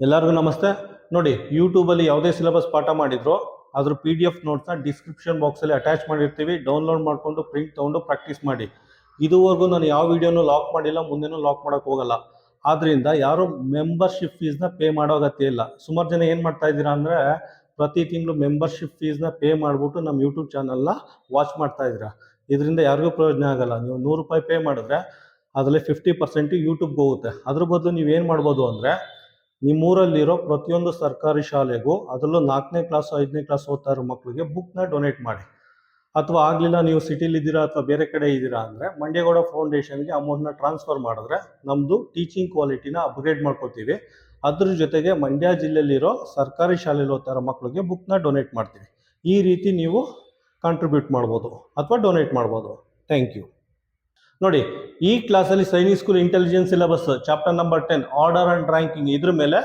ಎಲ್ಲರಿಗೂ ನಮಸ್ತೆ. ನೋಡಿ, ಯೂಟ್ಯೂಬಲ್ಲಿ ಯಾವುದೇ ಸಿಲೆಬಸ್ ಪಾಠ ಮಾಡಿದ್ರು ಅದ್ರ PDF ನೋಟ್ಸ್ನ ಡಿಸ್ಕ್ರಿಪ್ಷನ್ ಬಾಕ್ಸಲ್ಲಿ ಅಟ್ಯಾಚ್ ಮಾಡಿರ್ತೀವಿ. ಡೌನ್ಲೋಡ್ ಮಾಡಿಕೊಂಡು ಪ್ರಿಂಟ್ ತೊಗೊಂಡು ಪ್ರಾಕ್ಟೀಸ್ ಮಾಡಿ. ಇದುವರೆಗೂ ನಾನು ಯಾವ ವಿಡಿಯೋನು ಲಾಕ್ ಮಾಡಿಲ್ಲ, ಮುಂದೆನೂ ಲಾಕ್ ಮಾಡೋಕೆ ಹೋಗಲ್ಲ. ಆದ್ದರಿಂದ ಯಾರು ಮೆಂಬರ್ಶಿಪ್ ಫೀಸ್ನ ಪೇ ಮಾಡೋ ಅಗತ್ಯ ಇಲ್ಲ. ಸುಮಾರು ಜನ ಏನು ಮಾಡ್ತಾ ಇದ್ದೀರಾ ಅಂದರೆ, ಪ್ರತಿ ತಿಂಗಳು ಮೆಂಬರ್ಶಿಪ್ ಫೀಸ್ನ ಪೇ ಮಾಡಿಬಿಟ್ಟು ನಮ್ಮ ಯೂಟ್ಯೂಬ್ ಚಾನಲ್ನ ವಾಚ್ ಮಾಡ್ತಾ ಇದ್ದೀರಾ. ಇದರಿಂದ ಯಾರಿಗೂ ಪ್ರಯೋಜನ ಆಗಲ್ಲ. ನೀವು ₹100 ಪೇ ಮಾಡಿದ್ರೆ ಅದರಲ್ಲಿ 50% ಯೂಟ್ಯೂಬ್ಗೆ ಹೋಗುತ್ತೆ. ಅದ್ರ ಬದಲು ನೀವೇನು ಮಾಡ್ಬೋದು ಅಂದರೆ, ನಿಮ್ಮೂರಲ್ಲಿರೋ ಪ್ರತಿಯೊಂದು ಸರ್ಕಾರಿ ಶಾಲೆಗೂ, ಅದರಲ್ಲೂ 4ನೇ ಕ್ಲಾಸು 5ನೇ ಕ್ಲಾಸ್ ಓದ್ತಾ ಇರೋ ಮಕ್ಕಳಿಗೆ ಬುಕ್ನ ಡೊನೇಟ್ ಮಾಡಿ. ಅಥವಾ ಆಗಲಿಲ್ಲ, ನೀವು ಸಿಟಿಲಿದ್ದೀರಾ ಅಥವಾ ಬೇರೆ ಕಡೆ ಇದ್ದೀರಾ ಅಂದರೆ ಮಂಡ್ಯಗೌಡ ಫೌಂಡೇಶನ್ಗೆ ಅಮೌಂಟ್ನ ಟ್ರಾನ್ಸ್ಫರ್ ಮಾಡಿದ್ರೆ ನಮ್ಮದು ಟೀಚಿಂಗ್ ಕ್ವಾಲಿಟಿನ ಅಪ್ಗ್ರೇಡ್ ಮಾಡ್ಕೊತೀವಿ. ಅದ್ರ ಜೊತೆಗೆ ಮಂಡ್ಯ ಜಿಲ್ಲೆಯಲ್ಲಿರೋ ಸರ್ಕಾರಿ ಶಾಲೆಯಲ್ಲಿ ಓದ್ತಾ ಇರೋ ಮಕ್ಕಳಿಗೆ ಬುಕ್ನ ಡೊನೇಟ್ ಮಾಡ್ತೀವಿ. ಈ ರೀತಿ ನೀವು ಕಾಂಟ್ರಿಬ್ಯೂಟ್ ಮಾಡ್ಬೋದು ಅಥವಾ ಡೊನೇಟ್ ಮಾಡ್ಬೋದು. Thank you. ನೋಡಿ, ಈ ಕ್ಲಾಸಲ್ಲಿ Sainik school intelligence syllabus chapter number 10 order and ranking, ಇದ್ರ ಮೇಲೆ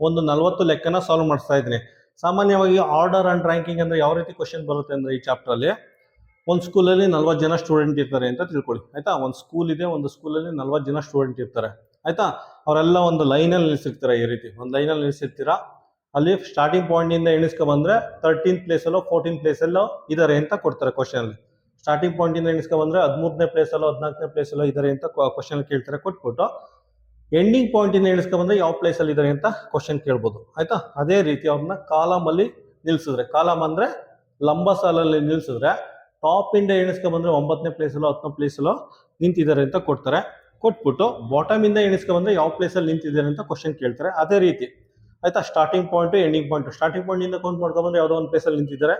ಒಂದು 40 ಲೆಕ್ಕನ ಸಾಲ್ವ್ ಮಾಡಿಸ್ತಾ ಇದ್ದೀನಿ. ಸಾಮಾನ್ಯವಾಗಿ ಆರ್ಡರ್ ಅಂಡ್ ರ್ಯಾಂಕಿಂಗ್ ಅಂದರೆ ಯಾವ ರೀತಿ ಕ್ವಶನ್ ಬರುತ್ತೆ ಅಂದರೆ, ಈ ಚಾಪ್ಟ್ರಲ್ಲಿ ಒಂದು ಸ್ಕೂಲಲ್ಲಿ 40 ಜನ ಸ್ಟೂಡೆಂಟ್ ಇರ್ತಾರೆ ಅಂತ ತಿಳ್ಕೊಳ್ಳಿ, ಆಯ್ತಾ. ಒಂದು ಸ್ಕೂಲ್ ಇದೆ, ಒಂದು ಸ್ಕೂಲಲ್ಲಿ 40 ಜನ ಸ್ಟೂಡೆಂಟ್ ಇರ್ತಾರೆ, ಆಯ್ತಾ. ಅವರೆಲ್ಲ ಒಂದು ಲೈನಲ್ಲಿ ನಿಲ್ಲಿಸಿರ್ತಾರೆ. ಈ ರೀತಿ ಒಂದು ಲೈನಲ್ಲಿ ನಿಲ್ಲಿಸಿರ್ತೀರಾ. ಅಲ್ಲಿ ಸ್ಟಾರ್ಟಿಂಗ್ ಪಾಯಿಂಟಿಂದ ಎಣಿಸ್ಕೊ ಬಂದರೆ 13th ಪ್ಲೇಸಲ್ಲೋ 14th ಪ್ಲೇಸಲ್ಲೋ ಇದ್ದಾರೆ ಅಂತ ಕೊಡ್ತಾರೆ ಕ್ವಶನಲ್ಲಿ. ಸ್ಟಾರ್ಟಿಂಗ್ ಪಾಯಿಂಟಿಂದ ಎಣಿಸ್ಕೊ ಬಂದರೆ 13ನೇ ಪ್ಲೇಸಲ್ಲೋ 14ನೇ ಪ್ಲೇಸಲ್ಲೋ ಇದ್ದಾರೆ ಅಂತ ಕ್ವಶನ್ ಕೇಳ್ತಾರೆ. ಕೊಟ್ಬಿಟ್ಟು ಎಂಡಿಂಗ್ ಪಾಯಿಂಟಿಂದ ಎಣಿಸ್ಕೊ ಬಂದರೆ ಯಾವ ಪ್ಲೇಸಲ್ಲಿ ಇದ್ದಾರೆ ಅಂತ ಕ್ವಶನ್ ಕೇಳ್ಬೋದು, ಆಯ್ತಾ. ಅದೇ ರೀತಿ ಅವ್ರನ್ನ ಕಾಲಮಲ್ಲಿ ನಿಲ್ಲಿಸಿದ್ರೆ, ಕಾಲಮ್ ಅಂದರೆ ಲಂಬ ಸಾಲಲ್ಲಿ ನಿಲ್ಲಿಸಿದ್ರೆ, ಟಾಪಿಂದ ಎಣಿಸ್ಕೊ ಬಂದರೆ 9ನೇ ಪ್ಲೇಸಲ್ಲೋ 10ನೇ ಪ್ಲೇಸಲ್ಲೋ ನಿಂತಿದ್ದಾರೆ ಅಂತ ಕೊಡ್ತಾರೆ. ಕೊಟ್ಬಿಟ್ಟು ಬಾಟಮಿಂದ ಎಣಿಸ್ಕೊ ಬಂದರೆ ಯಾವ ಪ್ಲೇಸಲ್ಲಿ ನಿಂತಿದ್ದಾರೆ ಅಂತ ಕ್ವಶನ್ ಕೇಳ್ತಾರೆ. ಅದೇ ರೀತಿ, ಆಯ್ತಾ. Starting point ending point, starting ಪಾಯಿಂಟಿಂದ ಕೌಂಟ್ ಮಾಡ್ಕೊಂಡ್ಬಂದ್ರೆ ಯಾವುದೋ ಒಂದು ಪ್ಲೇಸಲ್ಲಿ ನಿಂತಿದ್ದಾರೆ,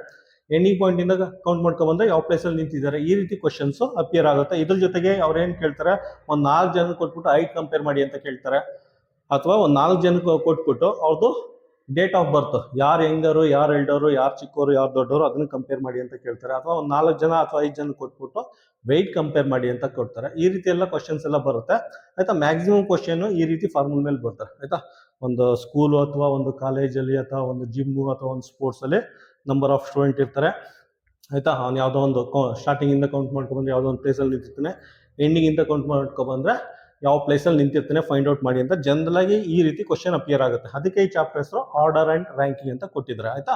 ಎಂಡಿಂಗ್ ಪಾಯಿಂಟಿಂದ ಕೌಂಟ್ ಮಾಡ್ಕೊಂಡ್ಬಂದ್ರೆ ಯಾವ ಪ್ಲೇಸಲ್ಲಿ ನಿಂತಿದ್ದಾರೆ. ಈ ರೀತಿ ಕ್ವಶನ್ಸು ಅಪಿಯರ್ ಆಗುತ್ತೆ. ಇದ್ರ ಜೊತೆಗೆ ಅವ್ರು ಏನು ಕೇಳ್ತಾರೆ, ಒಂದು 4 ಜನ ಕೊಟ್ಬಿಟ್ಟು ಹೈಟ್ ಕಂಪೇರ್ ಮಾಡಿ ಅಂತ ಕೇಳ್ತಾರೆ. ಅಥವಾ ಒಂದು 4 ಜನಕ್ಕೆ ಕೊಟ್ಬಿಟ್ಟು ಅವ್ರದ್ದು ಡೇಟ್ ಆಫ್ ಬರ್ತ್, ಯಾರು ಯಂಗರು, ಯಾರು ಎಲ್ಡರು, ಯಾರು ಚಿಕ್ಕವರು, ಯಾರು ದೊಡ್ಡವರು, ಅದನ್ನು ಕಂಪೇರ್ ಮಾಡಿ ಅಂತ ಕೇಳ್ತಾರೆ. ಅಥವಾ ಒಂದು 4 ಜನ ಅಥವಾ 5 ಜನ ಕೊಟ್ಬಿಟ್ಟು ವೆಯ್ಟ್ ಕಂಪೇರ್ ಮಾಡಿ ಅಂತ ಕೊಡ್ತಾರೆ. ಈ ರೀತಿ ಎಲ್ಲ ಕ್ವಶನ್ಸ್ ಎಲ್ಲ ಬರುತ್ತೆ, ಆಯ್ತಾ. ಮ್ಯಾಕ್ಸಿಮಮ್ ಕ್ವಶನ್ನು ಈ ರೀತಿ ಫಾರ್ಮುಲ್ ಮೇಲೆ ಬರ್ತಾರೆ, ಆಯ್ತಾ. ಒಂದು ಸ್ಕೂಲು ಅಥವಾ ಒಂದು ಕಾಲೇಜಲ್ಲಿ ಅಥವಾ ಒಂದು ಜಿಮ್ಮು ಅಥವಾ ಒಂದು ಸ್ಪೋರ್ಟ್ಸಲ್ಲಿ ನಂಬರ್ ಆಫ್ ಸ್ಟೂಡೆಂಟ್ ಇರ್ತಾರೆ, ಆಯಿತಾ. ಅವ್ನು ಯಾವುದೋ ಒಂದು ಸ್ಟಾರ್ಟಿಂಗಿಂದ ಕೌಂಟ್ ಮಾಡ್ಕೊಬಂದ್ರೆ ಯಾವುದೋ ಒಂದು ಪ್ಲೇಸಲ್ಲಿ ನಿಂತಿರ್ತಾನೆ, ಎಂಡಿಂಗಿಂದ ಕೌಂಟ್ ಮಾಡ್ಕೊಬಂದ್ರೆ ಯಾವ ಪ್ಲೇಸಲ್ಲಿ ನಿಂತಿರ್ತಾನೆ ಫೈಂಡ್ ಔಟ್ ಮಾಡಿ ಅಂತ ಜನರಲಾಗಿ ಈ ರೀತಿ ಕ್ವಶನ್ ಅಪಿಯರ್ ಆಗುತ್ತೆ. ಅದಕ್ಕೆ ಈ ಚಾಪ್ಟರ್ ಹೆಸರು ಆರ್ಡರ್ ಆ್ಯಂಡ್ ರ್ಯಾಂಕಿಂಗ್ ಅಂತ ಕೊಟ್ಟಿದ್ದಾರೆ, ಆಯಿತಾ.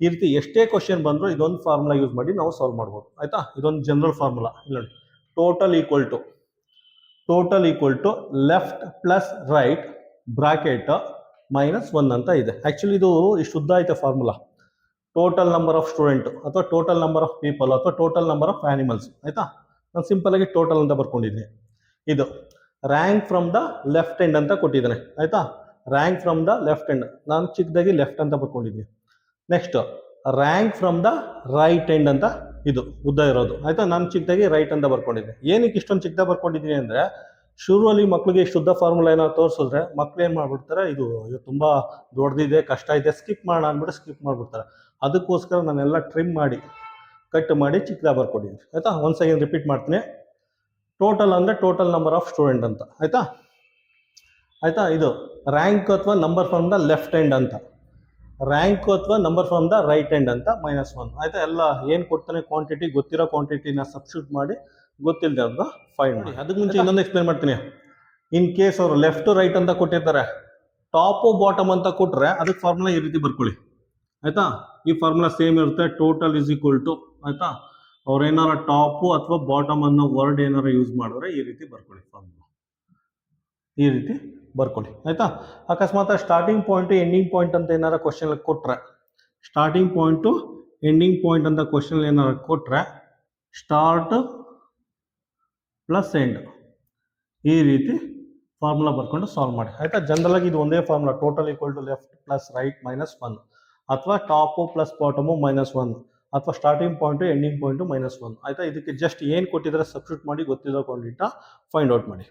ಈ ರೀತಿ ಎಷ್ಟೇ ಕ್ವಶನ್ ಬಂದರೂ ಇದೊಂದು ಫಾರ್ಮುಲಾ ಯೂಸ್ ಮಾಡಿ ನಾವು ಸಾಲ್ವ್ ಮಾಡ್ಬೋದು, ಆಯಿತಾ. ಇದೊಂದು ಜನರಲ್ ಫಾರ್ಮುಲಾ. ಇಲ್ಲಿ ನೋಡಿ, total equal to left plus right bracket -1 ಅಂತ ಇದೆ. ಆ್ಯಕ್ಚುಲಿ ಇದು ಇಷ್ಟು ಉದ್ದ ಐತೆ formula. Total number of student ಅಥವಾ ಟೋಟಲ್ ನಂಬರ್ ಆಫ್ ಪೀಪಲ್ ಅಥವಾ ಟೋಟಲ್ ನಂಬರ್ ಆಫ್ ಆನಿಮಲ್ಸ್, ಆಯಿತಾ. ನಾನು ಸಿಂಪಲ್ ಆಗಿ ಟೋಟಲ್ ಅಂತ ಬರ್ಕೊಂಡಿದ್ದೀನಿ. ಇದು rank from the left end ಅಂತ ಕೊಟ್ಟಿದ್ದಾನೆ, ಆಯಿತಾ. Rank from the left end, ನಾನು ಚಿಕ್ಕದಾಗಿ ಲೆಫ್ಟ್ ಅಂತ ಬರ್ಕೊಂಡಿದ್ದೀನಿ. Next rank from the right end ಅಂತ ಇದು ಉದ್ದ ಇರೋದು, ಆಯಿತಾ. ನಾನು ಚಿಕ್ಕದಾಗಿ ರೈಟ್ ಅಂತ ಬರ್ಕೊಂಡಿದ್ದೀನಿ. ಏನಕ್ಕೆ ಇಷ್ಟೊಂದು ಚಿಕ್ಕದಾಗಿ ಬರ್ಕೊಂಡಿದ್ದೀನಿ ಅಂದರೆ, ಶುರುವಲ್ಲಿ ಮಕ್ಕಳಿಗೆ ಇಷ್ಟು ಉದ್ದ ಫಾರ್ಮುಲಾ ಏನೋ ತೋರಿಸಿದ್ರೆ ಮಕ್ಳು ಏನು ಮಾಡ್ಬಿಡ್ತಾರೆ, ಇದು ತುಂಬ ದೊಡ್ಡದಿದೆ, ಕಷ್ಟ ಇದೆ, ಸ್ಕಿಪ್ ಮಾಡೋಣ ಅಂದ್ಬಿಟ್ಟು ಸ್ಕಿಪ್ ಮಾಡಿಬಿಡ್ತಾರೆ. ಅದಕ್ಕೋಸ್ಕರ ನಾನೆಲ್ಲ ಟ್ರಿಮ್ ಮಾಡಿ ಕಟ್ ಮಾಡಿ ಚಿಕ್ಕದಾಗಿ ಬರ್ಕೊಂಡಿದ್ದೀನಿ, ಆಯಿತಾ. ಒಂದು ಸೆಕೆಂಡ್ ರಿಪೀಟ್ ಮಾಡ್ತೀನಿ. ಟೋಟಲ್ ಅಂದರೆ ಟೋಟಲ್ ನಂಬರ್ ಆಫ್ ಸ್ಟೂಡೆಂಟ್ ಅಂತ, ಆಯಿತಾ. ಇದು ರ್ಯಾಂಕ್ ಅಥವಾ number from the left end ಅಂತ, ರ್ಯಾಂಕ್ ಅಥವಾ number from the right end ಅಂತ -1, ಆಯಿತಾ. ಎಲ್ಲ ಏನು ಕೊಡ್ತಾನೆ ಕ್ವಾಂಟಿಟಿ, ಗೊತ್ತಿರೋ ಕ್ವಾಂಟಿಟಿನ ಸಬ್ಸ್ಟಿಟ್ಯೂಟ್ ಮಾಡಿ ಗೊತ್ತಿಲ್ಲದೆ ಅವ್ರನ್ನ ಫೈಂಡ್ ಮಾಡಿ. ಅದಕ್ಕೆ ಮುಂಚೆ ಇನ್ನೊಂದು ಎಕ್ಸ್ಪ್ಲೇನ್ ಮಾಡ್ತೀನಿ. ಇನ್ ಕೇಸ್ ಅವರು ಲೆಫ್ಟ್ ರೈಟ್ ಅಂತ ಕೊಟ್ಟಿರ್ತಾರೆ, ಟಾಪು ಬಾಟಮ್ ಅಂತ ಕೊಟ್ಟರೆ ಅದಕ್ಕೆ ಫಾರ್ಮುಲಾ ಈ ರೀತಿ ಬರ್ಕೊಳ್ಳಿ, ಆಯಿತಾ. ಈ ಫಾರ್ಮುಲಾ ಸೇಮ್ ಇರುತ್ತೆ. ಟೋಟಲ್ ಇಸ್ ಈಕ್ವಲ್ ಟು, ಆಯಿತಾ, ಅವ್ರು ಏನಾರ ಟಾಪು ಅಥವಾ ಬಾಟಮ್ ಅನ್ನೋ ವರ್ಡ್ ಏನಾರ ಯೂಸ್ ಮಾಡಿದ್ರೆ ಈ ರೀತಿ ಬರ್ಕೊಳ್ಳಿ ಫಾರ್ಮುಲಾ, ಈ ರೀತಿ ಬರ್ಕೊಳ್ಳಿ, ಆಯಿತಾ. ಅಕಸ್ಮಾತ್ ಸ್ಟಾರ್ಟಿಂಗ್ ಪಾಯಿಂಟು ಎಂಡಿಂಗ್ ಪಾಯಿಂಟ್ ಅಂತ ಏನಾರ ಕ್ವಶನ್ ಕೊಟ್ಟರೆ, ಸ್ಟಾರ್ಟಿಂಗ್ ಪಾಯಿಂಟು ಎಂಡಿಂಗ್ ಪಾಯಿಂಟ್ ಅಂತ ಕ್ವಶನ್ ಏನಾರ ಕೊಟ್ಟರೆ ಸ್ಟಾರ್ಟ್ ಪ್ಲಸ್ ಎಂಡ್ ಈ ರೀತಿ ಫಾರ್ಮುಲಾ ಬರ್ಕೊಂಡು ಸಾಲ್ವ್ ಮಾಡಿ, ಆಯಿತಾ. ಜನರಲಾಗಿ ಇದು ಒಂದೇ formula, total equal to left plus right -1, ಅಥವಾ ಟಾಪು ಪ್ಲಸ್ ಬಾಟಮು -1, ಅಥವಾ ಸ್ಟಾರ್ಟಿಂಗ್ ಪಾಯಿಂಟು ಎಂಡಿಂಗ್ ಪಾಯಿಂಟು -1, ಆಯಿತಾ. ಇದಕ್ಕೆ ಜಸ್ಟ್ ಏನು ಕೊಟ್ಟಿದ್ದಾರೆ ಸಬ್ಸ್ಟಿಟ್ಯೂಟ್ ಮಾಡಿ ಗೊತ್ತಿರೋ ಕ್ವಾಂಟಿಟಿನ ಫೈಂಡ್ ಔಟ್ ಮಾಡಿ.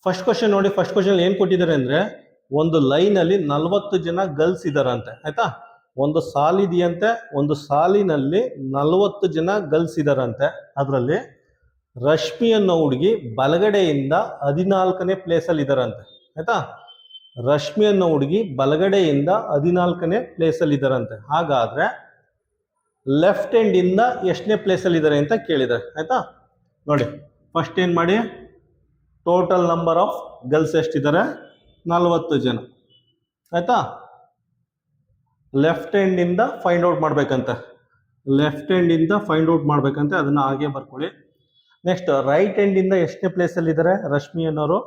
ಫಸ್ಟ್ ಕ್ವಶನ್ ನೋಡಿ, ಫಸ್ಟ್ ಕ್ವಶನ್ ಏನು ಕೊಟ್ಟಿದ್ದಾರೆ ಅಂದರೆ, ಒಂದು ಲೈನಲ್ಲಿ 40 ಜನ ಗರ್ಲ್ಸ್ ಇದ್ದಾರಂತೆ, ಆಯಿತಾ. ಒಂದು ಸಾಲಿದೆಯಂತೆ, ಒಂದು ಸಾಲಿನಲ್ಲಿ 40 ಜನ ಗರ್ಲ್ಸ್ ಇದ್ದಾರಂತೆ. ಅದರಲ್ಲಿ ರಶ್ಮಿ ಅನ್ನೋ ಹುಡುಗಿ ಬಲಗಡೆಯಿಂದ 14ನೇ ಪ್ಲೇಸಲ್ಲಿ ಇದ್ದಾರಂತೆ, ಆಯಿತಾ. ರಶ್ಮಿ ಅನ್ನೋ ಹುಡುಗಿ ಬಲಗಡೆಯಿಂದ 14ನೇ ಪ್ಲೇಸಲ್ಲಿ ಇದ್ದಾರಂತೆ. ಹಾಗಾದರೆ ಲೆಫ್ಟ್ ಎಂಡಿಂದ ಎಷ್ಟನೇ ಪ್ಲೇಸಲ್ಲಿ ಇದ್ದಾರೆ ಅಂತ ಕೇಳಿದ್ದಾರೆ, ಆಯಿತಾ. ನೋಡಿ, ಫಸ್ಟ್ ಏನು ಮಾಡಿ, ಟೋಟಲ್ ನಂಬರ್ ಆಫ್ ಗರ್ಲ್ಸ್ ಎಷ್ಟಿದ್ದಾರೆ, 40 ಜನ. ಆಯಿತಾ. ಲೆಫ್ಟ್ ಹ್ಯಾಂಡಿಂದ ಫೈಂಡ್ ಔಟ್ ಮಾಡಬೇಕಂತೆ, ಲೆಫ್ಟ್ ಹ್ಯಾಂಡಿಂದ ಫೈಂಡ್ ಔಟ್ ಮಾಡಬೇಕಂತೆ, ಅದನ್ನು ಹಾಗೆ ಬರ್ಕೊಳ್ಳಿ. ನೆಕ್ಸ್ಟ್ ರೈಟ್ ಹ್ಯಾಂಡಿಂದ ಎಷ್ಟನೇ ಪ್ಲೇಸಲ್ಲಿ ಇದ್ದಾರೆ ರಶ್ಮಿ ಅನ್ನೋರು?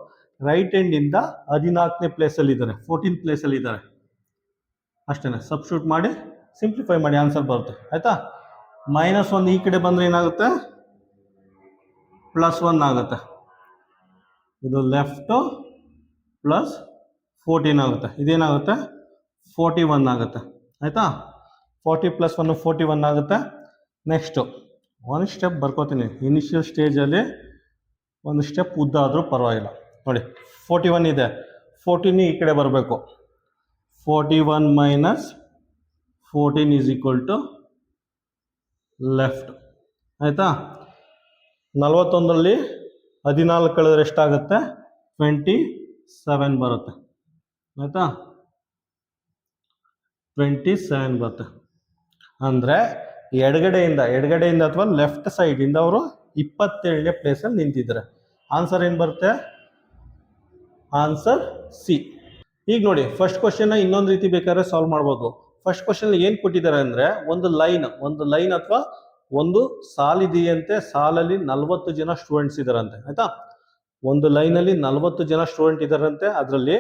ರೈಟ್ ಹ್ಯಾಂಡಿಂದ 14ನೇ ಪ್ಲೇಸಲ್ಲಿ ಇದ್ದಾರೆ, 14th ಪ್ಲೇಸಲ್ಲಿ ಇದ್ದಾರೆ. ಅಷ್ಟೇ, ಸಬ್ಸ್ಟಿಟ್ಯೂಟ್ ಮಾಡಿ ಸಿಂಪ್ಲಿಫೈ ಮಾಡಿ ಆನ್ಸರ್ ಬರುತ್ತೆ. ಆಯಿತಾ. -1 ಈ ಕಡೆ ಬಂದರೆ ಏನಾಗುತ್ತೆ? +1 ಆಗುತ್ತೆ. ಇದು ಲೆಫ್ಟು +14 ಆಗುತ್ತೆ. ಇದೇನಾಗುತ್ತೆ? 41 ಆಗುತ್ತೆ. ಆಯಿತಾ. 40 + 1 41 ಆಗುತ್ತೆ. ನೆಕ್ಸ್ಟು ಒಂದು ಸ್ಟೆಪ್ ಬರ್ಕೋತೀನಿ. ಇನಿಷಿಯಲ್ ಸ್ಟೇಜಲ್ಲಿ ಒಂದು ಸ್ಟೆಪ್ ಉದ್ದ ಆದರೂ ಪರವಾಗಿಲ್ಲ. ನೋಡಿ 41 ಇದೆ, 14 ಈ ಕಡೆ ಬರಬೇಕು. 41 - 14 = ಲೆಫ್ಟ್. ಆಯಿತಾ. 41ರಲ್ಲಿ 14 ಕಳೆದ್ರೆ ಎಷ್ಟಾಗುತ್ತೆ? 27 ಬರುತ್ತೆ. ಆಯಿತಾ. 27 ಬರುತ್ತೆ. ಅಂದರೆ ಎಡಗಡೆಯಿಂದ ಅಥವಾ ಲೆಫ್ಟ್ ಸೈಡಿಂದ ಅವರು 27ನೇ ಪ್ಲೇಸಲ್ಲಿ ನಿಂತಿದ್ದಾರೆ. ಆನ್ಸರ್ ಏನು ಬರುತ್ತೆ? Answer C. ಈಗ ನೋಡಿ, ಫಸ್ಟ್ ಕ್ವಶನ್ನ ಇನ್ನೊಂದು ರೀತಿ ಬೇಕಾದ್ರೆ ಸಾಲ್ವ್ ಮಾಡ್ಬೋದು. ಫಸ್ಟ್ ಕ್ವಶನ್ ಏನು ಕೊಟ್ಟಿದ್ದಾರೆ ಅಂದರೆ, ಒಂದು ಲೈನ್ ಅಥವಾ ಒಂದು ಸಾಲಿದೆಯಂತೆ, ಸಾಲಲ್ಲಿ 40 ಜನ ಸ್ಟೂಡೆಂಟ್ಸ್ ಇದ್ದಾರಂತೆ. ಆಯಿತಾ. ಒಂದು ಲೈನಲ್ಲಿ 40 ಜನ ಸ್ಟೂಡೆಂಟ್ ಇದ್ದಾರಂತೆ. ಅದರಲ್ಲಿ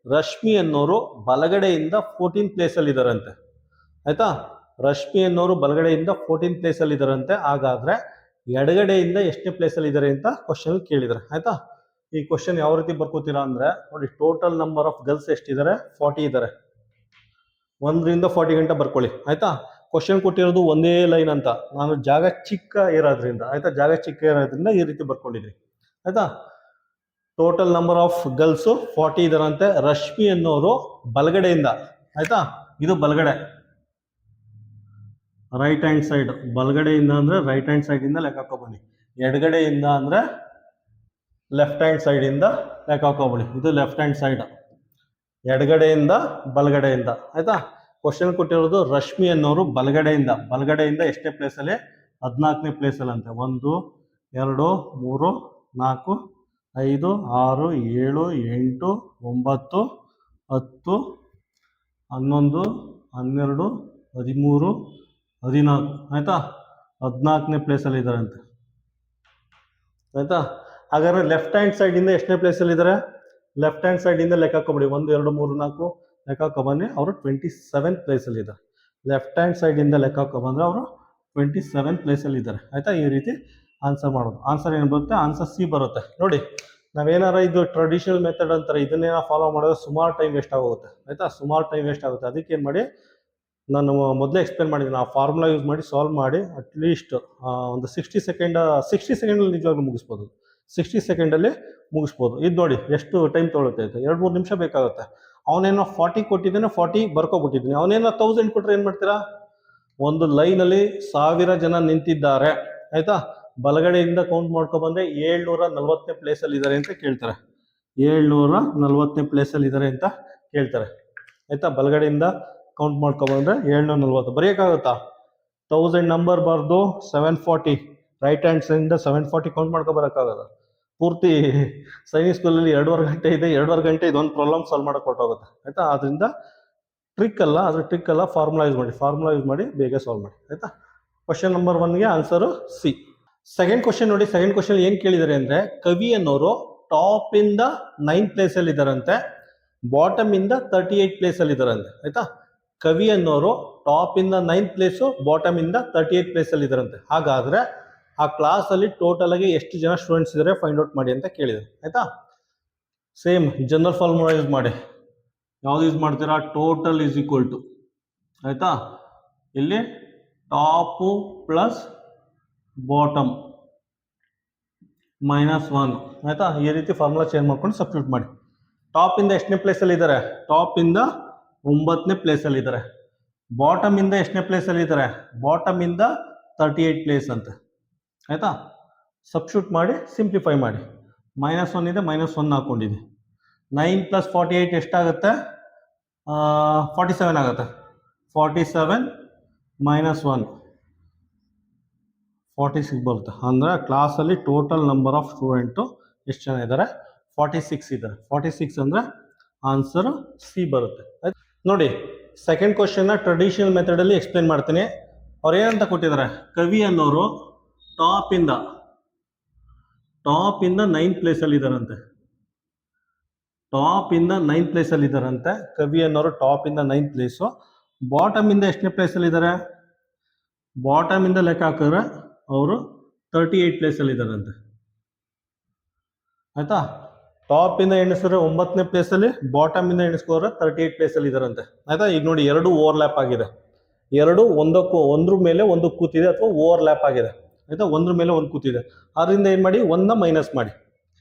ರಶ್ಮಿ ಅನ್ನೋರು ಬಲಗಡೆಯಿಂದ 14th ಪ್ಲೇಸಲ್ಲಿ ಇದ್ದಾರಂತೆ. ಆಯಿತಾ. ರಶ್ಮಿ ಅನ್ನೋರು ಬಲಗಡೆಯಿಂದ 14th ಪ್ಲೇಸಲ್ಲಿ ಇದ್ದಾರಂತೆ. ಹಾಗಾದರೆ ಎಡಗಡೆಯಿಂದ ಎಷ್ಟನೇ ಪ್ಲೇಸಲ್ಲಿ ಇದ್ದಾರೆ ಅಂತ ಕ್ವಶನ್ ಕೇಳಿದ್ದಾರೆ. ಆಯಿತಾ. ಈ ಕ್ವಶನ್ ಯಾವ ರೀತಿ ಬರ್ಕೋತೀರಾ ಅಂದರೆ, ನೋಡಿ, ಟೋಟಲ್ ನಂಬರ್ ಆಫ್ ಗರ್ಲ್ಸ್ ಎಷ್ಟಿದ್ದಾರೆ? 40 ಇದ್ದಾರೆ. 1ರಿಂದ 40 ಗಂಟೆ ಬರ್ಕೊಳ್ಳಿ. ಆಯಿತಾ. ಕ್ವಶನ್ ಕೊಟ್ಟಿರೋದು ಒಂದೇ ಲೈನ್ ಅಂತ, ನಾನು ಜಾಗ ಚಿಕ್ಕ ಇರೋದ್ರಿಂದ, ಆಯಿತಾ, ಜಾಗ ಚಿಕ್ಕ ಇರೋದ್ರಿಂದ ಈ ರೀತಿ ಬರ್ಕೊಂಡಿದ್ದೀನಿ. ಆಯಿತಾ. ಟೋಟಲ್ ನಂಬರ್ ಆಫ್ ಗರ್ಲ್ಸು 40 ಇದ್ದಾರಂತೆ. ರಶ್ಮಿ ಅನ್ನೋರು ಬಲಗಡೆಯಿಂದ, ಆಯಿತಾ, ಇದು ಬಲಗಡೆ, ರೈಟ್ ಹ್ಯಾಂಡ್ ಸೈಡ್. ಬಲಗಡೆಯಿಂದ ಅಂದರೆ ರೈಟ್ ಹ್ಯಾಂಡ್ ಸೈಡಿಂದ ಲೆಕ್ಕ ಹಾಕೊಬನ್ನಿ. ಎಡಗಡೆಯಿಂದ ಅಂದರೆ ಲೆಫ್ಟ್ ಹ್ಯಾಂಡ್ ಸೈಡಿಂದ ಲೆಕ್ಕ ಹಾಕೊಬನ್ನಿ. ಇದು ಲೆಫ್ಟ್ ಹ್ಯಾಂಡ್ ಸೈಡ್, ಎಡಗಡೆಯಿಂದ ಬಲಗಡೆಯಿಂದ. ಆಯಿತಾ. ಕ್ವಶನ್ ಕೊಟ್ಟಿರೋದು ರಶ್ಮಿ ಅನ್ನೋರು ಬಲಗಡೆಯಿಂದ ಎಷ್ಟನೇ ಪ್ಲೇಸಲ್ಲಿ? 14ನೇ ಪ್ಲೇಸಲ್ಲಿ ಅಂತೆ. 1 2 3 4 5 6 7 8 9 10 11 12 13 14. ಆಯಿತಾ. 14ನೇ ಪ್ಲೇಸಲ್ಲಿ ಇದ್ದಾರಂತೆ. ಆಯಿತಾ. ಹಾಗಾದ್ರೆ ಲೆಫ್ಟ್ ಹ್ಯಾಂಡ್ ಸೈಡಿಂದ ಎಷ್ಟನೇ ಪ್ಲೇಸಲ್ಲಿ ಇದ್ದಾರೆ? ಲೆಫ್ಟ್ ಹ್ಯಾಂಡ್ ಸೈಡಿಂದ ಲೆಕ್ಕ ಹಾಕೊಬಿಡಿ. 1 2 3 4 ಲೆಕ್ಕ ಹಾಕೊಬನ್ನಿ. ಅವರು 27th ಪ್ಲೇಸಲ್ಲಿ ಇದ್ದಾರೆ. ಲೆಫ್ಟ್ ಹ್ಯಾಂಡ್ ಸೈಡಿಂದ ಲೆಕ್ಕ ಹಾಕೊಬಂದ್ರೆ ಅವರು 27th ಪ್ಲೇಸಲ್ಲಿ ಇದ್ದಾರೆ. ಆಯಿತಾ. ಈ ರೀತಿ ಆನ್ಸರ್ ಮಾಡೋದು. ಆನ್ಸರ್ ಏನು ಬರುತ್ತೆ? ಆನ್ಸರ್ ಸಿ ಬರುತ್ತೆ. ನೋಡಿ, ನಾವೇನಾರ ಇದು ಟ್ರೆಡಿಷನಲ್ ಮೆಥಡ್ ಅಂತಾರೆ, ಇದನ್ನೇನೋ ಫಾಲೋ ಮಾಡಿದ್ರೆ ಸುಮಾರು ಟೈಮ್ ವೇಸ್ಟ್ ಆಗುತ್ತೆ. ಆಯಿತಾ. ಸುಮಾರು ಟೈಮ್ ವೇಸ್ಟ್ ಆಗುತ್ತೆ. ಅದಕ್ಕೆ ಏನು ಮಾಡಿ, ನಾನು ಮೊದಲೇ ಎಕ್ಸ್ಪ್ಲೇನ್ ಮಾಡಿದ್ದೀನಿ, ಆ ಫಾರ್ಮುಲಾ ಯೂಸ್ ಮಾಡಿ ಸಾಲ್ವ್ ಮಾಡಿ ಅಟ್ಲೀಸ್ಟ್ ಒಂದು 60 ಸೆಕೆಂಡಲ್ಲಿ ನಿಜವಾಗ್ಲೂ ಮುಗಿಸ್ಬೋದು. 60 ಸೆಕೆಂಡಲ್ಲಿ ಮುಗಿಸ್ಬೋದು. ಇದು ನೋಡಿ ಎಷ್ಟು ಟೈಮ್ ತೊಗೊಳುತ್ತೆ. 2-3 ನಿಮಿಷ ಬೇಕಾಗುತ್ತೆ. ಅವನೇನೋ 40 ಕೊಟ್ಟಿದ್ದಾನೆ, 40 ಬರ್ಕೊಬಿಟ್ಟಿದ್ದೀನಿ. ಅವನೇನೋ 1000 ಕೊಟ್ಟರೆ ಏನು ಮಾಡ್ತೀರಾ? ಒಂದು ಲೈನಲ್ಲಿ 1000 ಜನ ನಿಂತಿದ್ದಾರೆ. ಆಯಿತಾ. ಬಲಗಡೆಯಿಂದ ಕೌಂಟ್ ಮಾಡ್ಕೊಬಂದರೆ 740ನೇ ಪ್ಲೇಸಲ್ಲಿ ಇದ್ದಾರೆ ಅಂತ ಕೇಳ್ತಾರೆ. 740ನೇ ಪ್ಲೇಸಲ್ಲಿ ಇದ್ದಾರೆ ಅಂತ ಕೇಳ್ತಾರೆ. ಆಯಿತಾ. ಬಲಗಡೆಯಿಂದ ಕೌಂಟ್ ಮಾಡ್ಕೊಬಂದ್ರೆ 740 ಬರೆಯೋಕ್ಕಾಗುತ್ತಾ? 1000 ನಂಬರ್ ಬರೆದು 740 ರೈಟ್ ಹ್ಯಾಂಡ್ ಸೈಡಿಂದ 740 ಕೌಂಟ್ ಮಾಡ್ಕೊಬರೋಕ್ಕಾಗಲ್ಲ. ಪೂರ್ತಿ ಸೈನಿಕ್ ಸ್ಕೂಲಲ್ಲಿ 2.5 ಗಂಟೆ ಇದೆ, 2.5 ಗಂಟೆ ಇದೊಂದು ಪ್ರಾಬ್ಲಮ್ ಸಾಲ್ವ್ ಮಾಡೋಕೆ ಕೊಟ್ಟೋಗುತ್ತೆ. ಆಯಿತಾ. ಅದರಿಂದ ಟ್ರಿಕ್ ಅಲ್ಲ, ಫಾರ್ಮುಲಾ ಯೂಸ್ ಮಾಡಿ ಬೇಗ ಸಾಲ್ವ್ ಮಾಡಿ. ಆಯಿತಾ. ಕ್ವಶನ್ ನಂಬರ್ 1ಗೆ ಆನ್ಸರು ಸಿ. ಸೆಕೆಂಡ್ ಕ್ವಶನ್ ನೋಡಿ, ಸೆಕೆಂಡ್ ಕ್ವಶನ್ ಏನು ಕೇಳಿದ್ದಾರೆ ಅಂದರೆ, ಕವಿ ಅನ್ನೋರು ಟಾಪಿಂದ 9th ಪ್ಲೇಸಲ್ಲಿ ಇದ್ದಾರಂತೆ, ಬಾಟಮಿಂದ 38th ಪ್ಲೇಸಲ್ಲಿ ಇದ್ದಾರಂತೆ. ಆಯಿತಾ. ಕವಿ ಅನ್ನೋರು ಟಾಪಿಂದ 9th ಪ್ಲೇಸು, ಬಾಟಮಿಂದ 38th ಪ್ಲೇಸಲ್ಲಿ ಇದ್ದಾರಂತೆ. ಹಾಗಾದರೆ ಆ ಕ್ಲಾಸಲ್ಲಿ ಟೋಟಲ್ ಆಗಿ ಎಷ್ಟು ಜನ ಸ್ಟೂಡೆಂಟ್ಸ್ ಇದ್ದಾರೆ ಫೈಂಡ್ ಔಟ್ ಮಾಡಿ ಅಂತ ಕೇಳಿದ್ದಾರೆ. ಆಯಿತಾ. ಸೇಮ್ ಜನರಲ್ ಫಾರ್ಮುಲಾ ಯೂಸ್ ಮಾಡಿ. ಯಾವ್ದು ಯೂಸ್ ಮಾಡ್ತೀರಾ? ಟೋಟಲ್ ಈಸ್ ಈಕ್ವಲ್ ಟು, ಆಯಿತಾ, ಇಲ್ಲಿ ಟಾಪು ಪ್ಲಸ್ ಬಾಟಮ್ -1. ಆಯಿತಾ. ಈ ರೀತಿ ಫಾರ್ಮುಲಾ ಚೇಂಜ್ ಮಾಡ್ಕೊಂಡು ಸಬ್ಸ್ಟಿಟ್ಯೂಟ್ ಮಾಡಿ. ಟಾಪಿಂದ ಎಷ್ಟನೇ ಪ್ಲೇಸಲ್ಲಿ ಇದ್ದಾರೆ? ಟಾಪಿಂದ 9ನೇ ಪ್ಲೇಸಲ್ಲಿ ಇದ್ದಾರೆ. ಬಾಟಮಿಂದ ಎಷ್ಟನೇ ಪ್ಲೇಸಲ್ಲಿ ಇದ್ದಾರೆ? ಬಾಟಮಿಂದ 38th ಪ್ಲೇಸ್ ಅಂತೆ. ಆಯಿತಾ. ಸಬ್ಸ್ಟಿಟ್ಯೂಟ್ ಮಾಡಿ ಸಿಂಪ್ಲಿಫೈ ಮಾಡಿ. -1 ಇದೆ, -1 ಹಾಕ್ಕೊಂಡಿದ್ದೀನಿ. 9 + 48 ಎಷ್ಟಾಗುತ್ತೆ? 47 ಆಗುತ್ತೆ. 47 - 1 46 ಬರುತ್ತೆ. ಅಂದರೆ ಕ್ಲಾಸಲ್ಲಿ ಟೋಟಲ್ ನಂಬರ್ ಆಫ್ ಸ್ಟೂಡೆಂಟು ಎಷ್ಟು ಜನ ಇದ್ದಾರೆ? 46 ಇದ್ದಾರೆ. 46 ಅಂದರೆ ಆನ್ಸರ್ ಸಿ ಬರುತ್ತೆ. ಆಯ್ತು ನೋಡಿ, ಸೆಕೆಂಡ್ ಕ್ವಶನ್ನ ಟ್ರೆಡಿಷನಲ್ ಮೆಥಡಲ್ಲಿ ಎಕ್ಸ್ಪ್ಲೇನ್ ಮಾಡ್ತೀನಿ. ಅವ್ರು ಏನಂತ ಕೊಟ್ಟಿದ್ದಾರೆ, ಕವಿ ಅನ್ನೋರು ಟಾಪ್ ಇಂದ 9th ಪ್ಲೇಸಲ್ಲಿ ಇದ್ದಾರಂತೆ. ಟಾಪ್ ಇಂದ 9th ಪ್ಲೇಸಲ್ಲಿ ಇದ್ದಾರಂತೆ ಕವಿ ಅನ್ನೋರು. ಟಾಪ್ ಇಂದ 9th ಪ್ಲೇಸು. ಬಾಟಮ್ ಇಂದ ಎಷ್ಟನೇ ಪ್ಲೇಸಲ್ಲಿ ಇದ್ದಾರೆ? ಬಾಟಮ್ ಇಂದ ಲೆಕ್ಕ ಹಾಕಿದ್ರೆ ಅವರು 38th ಪ್ಲೇಸಲ್ಲಿ ಇದ್ದಾರಂತೆ. ಆಯ್ತಾ, ಟಾಪ್ ಇಂದ ಎಣಿಸಿದ್ರೆ 9ನೇ ಪ್ಲೇಸಲ್ಲಿ, ಬಾಟಮ್ ಇಂದ ಎಣಿಸ್ಕೋದ್ರೆ 38th ಪ್ಲೇಸಲ್ಲಿ ಇದ್ದಾರಂತೆ. ಆಯ್ತಾ, ಈಗ ನೋಡಿ ಎರಡು ಓವರ್ಲ್ಯಾಪ್ ಆಗಿದೆ. ಎರಡು ಒಂದ್ರ ಮೇಲೆ ಒಂದು ಕೂತಿದೆ ಅಥವಾ ಓವರ್ಲ್ಯಾಪ್ ಆಗಿದೆ. ಆಯ್ತಾ, ಒಂದ್ರ ಮೇಲೆ ಒಂದು ಕೂತಿದೆ. ಅದರಿಂದ ಏನು ಮಾಡಿ, ಒಂದನ್ನ ಮೈನಸ್ ಮಾಡಿ.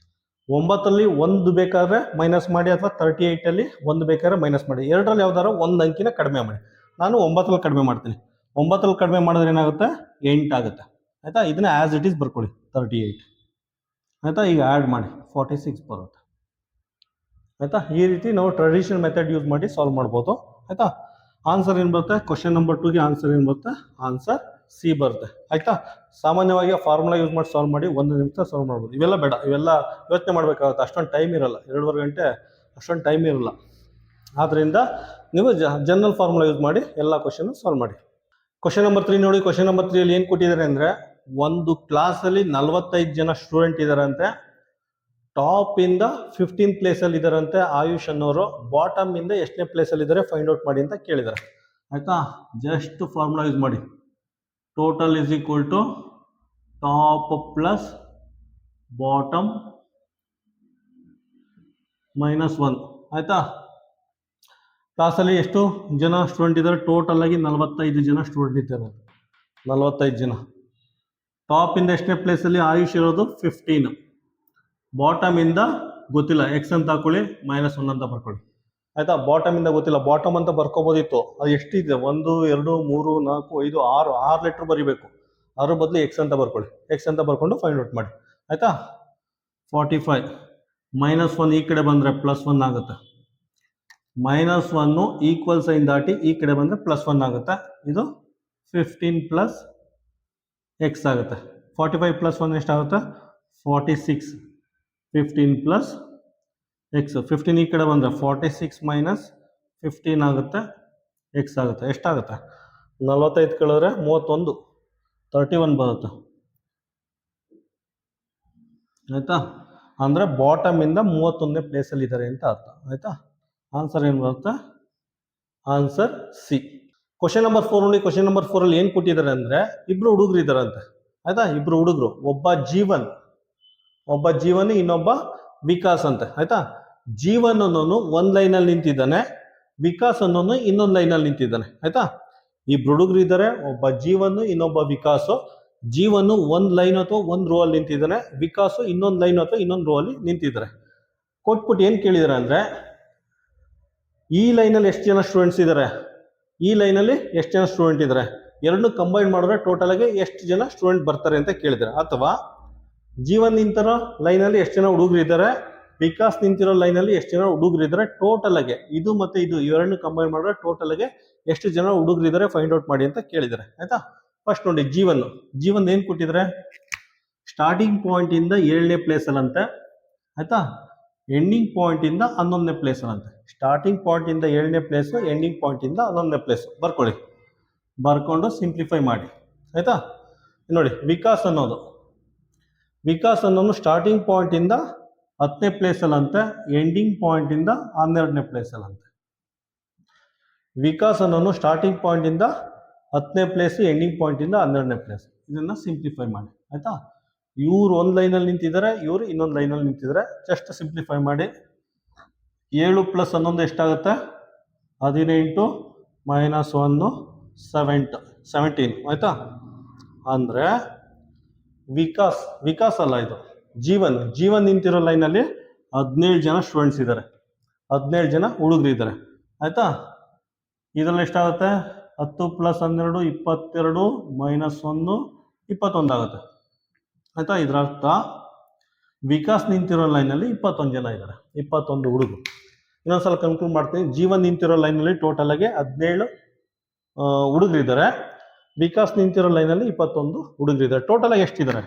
9ಅಲ್ಲಿ ಒಂದು ಬೇಕಾದ್ರೆ ಮೈನಸ್ ಮಾಡಿ, ಅಥವಾ 38ಅಲ್ಲಿ ಒಂದು ಬೇಕಾದ್ರೆ ಮೈನಸ್ ಮಾಡಿ. ಎರಡರಲ್ಲಿ ಯಾವ್ದಾರು ಒಂದು ಅಂಕಿನ ಕಡಿಮೆ ಮಾಡಿ. ನಾನು 9ಅಲ್ಲಿ ಕಡಿಮೆ ಮಾಡ್ತೀನಿ. 9ಅಲ್ಲಿ ಕಡಿಮೆ ಮಾಡಿದ್ರೆ ಏನಾಗುತ್ತೆ? 8 ಆಗುತ್ತೆ. ಆಯ್ತಾ, ಇದನ್ನ ಆಸ್ ಇಟ್ ಈಸ್ ಬರ್ಕೊಳ್ಳಿ 38. ಆಯ್ತಾ, ಈಗ ಆ್ಯಡ್ ಮಾಡಿ 46 ಬರುತ್ತೆ. ಆಯ್ತಾ, ಈ ರೀತಿ ನಾವು ಟ್ರೆಡಿಷನಲ್ ಮೆಥಡ್ ಯೂಸ್ ಮಾಡಿ ಸಾಲ್ವ್ ಮಾಡ್ಬೋದು. ಆಯ್ತಾ, ಆನ್ಸರ್ ಏನು ಬರುತ್ತೆ? ಕ್ವಶನ್ ನಂಬರ್ 2ಗೆ ಆನ್ಸರ್ ಏನು ಬರುತ್ತೆ? ಆನ್ಸರ್ ಸಿ ಬರುತ್ತೆ. ಆಯ್ತಾ, ಸಾಮಾನ್ಯವಾಗಿ ಫಾರ್ಮುಲಾ ಯೂಸ್ ಮಾಡಿ ಸಾಲ್ವ್ ಮಾಡಿ 1 ನಿಮಿಷ ಸಾಲ್ವ್ ಮಾಡ್ಬೋದು. ಇವೆಲ್ಲ ಬೇಡ, ಇವೆಲ್ಲ ಯೋಚನೆ ಮಾಡಬೇಕಾಗುತ್ತೆ. ಅಷ್ಟೊಂದು ಟೈಮ್ ಇರಲ್ಲ, 2.5 ಗಂಟೆ ಅಷ್ಟೊಂದು ಟೈಮ್ ಇರಲ್ಲ. ಆದ್ದರಿಂದ ನೀವು ಜನರಲ್ ಫಾರ್ಮುಲಾ ಯೂಸ್ ಮಾಡಿ ಎಲ್ಲ ಕ್ವಶನ್ ಸಾಲ್ವ್ ಮಾಡಿ. ಕ್ವಶನ್ ನಂಬರ್ 3 ನೋಡಿ. ಕ್ವಶನ್ ನಂಬರ್ 3ಅಲ್ಲಿ ಏನು ಕೊಟ್ಟಿದ್ದಾರೆ ಅಂದರೆ, ಒಂದು ಕ್ಲಾಸಲ್ಲಿ 45 ಜನ ಸ್ಟೂಡೆಂಟ್ ಇದ್ದಾರಂತೆ. ಟಾಪ್ ಇಂದ 15th ಪ್ಲೇಸಲ್ಲಿ ಇದ್ದಾರಂತೆ ಆಯುಷ್ ಅನ್ನೋರು. ಬಾಟಮ್ ಇಂದ ಎಷ್ಟನೇ ಪ್ಲೇಸಲ್ಲಿ ಇದ್ದಾರೆ ಫೈಂಡ್ ಔಟ್ ಮಾಡಿ ಅಂತ ಕೇಳಿದ್ದಾರೆ. ಆಯ್ತಾ, ಜಸ್ಟ್ ಫಾರ್ಮುಲಾ ಯೂಸ್ ಮಾಡಿ. Total is equal to top plus bottom -1. ಆಯ್ತಾ, ಕ್ಲಾಸಲ್ಲಿ ಎಷ್ಟು ಜನ ಸ್ಟೂಡೆಂಟ್ ಇದ್ದಾರೆ? ಟೋಟಲ್ ಆಗಿ 45 ಜನ ಸ್ಟೂಡೆಂಟ್ ಇದ್ದಾರೆ. 45 ಜನ. ಟಾಪ್ ಇಂದ ಎಷ್ಟನೇ ಪ್ಲೇಸಲ್ಲಿ ಆಯುಷ್ ಇರೋದು? 15. ಬಾಟಮ್ ಇಂದ ಗೊತ್ತಿಲ್ಲ, ಎಕ್ಸ್ ಅಂತ ಹಾಕೊಳ್ಳಿ, -1 ಅಂತ ಬರ್ಕೊಳ್ಳಿ. ಆಯ್ತಾ, ಬಾಟಮ್ ಇಂದ ಗೊತ್ತಿಲ್ಲ, ಬಾಟಮ್ ಅಂತ ಬರ್ಕೋಬೋದಿತ್ತು. ಅದು ಎಷ್ಟಿದೆ? 1 2 3 4 5 6 ಲೆಟ್ರ್ ಬರೀಬೇಕು. ಅದ್ರ ಬದಲು ಎಕ್ಸ್ ಅಂತ ಬರ್ಕೊಳ್ಳಿ. ಎಕ್ಸ್ ಅಂತ ಬರ್ಕೊಂಡು ಫೈಂಡ್ ಔಟ್ ಮಾಡಿ. ಆಯ್ತಾ, 45 -1 ಈ ಕಡೆ ಬಂದರೆ +1 ಆಗುತ್ತೆ. -1 ಈಕ್ವಲ್ ಸೈನ್ ದಾಟಿ ಈ ಕಡೆ ಬಂದರೆ +1 ಆಗುತ್ತೆ. ಇದು 15 ಪ್ಲಸ್ ಎಕ್ಸ್ ಆಗುತ್ತೆ. 45 + 1 ಎಷ್ಟಾಗುತ್ತೆ? 46. 15 ಪ್ಲಸ್ ಎಕ್ಸ್. 15 ಈ ಕಡೆ ಬಂದರೆ 46 - 15 ಆಗುತ್ತೆ, ಎಕ್ಸ್ ಆಗುತ್ತೆ. ಎಷ್ಟಾಗುತ್ತೆ? 45 ಕಳೆದ್ರೆ 31, 31 ಬರುತ್ತೆ. ಆಯಿತಾ, ಅಂದರೆ ಬಾಟಮಿಂದ 31ನೇ ಪ್ಲೇಸಲ್ಲಿ ಇದ್ದಾರೆ ಅಂತ ಅರ್ಥ. ಆಯಿತಾ, ಆನ್ಸರ್ ಏನು ಬರುತ್ತೆ? Answer C. ಕ್ವಶನ್ ನಂಬರ್ 4 ನೋಡಿ. ಕ್ವಶನ್ ನಂಬರ್ 4ಅಲ್ಲಿ ಏನು ಕೊಟ್ಟಿದ್ದಾರೆ ಅಂದರೆ, ಇಬ್ಬರು ಹುಡುಗರು ಇದ್ದಾರಂತೆ. ಆಯಿತಾ, ಇಬ್ಬರು ಹುಡುಗರು, ಒಬ್ಬ ಜೀವನ್ ಇನ್ನೊಬ್ಬ ವಿಕಾಸ್ ಅಂತೆ. ಆಯ್ತಾ, ಜೀವನ್ ಅನ್ನೋನು ಒಂದು ಲೈನಲ್ಲಿ ನಿಂತಿದ್ದಾನೆ, ವಿಕಾಸ್ ಅನ್ನೋನು ಇನ್ನೊಂದು ಲೈನಲ್ಲಿ ನಿಂತಿದ್ದಾನೆ. ಆಯ್ತಾ, ಇಬ್ರು ಹುಡುಗರು ಇದ್ದಾರೆ, ಒಬ್ಬ ಜೀವನ್ ಇನ್ನೊಬ್ಬ ವಿಕಾಸು. ಜೀವನ್ ಒಂದು ಲೈನ್ ಅಥವಾ ಒಂದು ರೋ ಅಲ್ಲಿ ನಿಂತಿದ್ದಾನೆ, ವಿಕಾಸು ಇನ್ನೊಂದು ಲೈನ್ ಅಥವಾ ಇನ್ನೊಂದು ರೋ ಅಲ್ಲಿ ನಿಂತಿದ್ದಾರೆ. ಕೊಟ್ಬಿಟ್ಟು ಏನು ಕೇಳಿದ್ದಾರೆ ಅಂದರೆ, ಈ ಲೈನಲ್ಲಿ ಎಷ್ಟು ಜನ ಸ್ಟೂಡೆಂಟ್ಸ್ ಇದ್ದಾರೆ, ಈ ಲೈನಲ್ಲಿ ಎಷ್ಟು ಜನ ಸ್ಟೂಡೆಂಟ್ ಇದ್ದಾರೆ, ಎರಡನ್ನೂ ಕಂಬೈನ್ ಮಾಡಿದ್ರೆ ಟೋಟಲ್ ಆಗಿ ಎಷ್ಟು ಜನ ಸ್ಟೂಡೆಂಟ್ ಬರ್ತಾರೆ ಅಂತ ಕೇಳಿದ್ದಾರೆ. ಅಥವಾ ಜೀವನ್ ನಿಂತಿರೋ ಲೈನಲ್ಲಿ ಎಷ್ಟು ಜನ ಹುಡುಗರು ಇದ್ದಾರೆ, ವಿಕಾಸ್ ನಿಂತಿರೋ ಲೈನಲ್ಲಿ ಎಷ್ಟು ಜನ ಹುಡುಗರು ಇದ್ದಾರೆ, ಟೋಟಲ್ ಆಗಿ ಇದು ಮತ್ತೆ ಇದು ಇವೆರಡನ್ನು ಕಂಬೈನ್ ಮಾಡಿದ್ರೆ ಟೋಟಲ್ ಆಗಿ ಎಷ್ಟು ಜನ ಹುಡುಗರು ಇದ್ದಾರೆ ಫೈಂಡ್ ಔಟ್ ಮಾಡಿ ಅಂತ ಕೇಳಿದ್ದಾರೆ. ಆಯ್ತಾ, ಫಸ್ಟ್ ನೋಡಿ, ಜೀವನ್ ಏನು ಕೊಟ್ಟಿದ್ದಾರೆ? ಸ್ಟಾರ್ಟಿಂಗ್ ಪಾಯಿಂಟ್ ಇಂದ 7ನೇ ಪ್ಲೇಸಲ್ಲಂತೆ. ಆಯ್ತಾ, ಎಂಡಿಂಗ್ ಪಾಯಿಂಟ್ ಇಂದ 11ನೇ ಪ್ಲೇಸಲ್ಲಂತೆ. ಸ್ಟಾರ್ಟಿಂಗ್ ಪಾಯಿಂಟ್ ಇಂದ 7ನೇ ಪ್ಲೇಸು, ಎಂಡಿಂಗ್ ಪಾಯಿಂಟ್ ಇಂದ 11ನೇ ಪ್ಲೇಸು ಬರ್ಕೊಳ್ಳಿ. ಬರ್ಕೊಂಡು ಸಿಂಪ್ಲಿಫೈ ಮಾಡಿ. ಆಯ್ತಾ, ನೋಡಿ, ವಿಕಾಸ್ ಅನ್ನೋನು ಸ್ಟಾರ್ಟಿಂಗ್ ಪಾಯಿಂಟ್ ಇಂದ 10ನೇ ಪ್ಲೇಸಲ್ಲಂತೆ, ಎಂಡಿಂಗ್ ಪಾಯಿಂಟ್ ಇಂದ 12ನೇ ಪ್ಲೇಸಲ್ಲಂತೆ. ವಿಕಾಸ್ ಅನ್ನೋನು ಸ್ಟಾರ್ಟಿಂಗ್ ಪಾಯಿಂಟ್ ಇಂದ 10ನೇ ಪ್ಲೇಸು, ಎಂಡಿಂಗ್ ಪಾಯಿಂಟ್ ಇಂದ 12ನೇ ಪ್ಲೇಸ್. ಇದನ್ನ ಸಿಂಪ್ಲಿಫೈ ಮಾಡಿ. ಆಯ್ತಾ, ಇವ್ರು ಒಂದು ಲೈನಲ್ಲಿ ನಿಂತಿದ್ದಾರೆ, ಇವರು ಇನ್ನೊಂದು ಲೈನಲ್ಲಿ ನಿಂತಿದ್ದಾರೆ. ಜಸ್ಟ್ ಸಿಂಪ್ಲಿಫೈ ಮಾಡಿ. 7 + 11 ಎಷ್ಟಾಗುತ್ತೆ? 18 - 1 17. ಆಯ್ತಾ, ಅಂದರೆ ವಿಕಾಸ್ ಅಲ್ಲ, ಇದು ಜೀವನ್ ನಿಂತಿರೋ ಲೈನಲ್ಲಿ 17 ಜನ ಸ್ಟೂಡೆಂಟ್ಸ್ ಇದ್ದಾರೆ, 17 ಜನ ಹುಡುಗರು ಇದ್ದಾರೆ. ಆಯ್ತಾ, ಇದರಲ್ಲಿ ಎಷ್ಟಾಗುತ್ತೆ? 10 + 12 22 - 1 21 ಆಗುತ್ತೆ. ಆಯ್ತಾ, ಇದರ ಅರ್ಥ ವಿಕಾಸ್ ನಿಂತಿರೋ ಲೈನಲ್ಲಿ 21 ಜನ ಇದ್ದಾರೆ, 21 ಹುಡುಗರು. ಇನ್ನೊಂದ್ಸಲ ಕನ್ಕ್ಲೂಡ್ ಮಾಡ್ತೀನಿ. ಜೀವನ್ ನಿಂತಿರೋ ಲೈನಲ್ಲಿ ಟೋಟಲ್ ಆಗಿ 17 ಹುಡುಗರು ಇದ್ದಾರೆ, ವಿಕಾಸ್ ನಿಂತಿರೋ ಲೈನಲ್ಲಿ 21 ಹುಡುಗರು ಇದ್ದಾರೆ. ಟೋಟಲ್ ಆಗಿ ಎಷ್ಟಿದ್ದಾರೆ?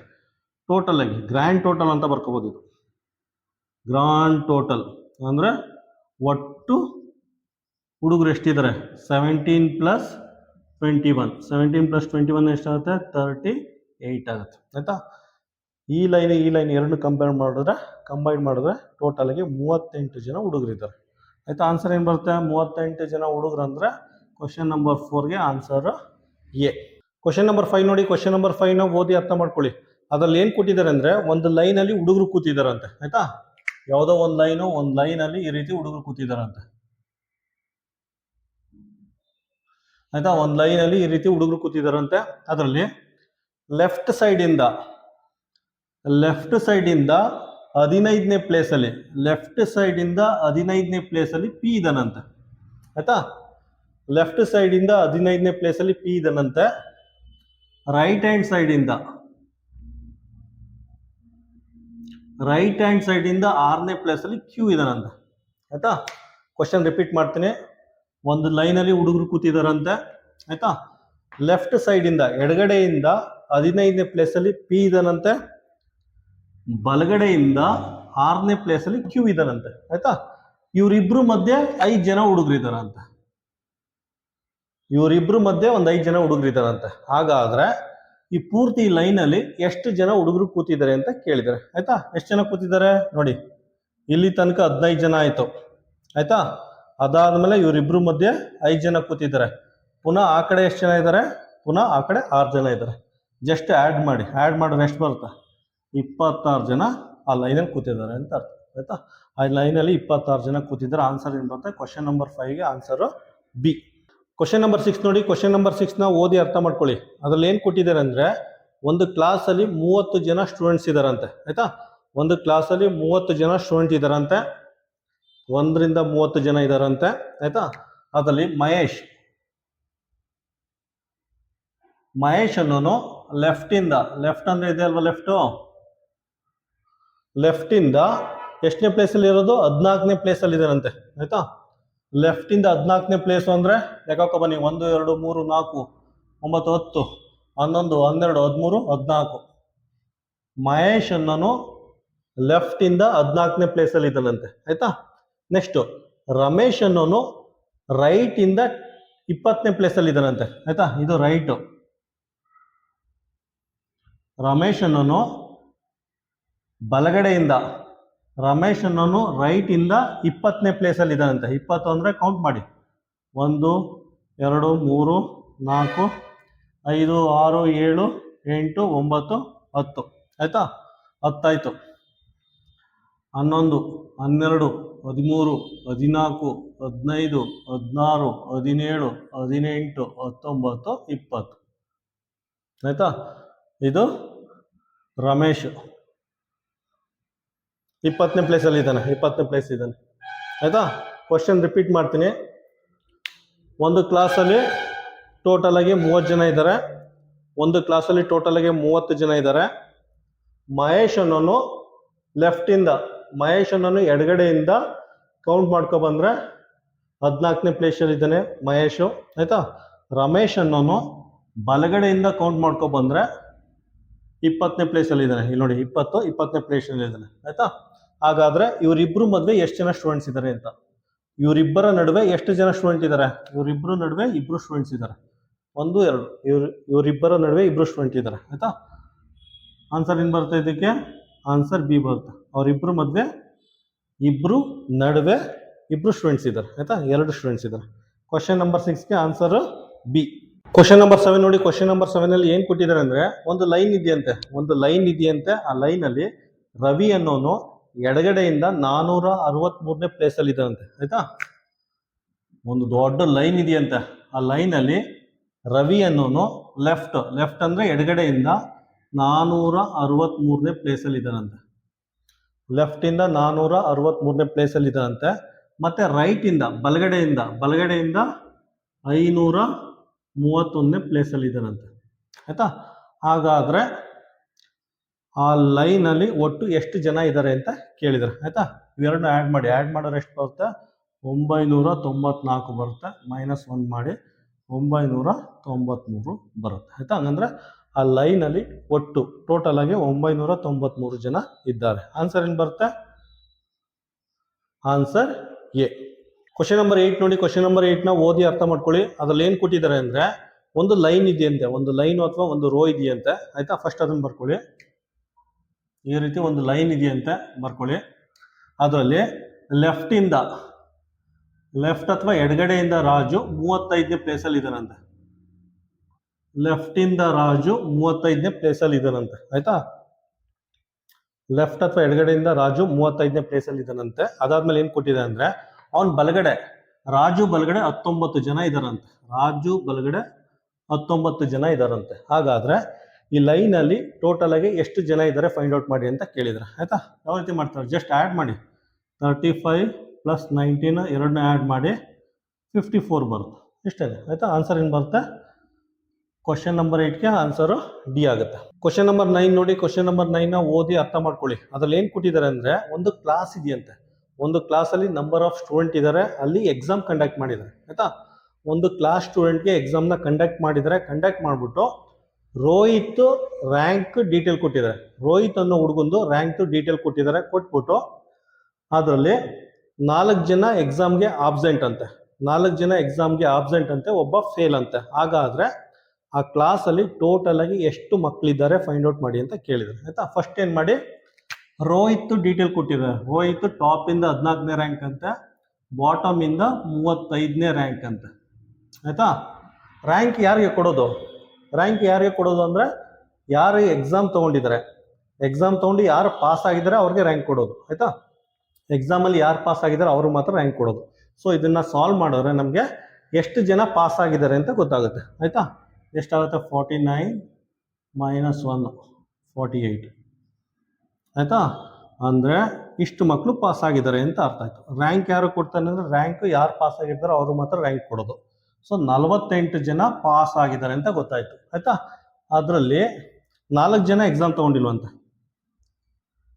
ಟೋಟಲ್ ಆಗಿ ಗ್ರ್ಯಾಂಡ್ ಟೋಟಲ್ ಅಂತ ಬರ್ಕೋಬೋದು. ಇದು ಗ್ರಾಂಡ್ ಟೋಟಲ್ ಅಂದರೆ ಒಟ್ಟು ಹುಡುಗರು ಎಷ್ಟಿದ್ದಾರೆ 17 ಪ್ಲಸ್ 21. 17 ಪ್ಲಸ್ 21 ಎಷ್ಟಾಗುತ್ತೆ 38 ಆಗುತ್ತೆ. ಆಯ್ತಾ, ಈ ಲೈನ್ ಎರಡು ಕಂಬೈನ್ ಮಾಡಿದ್ರೆ ಟೋಟಲ್ ಆಗಿ 38 ಜನ ಹುಡುಗರಿದ್ದಾರೆ. ಆಯ್ತಾ, ಆನ್ಸರ್ ಏನು ಬರುತ್ತೆ? 38 ಜನ ಹುಡುಗರು ಅಂದರೆ ಕ್ವಶನ್ ನಂಬರ್ 4ಗೆ ಆನ್ಸರ್ ಎ. ಕ್ವಶನ್ ನಂಬರ್ 5 ನೋಡಿ. ಕ್ವಶನ್ ನಂಬರ್ 5ನ ಓದಿ ಅರ್ಥ ಮಾಡ್ಕೊಳ್ಳಿ. ಅದ್ರಲ್ಲಿ ಏನು ಕೊಟ್ಟಿದ್ದಾರೆ ಅಂದರೆ ಒಂದು ಲೈನಲ್ಲಿ ಹುಡುಗರು ಕೂತಿದ್ದಾರಂತೆ. ಆಯ್ತಾ, ಯಾವುದೋ ಒಂದು ಲೈನಲ್ಲಿ ಈ ರೀತಿ ಹುಡುಗರು ಕೂತಿದ್ದಾರಂತೆ. ಆಯ್ತಾ, ಒಂದು ಲೈನಲ್ಲಿ ಈ ರೀತಿ ಹುಡುಗರು ಕೂತಿದ್ದಾರಂತೆ. ಅದರಲ್ಲಿ ಲೆಫ್ಟ್ ಸೈಡಿಂದ 15ನೇ ಪ್ಲೇಸಲ್ಲಿ ಪಿ ಇದನಂತೆ. ಆಯ್ತಾ, ಲೆಫ್ಟ್ ಸೈಡಿಂದ 15ನೇ ಪ್ಲೇಸಲ್ಲಿ ಪಿ ಇದನಂತೆ. ರೈಟ್ ಹ್ಯಾಂಡ್ ಸೈಡಿಂದ 6ನೇ ಪ್ಲೇಸಲ್ಲಿ ಕ್ಯೂ ಇದನಂತೆ. ಆಯ್ತಾ, ಕ್ವಶನ್ ರಿಪೀಟ್ ಮಾಡ್ತೀನಿ. ಒಂದು ಲೈನಲ್ಲಿ ಹುಡುಗರು ಕೂತಿದಾರಂತೆ. ಆಯ್ತಾ, ಲೆಫ್ಟ್ ಸೈಡಿಂದ ಎಡಗಡೆಯಿಂದ 15ನೇ ಪ್ಲೇಸಲ್ಲಿ ಪಿ ಇದನಂತೆ. ಬಲಗಡೆಯಿಂದ 6ನೇ ಪ್ಲೇಸಲ್ಲಿ ಕ್ಯೂ ಇದನಂತೆ. ಆಯ್ತಾ, ಇವರಿಬ್ರು ಮಧ್ಯೆ 5 ಜನ ಹುಡುಗರು ಇದಾರಂತೆ. ಒಂದು 5 ಜನ ಹುಡುಗರು ಇದಾರಂತೆ. ಹಾಗಾದ್ರೆ ಈ ಪೂರ್ತಿ ಲೈನಲ್ಲಿ ಎಷ್ಟು ಜನ ಹುಡುಗರು ಕೂತಿದ್ದಾರೆ ಅಂತ ಕೇಳಿದ್ದಾರೆ. ಆಯ್ತಾ, ಎಷ್ಟು ಜನ ಕೂತಿದ್ದಾರೆ ನೋಡಿ. ಇಲ್ಲಿ ತನಕ 15 ಜನ ಆಯ್ತು. ಆಯ್ತಾ, ಅದಾದ್ಮೇಲೆ ಇವರಿಬ್ರು ಮಧ್ಯೆ 5 ಜನ ಕೂತಿದ್ದಾರೆ. ಪುನಃ ಆ ಕಡೆ ಎಷ್ಟು ಜನ ಇದ್ದಾರೆ? ಪುನಃ ಆ ಕಡೆ 6 ಜನ ಇದ್ದಾರೆ. ಜಸ್ಟ್ ಆ್ಯಡ್ ಮಾಡಿದ್ರೆ ಎಷ್ಟು ಬರುತ್ತೆ? 26 ಜನ ಆ ಲೈನಲ್ಲಿ ಕೂತಿದ್ದಾರೆ ಅಂತ ಅರ್ಥ. ಆಯ್ತಾ, ಆ ಲೈನಲ್ಲಿ 26 ಜನ ಕೂತಿದ್ದಾರೆ. ಆನ್ಸರ್ ಏನು ಬರುತ್ತೆ? ಕ್ವಶನ್ ನಂಬರ್ 5ಗೆ ಆನ್ಸರು ಬಿ. ಕ್ವಶನ್ ನಂಬರ್ 6 ನೋಡಿ. ಕ್ವಶನ್ ನಂಬರ್ 6ನ ಓದಿ ಅರ್ಥ ಮಾಡ್ಕೊಳ್ಳಿ. ಅದ್ರಲ್ಲಿ ಏನು ಕೊಟ್ಟಿದ್ದಾರೆ ಅಂದರೆ ಒಂದು ಕ್ಲಾಸಲ್ಲಿ 30 ಜನ ಸ್ಟೂಡೆಂಟ್ಸ್ ಇದ್ದಾರಂತೆ. ಆಯ್ತಾ, ಒಂದು ಕ್ಲಾಸಲ್ಲಿ 30 ಜನ ಸ್ಟೂಡೆಂಟ್ ಇದ್ದಾರಂತೆ. 1ರಿಂದ 30 ಜನ ಇದ್ದಾರಂತೆ. ಆಯ್ತಾ, ಅದರಲ್ಲಿ ಮಹೇಶ್ ಅನ್ನೋನು ಲೆಫ್ಟ್ ಅಂದ್ರೆ ಇದೆ ಅಲ್ವಾ, ಲೆಫ್ಟಿಂದ ಎಷ್ಟನೇ ಪ್ಲೇಸಲ್ಲಿ ಇರೋದು? 14ನೇ ಪ್ಲೇಸಲ್ಲಿ ಇದ್ದಾರಂತೆ. ಆಯ್ತಾ, ಲೆಫ್ಟಿಂದ 14ನೇ ಪ್ಲೇಸು ಅಂದರೆ ಲೆಕ್ಕಕ್ಕೆ ಬನ್ನಿ. 1 2 3 4 9 10 11 12 13 14. ಮಹೇಶ್ ಅನ್ನೋನು ಲೆಫ್ಟಿಂದ 14ನೇ ಪ್ಲೇಸಲ್ಲಿ ಇದ್ದಾನಂತೆ. ಆಯ್ತಾ, ನೆಕ್ಸ್ಟು ರಮೇಶ್ ಅನ್ನೋನು ರೈಟಿಂದ 20ನೇ ಪ್ಲೇಸಲ್ಲಿ ಇದ್ದಾನಂತೆ. ಆಯ್ತಾ, ಇದು ರೈಟು. ರಮೇಶ್ ಅನ್ನೋನು ರೈಟಿಂದ 20ನೇ ಪ್ಲೇಸಲ್ಲಿ ಇದ್ದಾನಂತೆ. 20 ಅಂದರೆ ಕೌಂಟ್ ಮಾಡಿ. 1 2 3 4 5 6 7 8 9 10. ಆಯ್ತಾ, 10 ಆಯಿತು. 11 12 13 14 15 16 17 18 19 20. ಆಯ್ತಾ, ಇದು ರಮೇಶ್ 20ನೇ ಪ್ಲೇಸಲ್ಲಿ ಇದ್ದಾನೆ. 20ನೇ ಪ್ಲೇಸ್ ಇದ್ದಾನೆ. ಆಯ್ತಾ, ಕ್ವಶನ್ ರಿಪೀಟ್ ಮಾಡ್ತೀನಿ. ಒಂದು ಕ್ಲಾಸಲ್ಲಿ ಟೋಟಲ್ ಆಗಿ 30 ಜನ ಇದ್ದಾರೆ. ಒಂದು ಕ್ಲಾಸಲ್ಲಿ ಟೋಟಲ್ ಆಗಿ 30 ಜನ ಇದ್ದಾರೆ. ಮಹೇಶ್ ಅನ್ನೋನು ಎಡಗಡೆಯಿಂದ ಕೌಂಟ್ ಮಾಡ್ಕೊ ಬಂದ್ರೆ 14ನೇ ಪ್ಲೇಸಲ್ಲಿ ಇದ್ದಾನೆ ಮಹೇಶು. ಆಯ್ತಾ, ರಮೇಶ್ ಅನ್ನೋನು ಬಲಗಡೆಯಿಂದ ಕೌಂಟ್ ಮಾಡ್ಕೊ ಬಂದ್ರೆ 20ನೇ ಪ್ಲೇಸಲ್ಲಿ ಇದ್ದಾನೆ. ಇಲ್ಲಿ ನೋಡಿ, 20ನೇ ಪ್ಲೇಸಲ್ಲಿ ಇದ್ದಾನೆ. ಆಯ್ತಾ, ಹಾಗಾದ್ರೆ ಇವರಿಬ್ರು ಮಧ್ಯೆ ಎಷ್ಟು ಜನ ಸ್ಟೂಡೆಂಟ್ಸ್ ಇದ್ದಾರೆ ಅಂತ. ಇವರಿಬ್ಬರ ನಡುವೆ ಎಷ್ಟು ಜನ ಸ್ಟೂಡೆಂಟ್ ಇದ್ದಾರೆ? ಇವರಿಬ್ಬರ ನಡುವೆ ಇಬ್ರು ಸ್ಟೂಡೆಂಟ್ಸ್ ಇದ್ದಾರೆ. 1 2 ಇವರಿಬ್ಬರ ನಡುವೆ ಇಬ್ರು ಸ್ಟೂಡೆಂಟ್ ಇದ್ದಾರೆ. ಆಯ್ತಾ, ಆನ್ಸರ್ ಏನು ಬರುತ್ತೆ ಇದಕ್ಕೆ? ಆನ್ಸರ್ ಬಿ ಬರುತ್ತೆ. ಅವರಿಬ್ಬರು ನಡುವೆ ಇಬ್ರು ಸ್ಟೂಡೆಂಟ್ಸ್ ಇದ್ದಾರೆ. ಆಯ್ತಾ, 2 ಸ್ಟೂಡೆಂಟ್ಸ್ ಇದ್ದಾರೆ. ಕ್ವಶನ್ ನಂಬರ್ 6ಗೆ ಆನ್ಸರ್ ಬಿ. ಕ್ವಶನ್ ನಂಬರ್ 7 ನೋಡಿ. ಕ್ವಶನ್ ನಂಬರ್ 7 ಏನು ಕೊಟ್ಟಿದ್ದಾರೆ ಅಂದರೆ ಒಂದು ಲೈನ್ ಇದೆಯಂತೆ. ಆ ಲೈನಲ್ಲಿ ರವಿ ಅನ್ನೋನು ಎಡಗಡೆಯಿಂದ 463ನೇ ಪ್ಲೇಸಲ್ಲಿ ಇದ್ದಾನಂತೆ. ಆಯ್ತಾ, ಒಂದು ದೊಡ್ಡ ಲೈನ್ ಇದೆಯಂತೆ. ಆ ಲೈನಲ್ಲಿ ರವಿ ಅನ್ನೋನು ಲೆಫ್ಟ್ ಅಂದರೆ ಎಡಗಡೆಯಿಂದ 463ನೇ ಪ್ಲೇಸಲ್ಲಿ ಇದ್ದಾನಂತೆ. ಲೆಫ್ಟಿಂದ 463ನೇ ಪ್ಲೇಸಲ್ಲಿ ಇದ್ದಾನಂತೆ. ಮತ್ತೆ ರೈಟಿಂದ ಬಲಗಡೆಯಿಂದ 531ನೇ ಪ್ಲೇಸಲ್ಲಿ ಇದ್ದಾನಂತೆ. ಆಯ್ತಾ, ಹಾಗಾದ್ರೆ ಆ ಲೈನಲ್ಲಿ ಒಟ್ಟು ಎಷ್ಟು ಜನ ಇದ್ದಾರೆ ಅಂತ ಕೇಳಿದ್ದಾರೆ. ಆಯ್ತಾ, ಇವೆರಡನ್ನ ಆ್ಯಡ್ ಮಾಡಿದ್ರೆ ಎಷ್ಟು ಬರುತ್ತೆ? 994 ಬರುತ್ತೆ. -1 ಮಾಡಿ 993 ಬರುತ್ತೆ. ಆಯ್ತಾ, ಹಂಗಂದ್ರೆ ಆ ಲೈನಲ್ಲಿ ಒಟ್ಟು ಟೋಟಲ್ ಆಗಿ 993 ಜನ ಇದ್ದಾರೆ. ಆನ್ಸರ್ ಏನು ಬರುತ್ತೆ? Answer A. ಕ್ವಶನ್ ನಂಬರ್ 8 ನೋಡಿ. ಕ್ವಶನ್ ನಂಬರ್ 8 ನ ಓದಿ ಅರ್ಥ ಮಾಡ್ಕೊಳ್ಳಿ. ಅದ್ರಲ್ಲಿ ಏನ್ ಕೊಟ್ಟಿದ್ದಾರೆ ಅಂದ್ರೆ ಒಂದು ಲೈನ್ ಇದೆಯಂತೆ, ಒಂದು ಲೈನ್ ಅಥವಾ ಒಂದು ರೋ ಇದೆಯಂತೆ. ಆಯ್ತಾ, ಫಸ್ಟ್ ಅದನ್ನ ಬರ್ಕೊಳ್ಳಿ. ಈ ರೀತಿ ಒಂದು ಲೈನ್ ಇದೆಯಂತೆ, ಬರ್ಕೊಳ್ಳಿ. ಅದರಲ್ಲಿ ಲೆಫ್ಟ್ ಅಥವಾ ಎಡಗಡೆಯಿಂದ ರಾಜು 35ನೇ ಪ್ಲೇಸಲ್ಲಿ ಇದ್ದಾನಂತೆ. ಲೆಫ್ಟ್ ಇಂದ ರಾಜು 35ನೇ ಪ್ಲೇಸಲ್ಲಿ ಇದ್ದಾನಂತೆ. ಆಯ್ತಾ, ಲೆಫ್ಟ್ ಅಥವಾ ಎಡಗಡೆಯಿಂದ ರಾಜು 35ನೇ ಪ್ಲೇಸಲ್ಲಿ ಇದ್ದಾನಂತೆ. ಅದಾದ್ಮೇಲೆ ಏನ್ ಕೊಟ್ಟಿದೆ ಅಂದ್ರೆ ಅವನ್ ರಾಜು ಬಲಗಡೆ 19 ಜನ ಇದಾರಂತೆ. ರಾಜು ಬಲಗಡೆ 19 ಜನ ಇದಾರಂತೆ. ಹಾಗಾದ್ರೆ ಈ ಲೈನ್ ಅಲ್ಲಿ ಟೋಟಲ್ ಆಗಿ ಎಷ್ಟು ಜನ ಇದ್ದಾರೆ ಫೈಂಡ್ ಔಟ್ ಮಾಡಿ ಅಂತ ಕೇಳಿದ್ರೆ. ಆಯ್ತಾ, ಯಾವ ರೀತಿ ಮಾಡ್ತಾರೆ, ಜಸ್ಟ್ ಆ್ಯಡ್ ಮಾಡಿ. 35 + 19 ಎರಡನ್ನ ಆ್ಯಡ್ ಮಾಡಿ 54 ಬರುತ್ತೆ. ಇಷ್ಟೇ. ಆಯ್ತಾ, ಆನ್ಸರ್ ಏನು ಬರುತ್ತೆ? ಕ್ವಶನ್ ನಂಬರ್ 8ಗೆ ಆನ್ಸರು ಡಿ ಆಗುತ್ತೆ. ಕ್ವಶನ್ ನಂಬರ್ 9 ನೋಡಿ. ಕ್ವಶನ್ ನಂಬರ್ 9 ನ ಓದಿ ಅರ್ಥ ಮಾಡ್ಕೊಳ್ಳಿ. ಅದ್ರಲ್ಲಿ ಏನ್ ಕೊಟ್ಟಿದ್ದಾರೆ ಅಂದ್ರೆ ಒಂದು ಕ್ಲಾಸ್ ಇದೆಯಂತೆ. ಒಂದು ಕ್ಲಾಸಲ್ಲಿ ನಂಬರ್ ಆಫ್ ಸ್ಟೂಡೆಂಟ್ ಇದ್ದಾರೆ, ಅಲ್ಲಿ ಎಕ್ಸಾಮ್ ಕಂಡಕ್ಟ್ ಮಾಡಿದ್ದಾರೆ. ಆಯ್ತಾ, ಒಂದು ಕ್ಲಾಸ್ ಸ್ಟೂಡೆಂಟ್ಗೆ ಎಕ್ಸಾಮ್ನ ಕಂಡಕ್ಟ್ ಮಾಡಿಬಿಟ್ಟು ರೋಹಿತ್ ರ್ಯಾಂಕ್ ಡೀಟೇಲ್ ಕೊಟ್ಟಿದ್ದಾರೆ. ರೋಹಿತ್ ಅನ್ನೋ ಹುಡುಗಂದು ರ್ಯಾಂಕ್ ಡೀಟೇಲ್ ಕೊಟ್ಬಿಟ್ಟು ಅದರಲ್ಲಿ 4 ಜನ ಎಕ್ಸಾಮ್ಗೆ ಆಬ್ಸೆಂಟ್ ಅಂತೆ, ಒಬ್ಬ ಫೇಲ್ ಅಂತೆ. ಹಾಗಾದ್ರೆ ಆ ಕ್ಲಾಸಲ್ಲಿ ಟೋಟಲ್ ಆಗಿ ಎಷ್ಟು ಮಕ್ಕಳಿದ್ದಾರೆ ಫೈಂಡ್ ಔಟ್ ಮಾಡಿ ಅಂತ ಕೇಳಿದ್ದಾರೆ. ಆಯ್ತಾ, ಫಸ್ಟ್ ಏನ್ ಮಾಡಿ, ರೋಹಿತ್ ಡೀಟೇಲ್ ಕೊಟ್ಟಿದ್ದಾರೆ. ರೋಹಿತ್ ಟಾಪ್ ಇಂದ 14ನೇ ರ್ಯಾಂಕ್ ಅಂತೆ, ಬಾಟಮ್ ಇಂದ 35ನೇ ರ್ಯಾಂಕ್ ಅಂತೆ. ಆಯ್ತಾ, ರ್ಯಾಂಕ್ ಯಾರಿಗೆ ಕೊಡೋದು ಅಂದ್ರೆ ಯಾರು ಎಕ್ಸಾಮ್ ತಗೊಂಡಿದ್ದಾರೆ, ಎಕ್ಸಾಮ್ ತಗೊಂಡು ಯಾರು ಪಾಸ್ ಆಗಿದ್ದಾರೆ ಅವ್ರಿಗೆ ರ್ಯಾಂಕ್ ಕೊಡೋದು. ಆಯ್ತಾ, ಎಕ್ಸಾಮಲ್ಲಿ ಯಾರು ಪಾಸ್ ಆಗಿದ್ದಾರೆ ಅವ್ರಿಗೆ ಮಾತ್ರ ರ್ಯಾಂಕ್ ಕೊಡೋದು. ಸೊ ಇದನ್ನ ಸಾಲ್ವ್ ಮಾಡಿದ್ರೆ ನಮಗೆ ಎಷ್ಟು ಜನ ಪಾಸ್ ಆಗಿದ್ದಾರೆ ಅಂತ ಗೊತ್ತಾಗುತ್ತೆ. ಆಯ್ತಾ, ಎಷ್ಟಾಗುತ್ತೆ? 49 - 1 48. ಆಯ್ತಾ, ಅಂದ್ರೆ ಇಷ್ಟು ಮಕ್ಕಳು ಪಾಸ್ ಆಗಿದ್ದಾರೆ ಅಂತ ಅರ್ಥ ಆಯ್ತು. ರ್ಯಾಂಕ್ ಯಾರು ಕೊಡ್ತಾನೆ ಅಂದ್ರೆ ರ್ಯಾಂಕ್ ಯಾರು ಪಾಸ್ ಆಗಿರ್ತಾರೋ ಅವ್ರು ಮಾತ್ರ ರ್ಯಾಂಕ್ ಕೊಡೋದು. ಸೊ 48 ಜನ ಪಾಸ್ ಆಗಿದ್ದಾರೆ ಅಂತ ಗೊತ್ತಾಯ್ತು. ಆಯ್ತಾ, ಅದರಲ್ಲಿ 4 ಜನ ಎಕ್ಸಾಮ್ ತಗೊಂಡಿಲ್ವಂತೆ,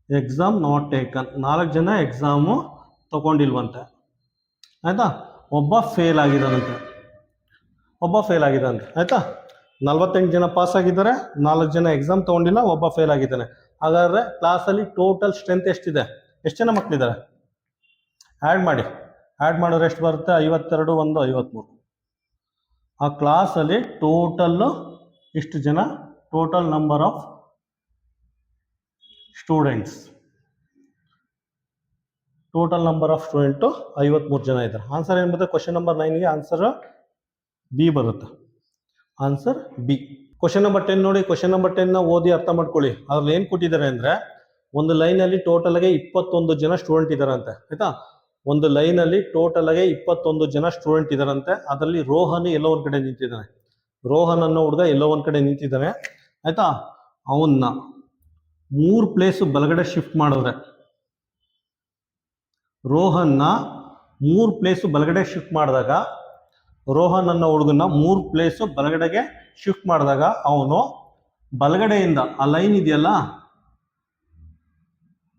ಎಕ್ಸಾಮ್ ನಾಟ್ ಟೇಕನ್. 4 ಜನ ಎಕ್ಸಾಮು ತಗೊಂಡಿಲ್ವಂತೆ. ಆಯ್ತಾ, ಒಬ್ಬ ಫೇಲ್ ಆಗಿದ್ದಾನಂತೆ. ಆಯ್ತಾ, 48 ಜನ ಪಾಸ್ ಆಗಿದ್ದಾರೆ, 4 ಜನ ಎಕ್ಸಾಮ್ ತಗೊಂಡಿಲ್ಲ, ಒಬ್ಬ ಫೇಲ್ ಆಗಿದ್ದಾನೆ. ಹಾಗಾದ್ರೆ ಕ್ಲಾಸಲ್ಲಿ ಟೋಟಲ್ ಸ್ಟ್ರೆಂತ್ ಎಷ್ಟಿದೆ, ಎಷ್ಟು ಜನ ಮಕ್ಕಳಿದ್ದಾರೆ? ಆ್ಯಡ್ ಮಾಡಿದ್ರೆ ಎಷ್ಟು ಬರುತ್ತೆ? 52 - 1 53. ಆ ಕ್ಲಾಸಲ್ಲಿ ಟೋಟಲ್ಲು ಇಷ್ಟು ಜನ, ಟೋಟಲ್ ನಂಬರ್ ಆಫ್ ಸ್ಟೂಡೆಂಟ್ಸ್ 53 ಜನ ಇದ್ದಾರೆ. ಆನ್ಸರ್ ಏನು ಬರುತ್ತೆ? ಕ್ವಶನ್ ನಂಬರ್ 9ಗೆ ಆನ್ಸರ್ ಬಿ ಬರುತ್ತೆ. Answer B. ಕ್ವಶನ್ ನಂಬರ್ 10 ನೋಡಿ. ಕ್ವಶನ್ ನಂಬರ್ 10 ನ ಓದಿ ಅರ್ಥ ಮಾಡ್ಕೊಳ್ಳಿ. ಅದ್ರಲ್ಲಿ ಏನ್ ಕೊಟ್ಟಿದ್ದಾರೆ ಅಂದ್ರೆ ಒಂದು ಲೈನ್ ಅಲ್ಲಿ ಟೋಟಲ್ ಆಗಿ 21 ಜನ ಸ್ಟೂಡೆಂಟ್ ಇದಾರಂತೆ. ಆಯ್ತಾ, ಒಂದು ಲೈನ್ ಅಲ್ಲಿ ಟೋಟಲ್ ಆಗಿ 21 ಜನ ಸ್ಟೂಡೆಂಟ್ ಇದಾರಂತೆ. ಅದರಲ್ಲಿ ರೋಹನ್ ಎಲ್ಲೋ ಒಂದ್ ಕಡೆ ನಿಂತಿದ್ದಾನೆ. ರೋಹನ್ ಅನ್ನೋ ಹುಡುಗ ಎಲ್ಲೋ ಒಂದ್ ಕಡೆ ನಿಂತಿದ್ದಾನೆ. ಆಯ್ತಾ, ಅವನ್ನ 3 ಪ್ಲೇಸ್ ಬಲಗಡೆ ಶಿಫ್ಟ್ ಮಾಡಿದ್ರೆ, ರೋಹನ್ನ 3 ಪ್ಲೇಸ್ ಬಲಗಡೆ ಶಿಫ್ಟ್ ಮಾಡಿದಾಗ, ರೋಹನ್ ಅನ್ನೋ ಹುಡುಗನ್ನ 3 ಪ್ಲೇಸ್ ಬಲಗಡೆಗೆ ಶಿಫ್ಟ್ ಮಾಡಿದಾಗ ಅವನು ಬಲಗಡೆಯಿಂದ ಆ ಲೈನ್ ಇದೆಯಲ್ಲ,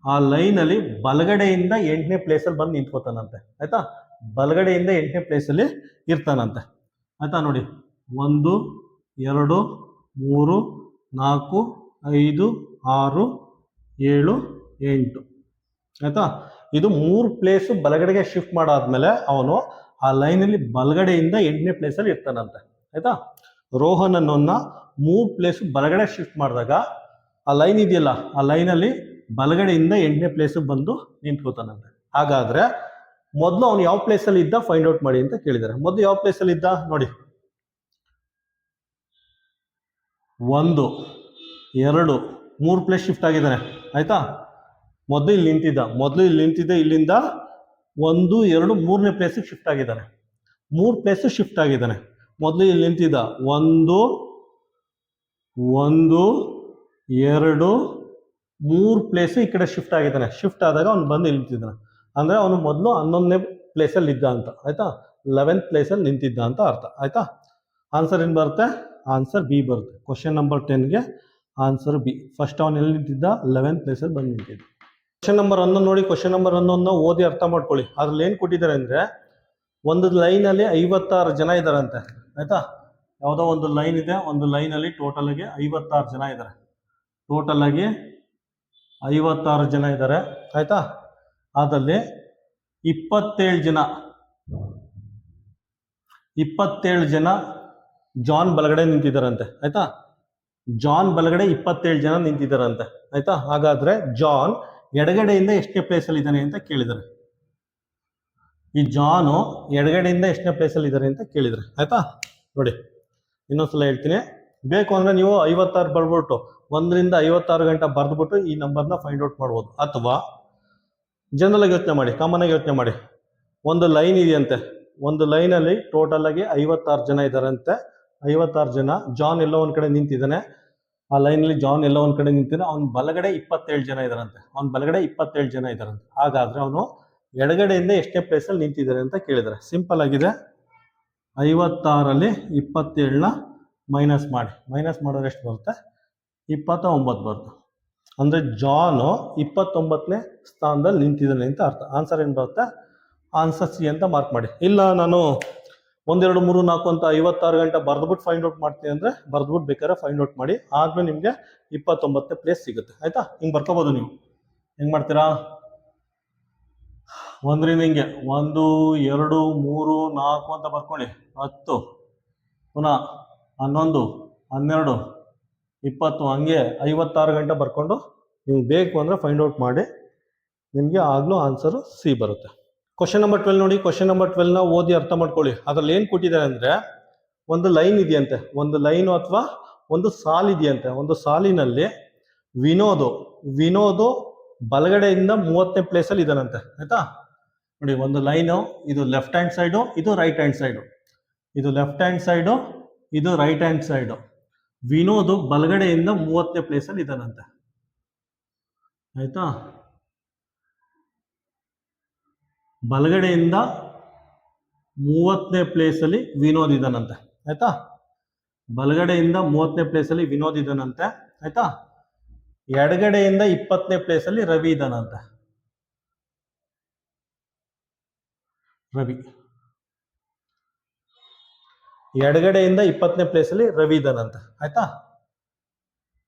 ಆ ಲೈನಲ್ಲಿ ಬಲಗಡೆಯಿಂದ 8ನೇ ಪ್ಲೇಸಲ್ಲಿ ಬಂದು ನಿಂತ್ಕೋತಾನಂತೆ. ಆಯ್ತಾ, ಬಲಗಡೆಯಿಂದ 8ನೇ ಪ್ಲೇಸಲ್ಲಿ ಇರ್ತಾನಂತೆ. ಆಯ್ತಾ, ನೋಡಿ 1 2 3 4 5 6 7 8. ಆಯ್ತಾ, ಇದು 3 ಪ್ಲೇಸ್ ಬಲಗಡೆಗೆ ಶಿಫ್ಟ್ ಮಾಡಾದ್ಮೇಲೆ ಅವನು ಆ ಲೈನಲ್ಲಿ ಬಲಗಡೆಯಿಂದ 8ನೇ ಪ್ಲೇಸಲ್ಲಿ ಇರ್ತಾನಂತೆ. ಆಯ್ತಾ, ರೋಹನ್ ಅನ್ನೋನ್ನ 3 ಪ್ಲೇಸ್ ಬಲಗಡೆ ಶಿಫ್ಟ್ ಮಾಡಿದಾಗ ಆ ಲೈನ್ ಇದೆಯಲ್ಲ, ಆ ಲೈನಲ್ಲಿ ಬಲಗಡೆಯಿಂದ 8ನೇ ಪ್ಲೇಸ್ ಬಂದು ನಿಂತ್ಕೋತಾನಂತೆ. ಹಾಗಾದ್ರೆ ಮೊದಲು ಅವನು ಯಾವ ಪ್ಲೇಸಲ್ಲಿ ಇದ್ದ ಫೈಂಡ್ ಔಟ್ ಮಾಡಿ ಅಂತ ಕೇಳಿದ್ದಾರೆ. ಮೊದಲು ಯಾವ ಪ್ಲೇಸಲ್ಲಿ ಇದ್ದ ನೋಡಿ, 1 2 3 ಪ್ಲೇಸ್ ಶಿಫ್ಟ್ ಆಗಿದ್ದಾನೆ. ಆಯ್ತಾ, ಮೊದಲು ಇಲ್ಲಿ ನಿಂತಿದ್ದ, ಇಲ್ಲಿಂದ 1 2 3ನೇ ಪ್ಲೇಸಿಗೆ ಶಿಫ್ಟ್ ಆಗಿದ್ದಾನೆ. 3 ಪ್ಲೇಸ್ ಶಿಫ್ಟ್ ಆಗಿದ್ದಾನೆ. ಮೊದಲು ಇಲ್ಲಿ ನಿಂತಿದ್ದ 1 2 3 ಪ್ಲೇಸ್ ಈ ಕಡೆ ಶಿಫ್ಟ್ ಆಗಿದ್ದಾನೆ. ಶಿಫ್ಟ್ ಆದಾಗ ಅವ್ನು ಬಂದು ಇಲ್ಲಿ ನಿಂತಿದ್ದಾನೆ. ಅಂದ್ರೆ ಅವನು ಮೊದಲು 11ನೇ ಪ್ಲೇಸಲ್ಲಿ ಇದ್ದ ಅಂತ. ಆಯ್ತಾ, 11th ಪ್ಲೇಸಲ್ಲಿ ನಿಂತಿದ್ದ ಅಂತ ಅರ್ಥ. ಆಯ್ತಾ, ಆನ್ಸರ್ ಏನು ಬರುತ್ತೆ? ಆನ್ಸರ್ ಬಿ ಬರುತ್ತೆ. ಕ್ವಶನ್ ನಂಬರ್ 10ಗೆ ಆನ್ಸರ್ ಬಿ. ಫಸ್ಟ್ ಅವನು ಎಲ್ಲಿ ನಿಂತಿದ್ದ? 11th ಪ್ಲೇಸಲ್ಲಿ ಬಂದು ನಿಂತಿದ್ದ. ಕ್ವಶನ್ ನಂಬರ್ 11 ನೋಡಿ. ಕ್ವಶನ್ ನಂಬರ್ 11 ಓದಿ ಅರ್ಥ ಮಾಡ್ಕೊಳ್ಳಿ. ಅದ್ರಲ್ಲಿ ಏನ್ ಕೊಟ್ಟಿದ್ದಾರೆ ಅಂದ್ರೆ ಒಂದು ಲೈನ್ ಅಲ್ಲಿ 56 ಜನ ಇದಾರಂತೆ. ಆಯ್ತಾ, ಯಾವುದೋ ಒಂದು ಲೈನ್ ಇದೆ, ಒಂದು ಲೈನ್ ಅಲ್ಲಿ ಟೋಟಲ್ ಆಗಿ 56 ಜನ ಇದ್ದಾರೆ. ಟೋಟಲ್ ಆಗಿ 56 ಜನ ಇದ್ದಾರೆ. ಆಯ್ತಾ, ಅದರಲ್ಲಿ 27 ಜನ 27 ಜನ ಜಾನ್ ಬಲಗಡೆ ನಿಂತಿದ್ದಾರಂತೆ, ಆಯ್ತಾ. ಜಾನ್ ಬಲಗಡೆ 27 ಜನ ನಿಂತಿದ್ದಾರಂತೆ, ಆಯ್ತಾ. ಹಾಗಾದ್ರೆ ಜಾನ್ ಎಡಗಡೆಯಿಂದ ಎಷ್ಟನೇ ಪ್ಲೇಸ್ ಅಲ್ಲಿ ಇದ್ದಾನೆ ಅಂತ ಕೇಳಿದ್ದಾರೆ. ಈ ಜಾನು ಎಡಗಡೆಯಿಂದ ಎಷ್ಟನೇ ಪ್ಲೇಸ್ ಅಲ್ಲಿ ಇದ್ದಾರೆ ಅಂತ ಕೇಳಿದ್ರೆ, ಆಯ್ತಾ. ನೋಡಿ ಇನ್ನೊಂದ್ಸಲ ಹೇಳ್ತೀನಿ. ಬೇಕು ಅಂದ್ರೆ ನೀವು 56 ಬರ್ಬಿಟ್ಟು 1 ರಿಂದ 56 ಗಂಟೆ ಬರ್ದ್ಬಿಟ್ಟು ಈ ನಂಬರ್ನ ಫೈಂಡ್ ಔಟ್ ಮಾಡ್ಬೋದು. ಅಥವಾ ಜನರಲ್ ಆಗಿ ಯೋಚನೆ ಮಾಡಿ, ಕಾಮನ್ ಆಗಿ ಯೋಚನೆ ಮಾಡಿ. ಒಂದು ಲೈನ್ ಇದೆಯಂತೆ, ಒಂದು ಲೈನಲ್ಲಿ ಟೋಟಲ್ ಆಗಿ 56 ಜನ ಇದ್ದಾರಂತೆ. 56 ಜನ, ಜಾನ್ ಎಲ್ಲೋ ಒಂದ್ ಕಡೆ ನಿಂತಿದ್ದಾನೆ. ಆ ಲೈನಲ್ಲಿ ಜಾನ್ ಎಲ್ಲೋ ಒಂದ್ ಕಡೆ ನಿಂತಿದ್ದಾನೆ. ಅವ್ನ ಬಲಗಡೆ 27 ಜನ ಇದಾರಂತೆ. ಅವ್ನ ಬಲಗಡೆ 27 ಜನ ಇದಾರಂತೆ. ಹಾಗಾದ್ರೆ ಅವನು ಎಡಗಡೆಯಿಂದ ಎಷ್ಟೇ ಪ್ಲೇಸ್ ಅಲ್ಲಿ ನಿಂತಿದ್ದಾರೆ ಅಂತ ಕೇಳಿದ್ದಾರೆ. ಸಿಂಪಲ್ ಆಗಿದೆ. 56ರಲ್ಲಿ 27ನ ಮೈನಸ್ ಮಾಡಿ, ಮೈನಸ್ ಮಾಡಿದ್ರೆ ಎಷ್ಟು ಬರುತ್ತೆ? 29 ಬರುತ್ತೆ. ಅಂದ್ರೆ ಜಾನು 29ನೇ ಸ್ಥಾನದಲ್ಲಿ ನಿಂತಿದ್ದಾನೆ ಅಂತ ಅರ್ಥ. ಆನ್ಸರ್ ಏನು ಬರುತ್ತೆ? ಆನ್ಸರ್ ಸಿ ಅಂತ ಮಾರ್ಕ್ ಮಾಡಿ. ಇಲ್ಲ ನಾನು 1 2 3 4 ಅಂತ 56 ಗಂಟೆ ಬರ್ದ್ಬಿಟ್ಟು ಫೈಂಡ್ ಔಟ್ ಮಾಡ್ತೀನಿ ಅಂದ್ರೆ ಬರ್ದ್ಬಿಟ್ಟು ಬೇಕಾದ್ರೆ ಫೈಂಡ್ ಔಟ್ ಮಾಡಿ, ಆದ್ಮೇಲೆ ನಿಮಗೆ 29ನೇ ಪ್ಲೇಸ್ ಸಿಗುತ್ತೆ, ಆಯ್ತಾ. ಹಿಂಗೆ ಬರ್ಕೋಬಹುದು. ನೀವು ಹೆಂಗ್ ಮಾಡ್ತೀರಾ? 1 ರಿಂದ ಹಿಂಗೆ 1 2 3 4 ಅಂತ ಬರ್ಕೊಳ್ಳಿ. 10 ಪುನಃ 11 12 20 ಹಂಗೆ 56 ಗಂಟೆ ಬರ್ಕೊಂಡು ನಿಮ್ಗೆ ಬೇಕು ಅಂದ್ರೆ ಫೈಂಡ್ ಔಟ್ ಮಾಡಿ. ನಿಮಗೆ ಆಗ್ಲೂ ಆನ್ಸರ್ ಸಿ ಬರುತ್ತೆ. ಕ್ವಶನ್ ನಂಬರ್ 12 ನೋಡಿ. ಕ್ವಶನ್ ನಂಬರ್ 12ನ ಓದಿ ಅರ್ಥ ಮಾಡ್ಕೊಳ್ಳಿ. ಅದ್ರಲ್ಲಿ ಏನು ಕೊಟ್ಟಿದ್ದಾರೆ ಅಂದ್ರೆ, ಒಂದು ಲೈನ್ ಇದೆಯಂತೆ, ಒಂದು ಲೈನು ಅಥವಾ ಒಂದು ಸಾಲ್ ಇದೆಯಂತೆ. ಒಂದು ಸಾಲಿನಲ್ಲಿ ವಿನೋದು ಬಲಗಡೆಯಿಂದ 30ನೇ ಪ್ಲೇಸ್ ಅಲ್ಲಿ ಇದಾನಂತೆ, ಆಯ್ತಾ. ನೋಡಿ ಒಂದು ಲೈನು, ಇದು ಲೆಫ್ಟ್ ಹ್ಯಾಂಡ್ ಸೈಡು, ಇದು ರೈಟ್ ಹ್ಯಾಂಡ್ ಸೈಡು. ಇದು ಲೆಫ್ಟ್ ಹ್ಯಾಂಡ್ ಸೈಡು, ಇದು right hand side. Vinod ಬಲಗಡೆಯಿಂದ 30ನೇ place ಅಲ್ಲಿ ಇದಾನಂತೆ, ಆಯ್ತಾ. ಬಲಗಡೆಯಿಂದ 30ನೇ ಪ್ಲೇಸ್ ಅಲ್ಲಿ ವಿನೋದ್ ಇದಾನಂತೆ, ಆಯ್ತಾ. ಬಲಗಡೆಯಿಂದ 30ನೇ ಪ್ಲೇಸ್ ಅಲ್ಲಿ ವಿನೋದ್ ಇದಾನಂತೆ, ಆಯ್ತಾ. ಎಡಗಡೆಯಿಂದ 20ನೇ ಪ್ಲೇಸ್ ಅಲ್ಲಿ ರವಿ ಇದಾನಂತೆ. ರವಿ ಎಡಗಡೆಯಿಂದ 20ನೇ ಪ್ಲೇಸ್ ಅಲ್ಲಿ ರವಿ ಇದಾನಂತೆ, ಆಯ್ತಾ.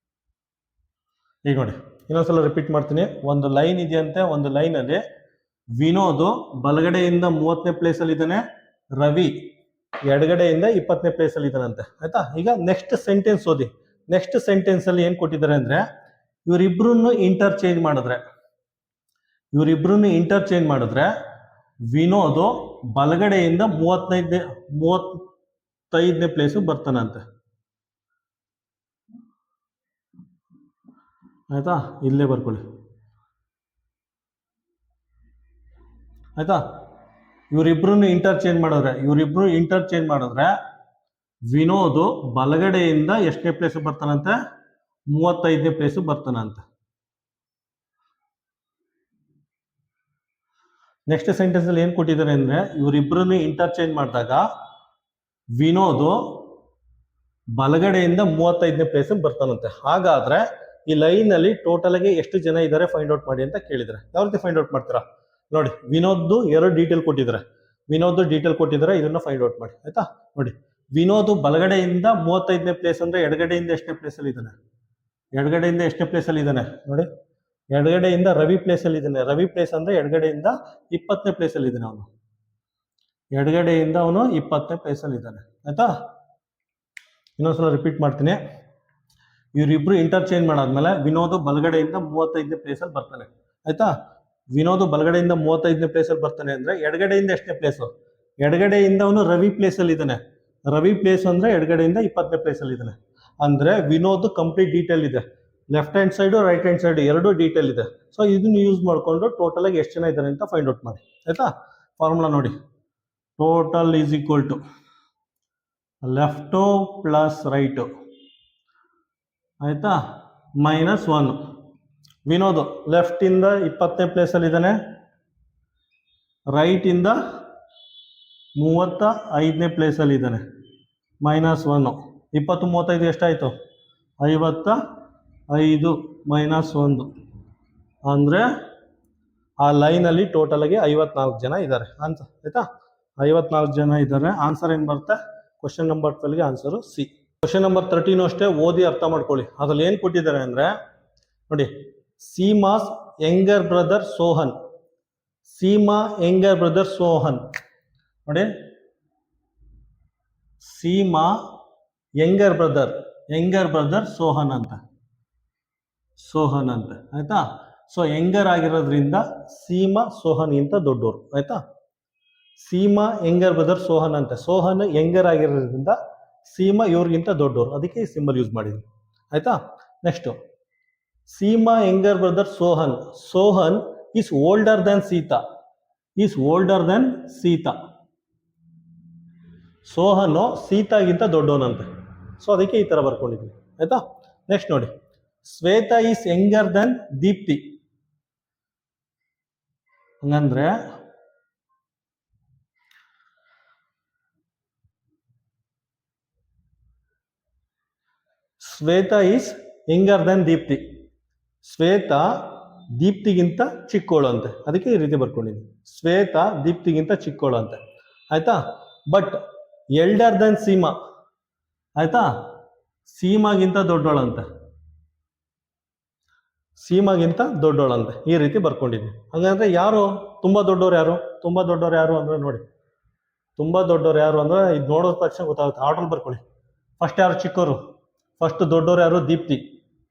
ಈಗ ನೋಡಿ ಇನ್ನೊಂದ್ಸಲ ರಿಪೀಟ್ ಮಾಡ್ತೀನಿ. ಒಂದು ಲೈನ್ ಇದೆಯಂತೆ, ಒಂದು ಲೈನ್ ಅಲ್ಲಿ ವಿನೋದು ಬಲಗಡೆಯಿಂದ 30ನೇ ಪ್ಲೇಸ್ ಅಲ್ಲಿ ಇದ್ದಾನೆ, ರವಿ ಎಡಗಡೆಯಿಂದ 20ನೇ ಪ್ಲೇಸ್ ಅಲ್ಲಿ ಇದ್ದಾನಂತೆ, ಆಯ್ತಾ. ಈಗ ನೆಕ್ಸ್ಟ್ ಸೆಂಟೆನ್ಸ್ ಓದಿ. ನೆಕ್ಸ್ಟ್ ಸೆಂಟೆನ್ಸ್ ಅಲ್ಲಿ ಏನ್ ಕೊಟ್ಟಿದ್ದಾರೆ ಅಂದ್ರೆ, ಇವರಿಬ್ರು ಇಂಟರ್ಚೇಂಜ್ ಮಾಡಿದ್ರೆ ವಿನೋದು ಬಲಗಡೆಯಿಂದ 35ನೇ ಪ್ಲೇಸ್ ಬರ್ತಾನಂತೆ, ಆಯ್ತಾ. ಇಲ್ಲೇ ಬರ್ಕೊಳ್ಳಿ, ಆಯ್ತಾ. ಇವರಿಬ್ರು ಇಂಟರ್ಚೇಂಜ್ ಮಾಡಿದ್ರೆ ವಿನೋದು ಬಲಗಡೆಯಿಂದ ಎಷ್ಟನೇ ಪ್ಲೇಸ್ ಬರ್ತಾನಂತೆ? 35ನೇ ಪ್ಲೇಸ್ ಬರ್ತಾನಂತೆ. ನೆಕ್ಸ್ಟ್ ಸೆಂಟೆನ್ಸ್ ಅಲ್ಲಿ ಏನ್ ಕೊಟ್ಟಿದ್ದಾರೆ ಅಂದ್ರೆ, ಇವರಿಬ್ರು ಇಂಟರ್ಚೇಂಜ್ ಮಾಡಿದಾಗ ವಿನೋದು ಬಲಗಡೆಯಿಂದ 35ನೇ ಪ್ಲೇಸ್ ಬರ್ತಾನಂತೆ. ಹಾಗಾದ್ರೆ ಈ ಲೈನ್ ಅಲ್ಲಿ ಟೋಟಲ್ ಆಗಿ ಎಷ್ಟು ಜನ ಇದ್ದಾರೆ ಫೈಂಡ್ ಔಟ್ ಮಾಡಿ ಅಂತ ಕೇಳಿದ್ರೆ ಯಾವ ರೀತಿ ಫೈಂಡ್ ಔಟ್ ಮಾಡ್ತೀರಾ? ನೋಡಿ, ವಿನೋದ್ 2 ಡೀಟೇಲ್ ಕೊಟ್ಟಿದ್ದಾರೆ, ಇದನ್ನ ಫೈಂಡ್ ಔಟ್ ಮಾಡಿ, ಆಯ್ತಾ. ನೋಡಿ, ವಿನೋದ್ ಬಲಗಡೆಯಿಂದ 35ನೇ ಪ್ಲೇಸ್ ಅಂದ್ರೆ ಎಡಗಡೆಯಿಂದ ಎಷ್ಟನೇ ಪ್ಲೇಸ್ ಅಲ್ಲಿ ಇದ್ದಾನೆ? ಎಡಗಡೆಯಿಂದ ಎಷ್ಟನೇ ಪ್ಲೇಸ್ ಅಲ್ಲಿ ಇದ್ದಾನೆ ನೋಡಿ? ಎಡಗಡೆಯಿಂದ ರವಿ ಪ್ಲೇಸ್ ಅಲ್ಲಿ ಇದ್ದಾನೆ. ರವಿ ಪ್ಲೇಸ್ ಅಂದ್ರೆ ಎಡಗಡೆಯಿಂದ 20ನೇ ಪ್ಲೇಸ್ ಅಲ್ಲಿ ಇದ್ದಾನೆ. ಅವನು ಎಡಗಡೆಯಿಂದ 20ನೇ ಪ್ಲೇಸ್ ಅಲ್ಲಿ ಇದ್ದಾನೆ, ಆಯ್ತಾ. ಇನ್ನೊಂದ್ಸಲ ರಿಪೀಟ್ ಮಾಡ್ತೀನಿ. ಇವರಿಬ್ರು ಇಂಟರ್ಚೇಂಜ್ ಮಾಡಾದ್ಮೇಲೆ ವಿನೋದ್ ಬಲಗಡೆಯಿಂದ 35ನೇ ಪ್ಲೇಸ್ ಅಲ್ಲಿ ಬರ್ತಾನೆ, ಆಯ್ತಾ. ವಿನೋದ್ ಬಲಗಡೆಯಿಂದ 35ನೇ ಪ್ಲೇಸ್ ಅಲ್ಲಿ ಬರ್ತಾನೆ ಅಂದ್ರೆ ಎಡಗಡೆಯಿಂದ ಎಷ್ಟನೇ ಪ್ಲೇಸ್? ಎಡಗಡೆಯಿಂದ ಅವನು ರವಿ ಪ್ಲೇಸ್ ಅಲ್ಲಿ ಇದ್ದಾನೆ. ರವಿ ಪ್ಲೇಸ್ ಅಂದ್ರೆ ಎಡಗಡೆಯಿಂದ 20ನೇ ಪ್ಲೇಸ್ ಅಲ್ಲಿ ಇದ್ದಾನೆ. ಅಂದ್ರೆ ವಿನೋದ್ ಕಂಪ್ಲೀಟ್ ಡೀಟೇಲ್ ಇದೆ. Left hand side right hand side ಎರಡು ಡೀಟೇಲ್ ಇದೆ. ಸೊ ಇದನ್ನ ಯೂಸ್ ಮಾಡಿಕೊಂಡು ಟೋಟಲ್ ಆಗಿ ಎಷ್ಟು ಜನ ಇದ್ದಾರೆ ಅಂತ ಫೈಂಡ್ ಔಟ್ ಮಾಡಿ, ಆಯ್ತಾ. ಫಾರ್ಮುಲಾ ನೋಡಿ, total is equal to left plus right, ಆಯ್ತಾ, -1. ವಿನೋದ್ ಲೆಫ್ಟ್ ಇಂದ 20ನೇ ಪ್ಲೇಸ್ ಅಲ್ಲಿ ಇದ್ದಾನೆ, ರೈಟ್ ಇಂದ 35ನೇ ಪ್ಲೇಸ್ ಅಲ್ಲಿ ಇದ್ದಾನೆ, -1. 20 35 ಎಷ್ಟಾಯ್ತು? 55 -1 ಅಂದ್ರೆ ಆ ಲೈನ್ ಅಲ್ಲಿ ಟೋಟಲ್ ಆಗಿ 54 ಜನ ಇದ್ದಾರೆ ಆನ್ಸರ್, ಆಯ್ತಾ. 54 ಜನ ಇದ್ದಾರೆ. ಆನ್ಸರ್ ಏನ್ ಬರುತ್ತೆ? ಕ್ವಶನ್ ನಂಬರ್ 12ಗೆ ಆನ್ಸರ್ ಸಿ. ಕ್ವಶನ್ ನಂಬರ್ 13 ಅಷ್ಟೇ ಓದಿ ಅರ್ಥ ಮಾಡ್ಕೊಳ್ಳಿ. ಅದ್ರಲ್ಲಿ ಏನ್ ಕೊಟ್ಟಿದ್ದಾರೆ ಅಂದ್ರೆ ನೋಡಿ, ಸೀಮಾಸ್ ಯಂಗರ್ ಬ್ರದರ್ ಸೋಹನ್ ನೋಡಿ, ಸೀಮಾ ಯಂಗರ್ ಬ್ರದರ್ ಸೋಹನ್ ಅಂತ, ಆಯ್ತಾ. ಸೊ ಯಂಗರ್ ಆಗಿರೋದ್ರಿಂದ ಸೀಮಾ ಸೋಹನ್ಗಿಂತ ದೊಡ್ಡವರು, ಆಯ್ತಾ. ಸೀಮಾ ಯಂಗರ್ ಬ್ರದರ್ ಸೋಹನ್ ಅಂತ, ಸೋಹನ್ ಯಂಗರ್ ಆಗಿರೋದ್ರಿಂದ ಸೀಮಾ ಇವ್ರಿಗಿಂತ ದೊಡ್ಡವರು, ಅದಕ್ಕೆ ಈ ಸಿಂಬಲ್ ಯೂಸ್ ಮಾಡಿದ್ವಿ, ಆಯ್ತಾ. Next, Seema younger brother Sohan is older than Sita, Sohan ಸೀತಾಗಿಂತ ದೊಡ್ಡವನಂತೆ. ಸೊ ಅದಕ್ಕೆ ಈ ತರ ಬರ್ಕೊಂಡಿದ್ವಿ, ಆಯ್ತಾ. ನೆಕ್ಸ್ಟ್ ನೋಡಿ, Shweta is younger than Deepti, ಹಂಗಂದ್ರೆ Shweta is younger than Deepti, Shweta ದೀಪ್ತಿಗಿಂತ ಚಿಕ್ಕೋಳು ಅಂತೆ, ಅದಕ್ಕೆ ಈ ರೀತಿ ಬರ್ಕೊಂಡಿದ್ವಿ, ಶ್ವೇತಾ ದೀಪ್ತಿಗಿಂತ ಚಿಕ್ಕೋಳು ಅಂತೆ, ಆಯ್ತಾ. ಬಟ್ ಎಲ್ಡರ್ ದನ್ ಸೀಮಾ, ಆಯ್ತಾ, ಸೀಮಾಗಿಂತ ದೊಡ್ಡೋಳಂತೆ, ಈ ರೀತಿ ಬರ್ಕೊಂಡಿದ್ವಿ. ಹಂಗಂದ್ರೆ ಯಾರು ತುಂಬಾ ದೊಡ್ಡವ್ರು ಯಾರು ಅಂದ್ರೆ ನೋಡಿ, ತುಂಬಾ ದೊಡ್ಡವ್ರು ಯಾರು ಅಂದ್ರೆ ಇದು ನೋಡೋದ ತಕ್ಷಣ ಗೊತ್ತಾಗುತ್ತೆ, ಆರ್ಡರ್ ಬರ್ಕೊಳ್ಳಿ. ಫಸ್ಟ್ ಯಾರು ಚಿಕ್ಕವರು, ಫಸ್ಟ್ ದೊಡ್ಡವ್ರು ಯಾರು,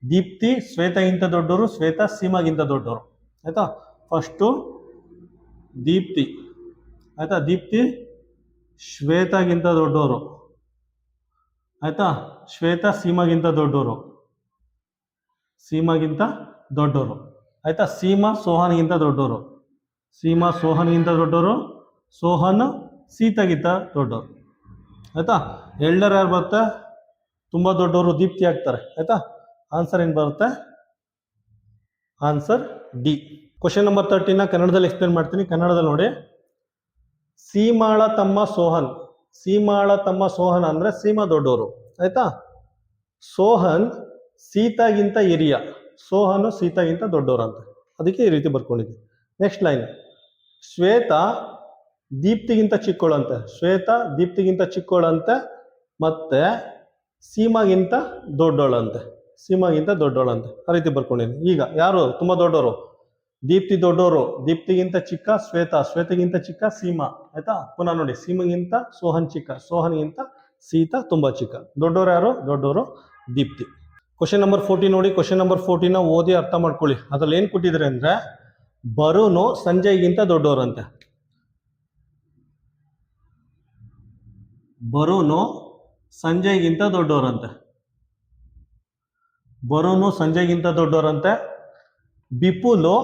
ದೀಪ್ತಿ ಶ್ವೇತಾಗಿಂತ ದೊಡ್ಡವರು, ಶ್ವೇತಾ ಸೀಮಾಗಿಂತ ದೊಡ್ಡವರು, ಆಯ್ತಾ. ಫಸ್ಟು ದೀಪ್ತಿ, ಆಯ್ತಾ, ದೀಪ್ತಿ ಶ್ವೇತಾಗಿಂತ ದೊಡ್ಡವರು, ಆಯ್ತಾ, ಶ್ವೇತಾ ಸೀಮಾಗಿಂತ ದೊಡ್ಡವರು, ಆಯ್ತಾ. ಸೀಮಾ ಸೋಹನ್ಗಿಂತ ದೊಡ್ಡವರು, ಸೋಹನ್ ಸೀತಾಗಿಂತ ದೊಡ್ಡವರು, ಆಯ್ತಾ. ಎಲ್ಡರ್ ಯಾರು ಬರುತ್ತೆ, ತುಂಬಾ ದೊಡ್ಡವರು ದೀಪ್ತಿ ಆಗ್ತಾರೆ, ಆಯ್ತಾ. ಆನ್ಸರ್ ಏನು ಬರುತ್ತೆ, ಆನ್ಸರ್ ಡಿ. ಕ್ವಶನ್ ನಂಬರ್ 13 ಕನ್ನಡದಲ್ಲಿ ಎಕ್ಸ್ಪ್ಲೇನ್ ಮಾಡ್ತೀನಿ. ಕನ್ನಡದಲ್ಲಿ ನೋಡಿ, ಸೀಮಾಳ ತಮ್ಮ ಸೋಹನ್ ಅಂದ್ರೆ ಸೀಮಾ ದೊಡ್ಡವರು, ಆಯ್ತಾ. ಸೋಹನ್ ಸೀತಾಗಿಂತ ಹಿರಿಯ, ಸೀತಾಗಿಂತ ದೊಡ್ಡವರು ಅಂತ, ಅದಕ್ಕೆ ಈ ರೀತಿ ಬರ್ಕೊಂಡಿದ್ವಿ. ನೆಕ್ಸ್ಟ್ ಲೈನ್, ಶ್ವೇತಾ ದೀಪ್ತಿಗಿಂತ ಚಿಕ್ಕೋಳಂತೆ, ಮತ್ತೆ ಸೀಮಾಗಿಂತ ದೊಡ್ಡೋಳಂತೆ, ಆ ರೀತಿ ಬರ್ಕೊಂಡಿದ್ವಿ. ಈಗ ಯಾರು ತುಂಬಾ ದೊಡ್ಡವರು, ದೀಪ್ತಿ ದೊಡ್ಡವರು, ದೀಪ್ತಿಗಿಂತ ಚಿಕ್ಕ ಶ್ವೇತಗಿಂತ ಚಿಕ್ಕ ಸೀಮಾ, ಆಯ್ತಾ. ಪುನಃ ನೋಡಿ, ಸೀಮೆಗಿಂತ ಸೋಹನ್ ಚಿಕ್ಕ, ಸೋಹನ್ಗಿಂತ ಸೀತಾ ತುಂಬಾ ಚಿಕ್ಕ. ದೊಡ್ಡವರು ಯಾರು, ದೀಪ್ತಿ. ಕ್ವಶನ್ ನಂಬರ್ 14 ನೋಡಿ, ಕ್ವಶನ್ ನಂಬರ್ 14 ಓದಿ ಅರ್ಥ ಮಾಡ್ಕೊಳ್ಳಿ. ಅದ್ರಲ್ಲಿ ಏನ್ ಕೊಟ್ಟಿದ್ರೆ ಅಂದ್ರೆ, ಬರುನು ಸಂಜಯ್ಗಿಂತ ದೊಡ್ಡವರಂತೆ, ಸಂಜಯ್ಗಿಂತ ದೊಡ್ಡವರಂತೆ, ಬಿಪುಲು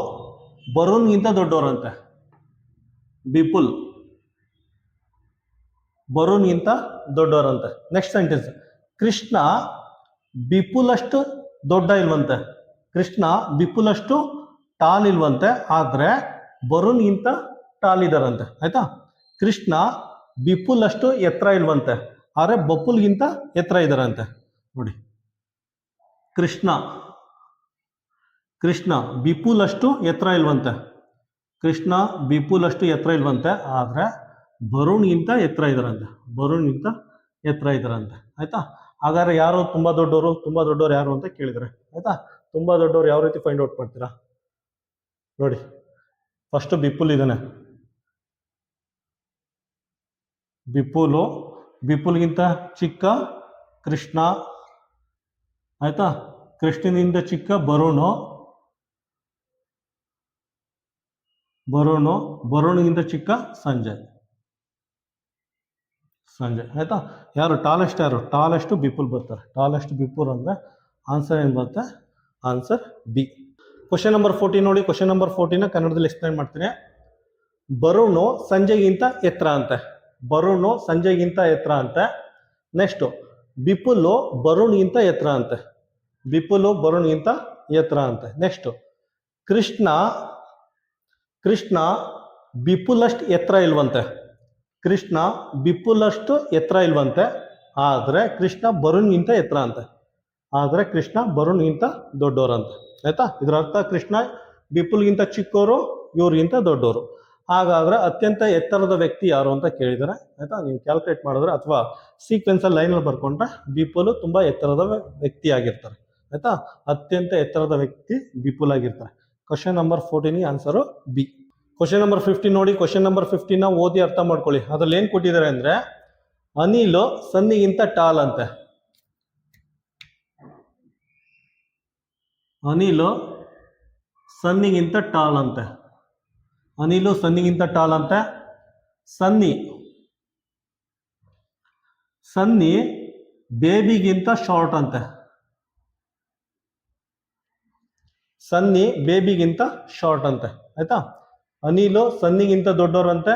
ಬರುಣ್ಗಿಂತ ದೊಡ್ಡವರಂತೆ, ನೆಕ್ಸ್ಟ್ ಸೆಂಟೆನ್ಸ್, ಕೃಷ್ಣ ಬಿಪುಲಷ್ಟು ದೊಡ್ಡ ಇಲ್ವಂತೆ, ಟಾಲ್ ಇಲ್ವಂತೆ, ಆದ್ರೆ ಬರುಣ್ಗಿಂತ ಟಾಲ್ ಇದಾರಂತೆ, ಆಯ್ತಾ. ಕೃಷ್ಣ ಬಿಪುಲಷ್ಟು ಎತ್ತರ ಇಲ್ವಂತೆ, ಆದ್ರೆ ಬಪುಲ್ಗಿಂತ ಎತ್ತರ ಇದಾರಂತೆ. ನೋಡಿ, ಕೃಷ್ಣ ಬಿಪುಲಷ್ಟು ಎತ್ತರ ಇಲ್ವಂತೆ, ಆದ್ರೆ ಬರುಣ್ಗಿಂತ ಎತ್ತರ ಇದಾರಂತೆ, ಆಯ್ತಾ. ಹಾಗಾದ್ರೆ ಯಾರು ತುಂಬಾ ದೊಡ್ಡವರು ಯಾರು ಅಂತ ಕೇಳಿದ್ರೆ, ಆಯ್ತಾ. ತುಂಬಾ ದೊಡ್ಡವರು ಯಾವ ರೀತಿ ಫೈಂಡ್ ಔಟ್ ಮಾಡ್ತೀರಾ ನೋಡಿ. ಫಸ್ಟ್ ಬಿಪುಲ್ ಇದ್ದಾನೆ, ಬಿಪುಲ್ಗಿಂತ ಚಿಕ್ಕ ಕೃಷ್ಣ, ಆಯ್ತಾ. ಕೃಷ್ಣನಿಂದ ಚಿಕ್ಕ ಬರುಣ್ಗಿಂತ ಚಿಕ್ಕ ಸಂಜಯ್, ಆಯ್ತಾ. ಯಾರು ಟಾಲೆಸ್ಟ್ ಬಿಪುಲ್ ಬರ್ತಾರೆ, ಬಿಪುಲ್ ಅಂದ್ರೆ ಆನ್ಸರ್ ಏನು ಬರುತ್ತೆ, ಆನ್ಸರ್ ಬಿ. ಕ್ವಶನ್ ನಂಬರ್ 14 ನೋಡಿ, ಕ್ವಶನ್ ನಂಬರ್ 14 ಕನ್ನಡದಲ್ಲಿ ಎಕ್ಸ್ಪ್ಲೈನ್ ಮಾಡ್ತೀನಿ. ಬರುಣು ಸಂಜಯ್ಗಿಂತ ಎತ್ತರ ಅಂತೆ, ನೆಕ್ಸ್ಟ್ ಬಿಪುಲು ಬರುಣ್ಗಿಂತ ಎತ್ತರ ಅಂತೆ, ನೆಕ್ಸ್ಟ್ ಕೃಷ್ಣ ಬಿಪುಲಷ್ಟು ಎತ್ತರ ಇಲ್ವಂತೆ, ಆದ್ರೆ ಕೃಷ್ಣ ಬರುಣ್ಗಿಂತ ಎತ್ತರ ಅಂತೆ, ದೊಡ್ಡವರಂತೆ, ಆಯ್ತಾ. ಇದ್ರ ಅರ್ಥ ಕೃಷ್ಣ ಬಿಪುಲ್ಗಿಂತ ಚಿಕ್ಕವರು, ಇವ್ರಿಗಿಂತ ದೊಡ್ಡವರು. ಹಾಗಾದ್ರೆ ಅತ್ಯಂತ ಎತ್ತರದ ವ್ಯಕ್ತಿ ಯಾರು ಅಂತ ಕೇಳಿದರೆ, ಆಯ್ತಾ. ನೀವು ಕ್ಯಾಲ್ಕುಲೇಟ್ ಮಾಡಿದ್ರೆ ಅಥವಾ ಸೀಕ್ವೆನ್ಸ್ ಅಲ್ಲಿ ಲೈನ್ ಅಲ್ಲಿ ಬರ್ಕೊಂಡ್ರೆ ಬಿಪುಲ್ ತುಂಬಾ ಎತ್ತರದ ವ್ಯಕ್ತಿ ಆಗಿರ್ತಾರೆ, ಆಯ್ತಾ. ಅತ್ಯಂತ ಎತ್ತರದ ವ್ಯಕ್ತಿ ಬಿಪುಲ್ ಆಗಿರ್ತಾರೆ. Question number 14 answer B. Question number 15 ನೋಡಿ. ಕ್ವಶನ್ ನಂಬರ್ 15 ಓದಿ ಅರ್ಥ ಮಾಡ್ಕೊಳ್ಳಿ. ಅದ್ರಲ್ಲಿ ಏನ್ ಕೊಟ್ಟಿದ್ದಾರೆ ಅಂದ್ರೆ, ಅನಿಲು ಸನ್ನಿಗಿಂತ ಟಾಲ್ ಅಂತೆ. ಅನಿಲು ಸನ್ನಿಗಿಂತ ಟಾಲ್ ಅಂತೆ. ಅನಿಲು ಸನ್ನಿಗಿಂತ ಟಾಲ್ ಅಂತೆ. ಸನ್ನಿ ಬೇಬಿಗಿಂತ ಶಾರ್ಟ್ ಅಂತೆ. ಸನ್ನಿ ಬೇಬಿಗಿಂತ ಶಾರ್ಟ್ ಅಂತೆ. ಆಯ್ತಾ? ಅನಿಲು ಸನ್ನಿಗಿಂತ ದೊಡ್ಡವರಂತೆ,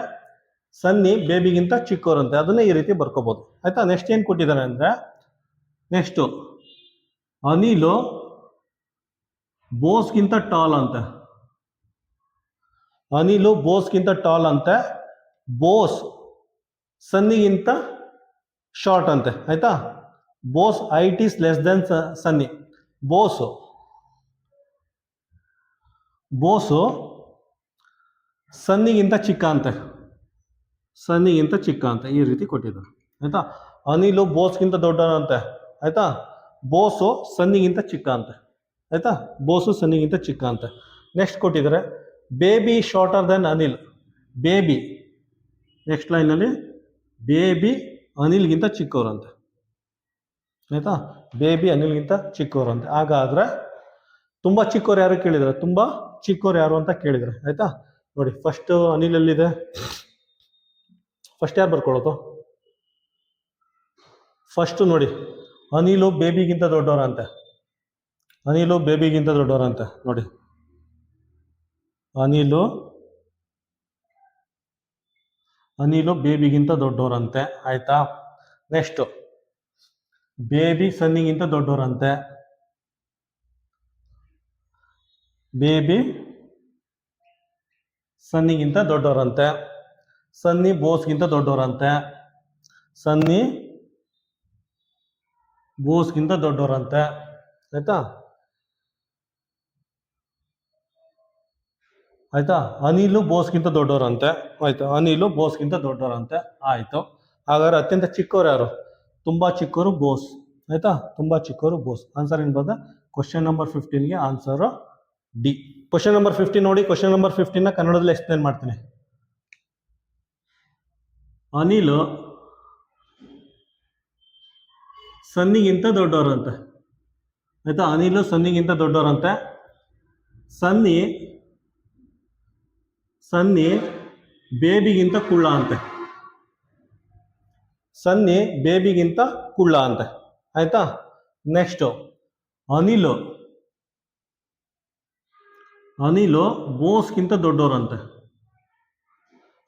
ಸನ್ನಿ ಬೇಬಿಗಿಂತ ಚಿಕ್ಕವರಂತೆ. ಅದನ್ನೇ ಈ ರೀತಿ ಬರ್ಕೋಬಹುದು. ಆಯ್ತಾ? ನೆಕ್ಸ್ಟ್ ಏನ್ ಕೊಟ್ಟಿದ್ದಾರೆ ಅಂದ್ರೆ, ನೆಕ್ಸ್ಟ್ ಅನಿಲು ಬೋಸ್ಗಿಂತ ಟಾಲ್ ಅಂತೆ. ಅನಿಲು ಬೋಸ್ಗಿಂತ ಟಾಲ್ ಅಂತೆ. ಬೋಸ್ ಸನ್ನಿಗಿಂತ ಶಾರ್ಟ್ ಅಂತೆ. ಆಯ್ತಾ? Bose height is less than Sunny. Bose ಸನ್ನಿಗಿಂತ ಚಿಕ್ಕ ಅಂತೆ. ಸನ್ನಿಗಿಂತ ಚಿಕ್ಕ ಅಂತ ಈ ರೀತಿ ಕೊಟ್ಟಿದ್ದಾರೆ. ಆಯ್ತಾ? ಅನಿಲು ಬೋಸ್ಗಿಂತ ದೊಡ್ಡವಂತೆ. ಆಯ್ತಾ? ಬೋಸು ಸನ್ನಿಗಿಂತ ಚಿಕ್ಕ ಅಂತೆ. ಆಯ್ತಾ? ಬೋಸು ಸನ್ನಿಗಿಂತ ಚಿಕ್ಕ ಅಂತೆ. ನೆಕ್ಸ್ಟ್ ಕೊಟ್ಟಿದ್ದಾರೆ, Baby shorter than Anil. Baby next ಲೈನಲ್ಲಿ ಬೇಬಿ ಅನಿಲ್ಗಿಂತ ಚಿಕ್ಕವರಂತೆ. ಆಯ್ತಾ? ಬೇಬಿ ಅನಿಲ್ಗಿಂತ ಚಿಕ್ಕವರಂತೆ. ಹಾಗಾದ್ರೆ ತುಂಬಾ ಚಿಕ್ಕವ್ರು ಯಾರು ಕೇಳಿದ್ರೆ, ತುಂಬಾ ಚಿಕ್ಕವ್ರು ಯಾರು ಅಂತ ಕೇಳಿದ್ರೆ. ಆಯ್ತಾ? ನೋಡಿ, ಫಸ್ಟ್ ಅನಿಲ್ ಎಲ್ಲಿದೆ? ಫಸ್ಟ್ ಯಾರು ಬರ್ಕೊಳ್ಳೋದು? ಫಸ್ಟ್ ನೋಡಿ, ಅನಿಲು ಬೇಬಿಗಿಂತ ದೊಡ್ಡವರಂತೆ. ಅನಿಲು ಬೇಬಿಗಿಂತ ದೊಡ್ಡವರಂತೆ. ನೋಡಿ, ಅನಿಲು ಬೇಬಿಗಿಂತ ದೊಡ್ಡವರಂತೆ. ಆಯ್ತಾ? ನೆಕ್ಸ್ಟ್ ಬೇಬಿ ಸನ್ನಿಗಿಂತ ದೊಡ್ಡವರಂತೆ. ಬೇಬಿ ಸನ್ನಿಗಿಂತ ದೊಡ್ಡವರಂತೆ. ಸನ್ನಿ ಬೋಸ್ಗಿಂತ ದೊಡ್ಡವರಂತೆ. ಸನ್ನಿ ಬೋಸ್ಗಿಂತ ದೊಡ್ಡವರಂತೆ. ಆಯ್ತಾ? ಆಯ್ತಾ? ಅನಿಲು ಬೋಸ್ಗಿಂತ ದೊಡ್ಡವರಂತೆ. ಆಯ್ತಾ? ಅನಿಲು ಬೋಸ್ಗಿಂತ ದೊಡ್ಡವರಂತೆ. ಆಯ್ತು. ಹಾಗಾದ್ರೆ ಅತ್ಯಂತ ಚಿಕ್ಕವರು ಯಾರು? ತುಂಬಾ ಚಿಕ್ಕವರು ಬೋಸ್. ಆಯ್ತಾ? ತುಂಬಾ ಚಿಕ್ಕವರು ಬೋಸ್. ಆನ್ಸರ್ ಏನ್ ಬಂದ? ಕ್ವಶನ್ ನಂಬರ್ 15ಗೆ ಆನ್ಸರ್ ಡಿ. ಕ್ವಶನ್ ನಂಬರ್ 15 ನೋಡಿ. ಕ್ವಶನ್ ನಂಬರ್ 15 ಕನ್ನಡದಲ್ಲಿ ಎಕ್ಸ್ಪ್ಲೇನ್ ಮಾಡ್ತೀನಿ. ಅನಿಲು ಸನ್ನಿಗಿಂತ ದೊಡ್ಡವರಂತೆ. ಆಯ್ತಾ? ಅನಿಲು ಸನ್ನಿಗಿಂತ ದೊಡ್ಡವರಂತೆ. ಸನ್ನಿ ಬೇಬಿಗಿಂತ ಕುಳ್ಳ ಅಂತೆ. ಸನ್ನಿ ಬೇಬಿಗಿಂತ ಕುಳ್ಳ ಅಂತೆ. ಆಯ್ತಾ? ನೆಕ್ಸ್ಟ್ ಅನಿಲು ಬೋಸ್ಗಿಂತ ದೊಡ್ಡವರಂತೆ.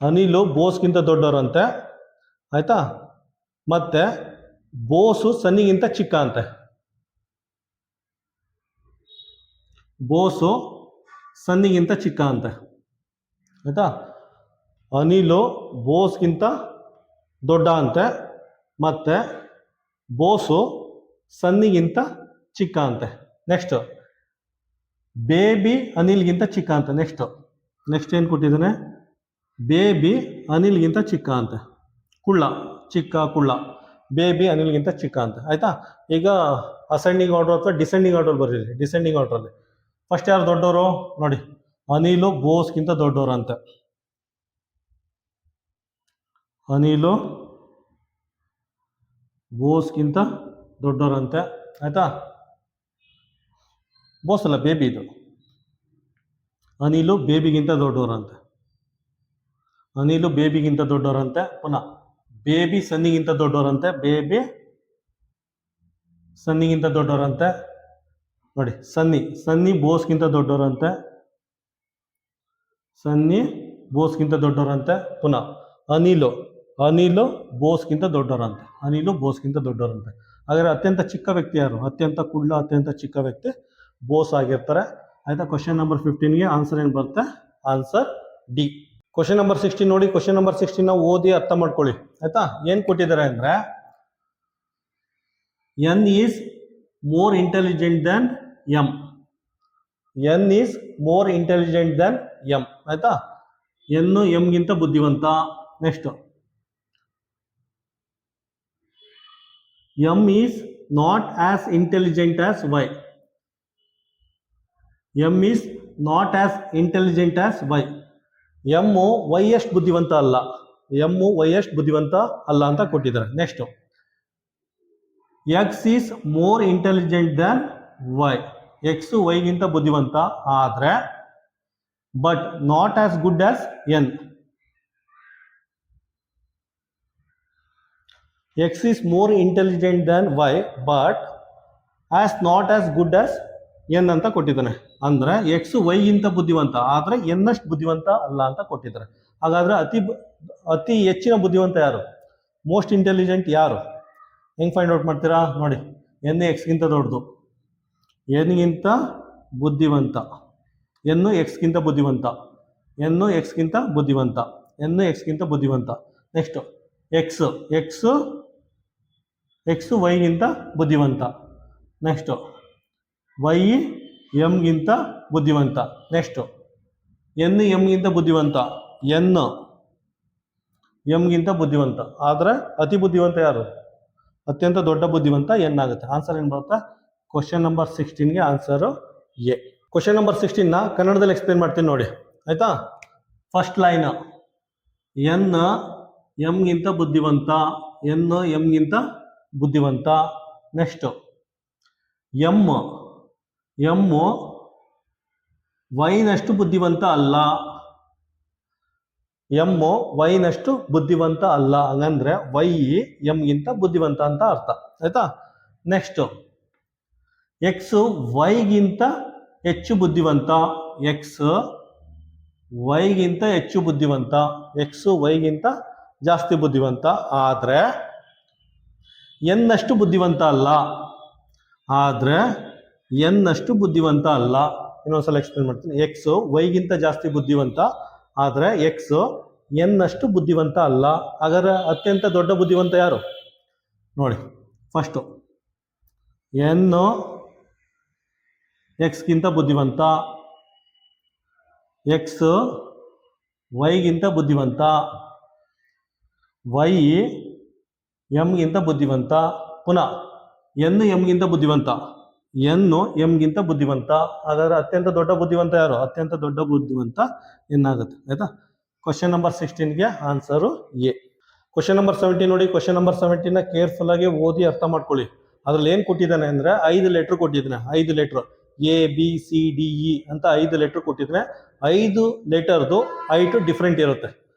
ಅನಿಲು ಬೋಸ್ಗಿಂತ ದೊಡ್ಡವರಂತೆ. ಆಯ್ತಾ? ಮತ್ತೆ ಬೋಸು ಸನ್ನಿಗಿಂತ ಚಿಕ್ಕ ಅಂತೆ. ಬೋಸು ಸನ್ನಿಗಿಂತ ಚಿಕ್ಕ ಅಂತೆ. ಆಯ್ತಾ? ಅನಿಲು ಬೋಸ್ಗಿಂತ ದೊಡ್ಡ ಅಂತೆ. ಮತ್ತೆ ಬೋಸು ಸನ್ನಿಗಿಂತ ಚಿಕ್ಕ ಅಂತೆ. ನೆಕ್ಸ್ಟ್ ಬೇಬಿ ಅನಿಲ್ಗಿಂತ ಚಿಕ್ಕ ಅಂತ. ನೆಕ್ಸ್ಟ್ ಏನು ಕೊಟ್ಟಿದ್ದಾನೆ? ಬೇಬಿ ಅನಿಲ್ಗಿಂತ ಚಿಕ್ಕ ಅಂತೆ. ಕುಳ್ಳ ಬೇಬಿ ಅನಿಲ್ಗಿಂತ ಚಿಕ್ಕ ಅಂತ. ಆಯ್ತಾ? ಈಗ ಅಸೆಂಡಿಂಗ್ ಆರ್ಡರ್ ಅಥವಾ ಡಿಸೆಂಡಿಂಗ್ ಆರ್ಡರ್ ಬರೀರಿ. ಡಿಸೆಂಡಿಂಗ್ ಆರ್ಡರಲ್ಲಿ ಫಸ್ಟ್ ಯಾರು ದೊಡ್ಡವರು ನೋಡಿ? ಅನಿಲು ಬೋಸ್ಗಿಂತ ದೊಡ್ಡವರಂತೆ. ಅನಿಲು ಬೋಸ್ಗಿಂತ ದೊಡ್ಡವರಂತೆ. ಆಯ್ತಾ? ಬೋಸ್ ಅಲ್ಲ, ಬೇಬಿ ಇದು. ಅನಿಲು ಬೇಬಿಗಿಂತ ದೊಡ್ಡವರಂತೆ. ಅನಿಲು ಬೇಬಿಗಿಂತ ದೊಡ್ಡವರಂತೆ. ಪುನಃ ಬೇಬಿ ಸನ್ನಿಗಿಂತ ದೊಡ್ಡವರಂತೆ. ಬೇಬಿ ಸನ್ನಿಗಿಂತ ದೊಡ್ಡವರಂತೆ. ನೋಡಿ, ಸನ್ನಿ ಬೋಸ್ಗಿಂತ ದೊಡ್ಡವರಂತೆ. ಸನ್ನಿ ಬೋಸ್ಗಿಂತ ದೊಡ್ಡವರಂತೆ. ಪುನಃ ಅನಿಲು ಬೋಸ್ಗಿಂತ ದೊಡ್ಡವರಂತೆ. ಅನಿಲು ಬೋಸ್ಗಿಂತ ದೊಡ್ಡವರಂತೆ. ಹಾಗಾದ್ರೆ ಅತ್ಯಂತ ಚಿಕ್ಕ ವ್ಯಕ್ತಿ ಯಾರು? ಅತ್ಯಂತ ಚಿಕ್ಕ ವ್ಯಕ್ತಿ ಬೋಸ್ ಆಗಿರ್ತಾರೆ. ಆಯ್ತಾ? ಕ್ವಶನ್ ನಂಬರ್ 15ಗೆ ಆನ್ಸರ್ ಏನು ಬರುತ್ತೆ? Answer D. ಕ್ವಶನ್ ನಂಬರ್ 16 ನೋಡಿ. ಕ್ವಶನ್ ನಂಬರ್ 16 ಓದಿ ಅರ್ಥ ಮಾಡ್ಕೊಳ್ಳಿ. ಆಯ್ತಾ? ಏನ್ ಕೊಟ್ಟಿದ್ದಾರೆ ಅಂದ್ರೆ, N is more intelligent than M. N is more intelligent than M. ಆಯ್ತಾ? ಎನ್ ಎಂಗಿಂತ ಬುದ್ಧಿವಂತ. Next M is not as intelligent as Y. M is not as intelligent as Y. M ವೈಯಷ್ಟು ಬುದ್ಧಿವಂತ ಅಲ್ಲ, ಎಮ್ಮು ವೈಯಷ್ಟು ಬುದ್ಧಿವಂತ ಅಲ್ಲ ಅಂತ ಕೊಟ್ಟಿದ್ದಾರೆ. Next X is more intelligent than Y, X ವೈಗಿಂತ ಬುದ್ಧಿವಂತ ಆದರೆ but not as good as N. X is more intelligent than Y but as not as good as N ಅಂತ ಕೊಟ್ಟಿದ್ದಾನೆ. ಅಂದರೆ ಎಕ್ಸ್ ವೈಗಿಂತ ಬುದ್ಧಿವಂತ ಆದರೆ ಎನ್ನಷ್ಟು ಬುದ್ಧಿವಂತ ಅಲ್ಲ ಅಂತ ಕೊಟ್ಟಿದ್ದಾರೆ. ಹಾಗಾದರೆ ಅತಿ ಹೆಚ್ಚಿನ ಬುದ್ಧಿವಂತ ಯಾರು, ಮೋಸ್ಟ್ ಇಂಟೆಲಿಜೆಂಟ್ ಯಾರು, ಹೆಂಗೆ ಫೈಂಡ್ ಔಟ್ ಮಾಡ್ತೀರಾ ನೋಡಿ. ಎನ್ ಎಕ್ಸ್ಗಿಂತ ದೊಡ್ಡದು, ಎನ್ಗಿಂತ ಬುದ್ಧಿವಂತ, ಎನ್ನು ಎಕ್ಸ್ಗಿಂತ ಬುದ್ಧಿವಂತ, ಎನ್ನು ಎಕ್ಸ್ಗಿಂತ ಬುದ್ಧಿವಂತ, ಎನ್ನು ಎಕ್ಸ್ಗಿಂತ ಬುದ್ಧಿವಂತ. ನೆಕ್ಸ್ಟು ಎಕ್ಸ್ ಎಕ್ಸು ಎಕ್ಸು ವೈಗಿಂತ ಬುದ್ಧಿವಂತ. ನೆಕ್ಸ್ಟು ವೈ ಎಮ್ಗಿಂತ ಬುದ್ಧಿವಂತ. ನೆಕ್ಸ್ಟು ಎನ್ ಎಮ್ಗಿಂತ ಬುದ್ಧಿವಂತ, ಎನ್ ಎಮ್ಗಿಂತ ಬುದ್ಧಿವಂತ. ಆದರೆ ಅತಿ ಬುದ್ಧಿವಂತ ಯಾರು, ಅತ್ಯಂತ ದೊಡ್ಡ ಬುದ್ಧಿವಂತ ಎನ್ ಆಗುತ್ತೆ. ಆನ್ಸರ್ ಏನು ಬರುತ್ತಾ, ಕ್ವಶನ್ ನಂಬರ್ 16ಗೆ ಆನ್ಸರು ಎ. ಕ್ವಶನ್ ನಂಬರ್ 16ನ ಕನ್ನಡದಲ್ಲಿ ಎಕ್ಸ್ಪ್ಲೇನ್ ಮಾಡ್ತೀನಿ ನೋಡಿ, ಆಯಿತಾ. ಫಸ್ಟ್ ಲೈನ್ ಎನ್ ಎಮ್ಗಿಂತ ಬುದ್ಧಿವಂತ, ಎನ್ ಎಮ್ಗಿಂತ ಬುದ್ಧಿವಂತ. ನೆಕ್ಸ್ಟು ಎಮ್ಮು ವೈನಷ್ಟು ಬುದ್ಧಿವಂತ ಅಲ್ಲ, ಎಮ್ಮು ವೈನಷ್ಟು ಬುದ್ಧಿವಂತ ಅಲ್ಲ, ಹಂಗಂದ್ರೆ ವೈ ಎಮ್ಗಿಂತ ಬುದ್ಧಿವಂತ ಅಂತ ಅರ್ಥ, ಆಯ್ತಾ. ನೆಕ್ಸ್ಟು ಎಕ್ಸ್ ವೈಗಿಂತ ಹೆಚ್ಚು ಬುದ್ಧಿವಂತ, ಎಕ್ಸ್ ವೈಗಿಂತ ಹೆಚ್ಚು ಬುದ್ಧಿವಂತ, ಎಕ್ಸ್ ವೈಗಿಂತ ಜಾಸ್ತಿ ಬುದ್ಧಿವಂತ ಆದರೆ ಎನ್ನಷ್ಟು ಬುದ್ಧಿವಂತ ಅಲ್ಲ, ಆದರೆ ಎನ್ನಷ್ಟು ಬುದ್ಧಿವಂತ ಅಲ್ಲ. ಇನ್ನೊಂದ್ಸಲ ಎಕ್ಸ್ಪ್ಲೇನ್ ಮಾಡ್ತೀನಿ. ಎಕ್ಸ್ ವೈಗಿಂತ ಜಾಸ್ತಿ ಬುದ್ಧಿವಂತ ಆದರೆ ಎಕ್ಸ್ ಎನ್ನಷ್ಟು ಬುದ್ಧಿವಂತ ಅಲ್ಲ. ಹಾಗಾದ್ರೆ ಅತ್ಯಂತ ದೊಡ್ಡ ಬುದ್ಧಿವಂತ ಯಾರು ನೋಡಿ. ಫಸ್ಟು ಎನ್ನು ಎಕ್ಸ್ಗಿಂತ ಬುದ್ಧಿವಂತ, ಎಕ್ಸ್ ವೈಗಿಂತ ಬುದ್ಧಿವಂತ, ವೈ ಎಮ್ಗಿಂತ ಬುದ್ಧಿವಂತ. ಪುನಃ ಎನ್ನು ಎಮ್ಗಿಂತ ಬುದ್ಧಿವಂತ, ಎನ್ನು ಎಮ್ಗಿಂತ ಬುದ್ಧಿವಂತ. ಹಾಗಾದ್ರೆ ಅತ್ಯಂತ ದೊಡ್ಡ ಬುದ್ಧಿವಂತ ಯಾರು, ಅತ್ಯಂತ ದೊಡ್ಡ ಬುದ್ಧಿವಂತ ಎನ್ನಾಗುತ್ತೆ, ಆಯ್ತಾ. ಕ್ವಶನ್ ನಂಬರ್ 16ಗೆ ಆನ್ಸರು ಎ. ಕ್ವಶನ್ ನಂಬರ್ 17 ನೋಡಿ. ಕ್ವಶನ್ ನಂಬರ್ 17ನ ಕೇರ್ಫುಲ್ ಆಗಿ ಓದಿ ಅರ್ಥ ಮಾಡ್ಕೊಳ್ಳಿ. ಅದ್ರಲ್ಲಿ ಏನು ಕೊಟ್ಟಿದ್ದಾನೆ ಅಂದರೆ 5 ಲೆಟ್ರ್ ಕೊಟ್ಟಿದ್ದಾನೆ. 5 letter A B C D E ಅಂತ 5 ಲೆಟ್ರ್ ಕೊಟ್ಟಿದ್ದಾನೆ. 5 ಲೆಟರ್ದು ಐಟು ಡಿಫ್ರೆಂಟ್ ಇರುತ್ತೆ,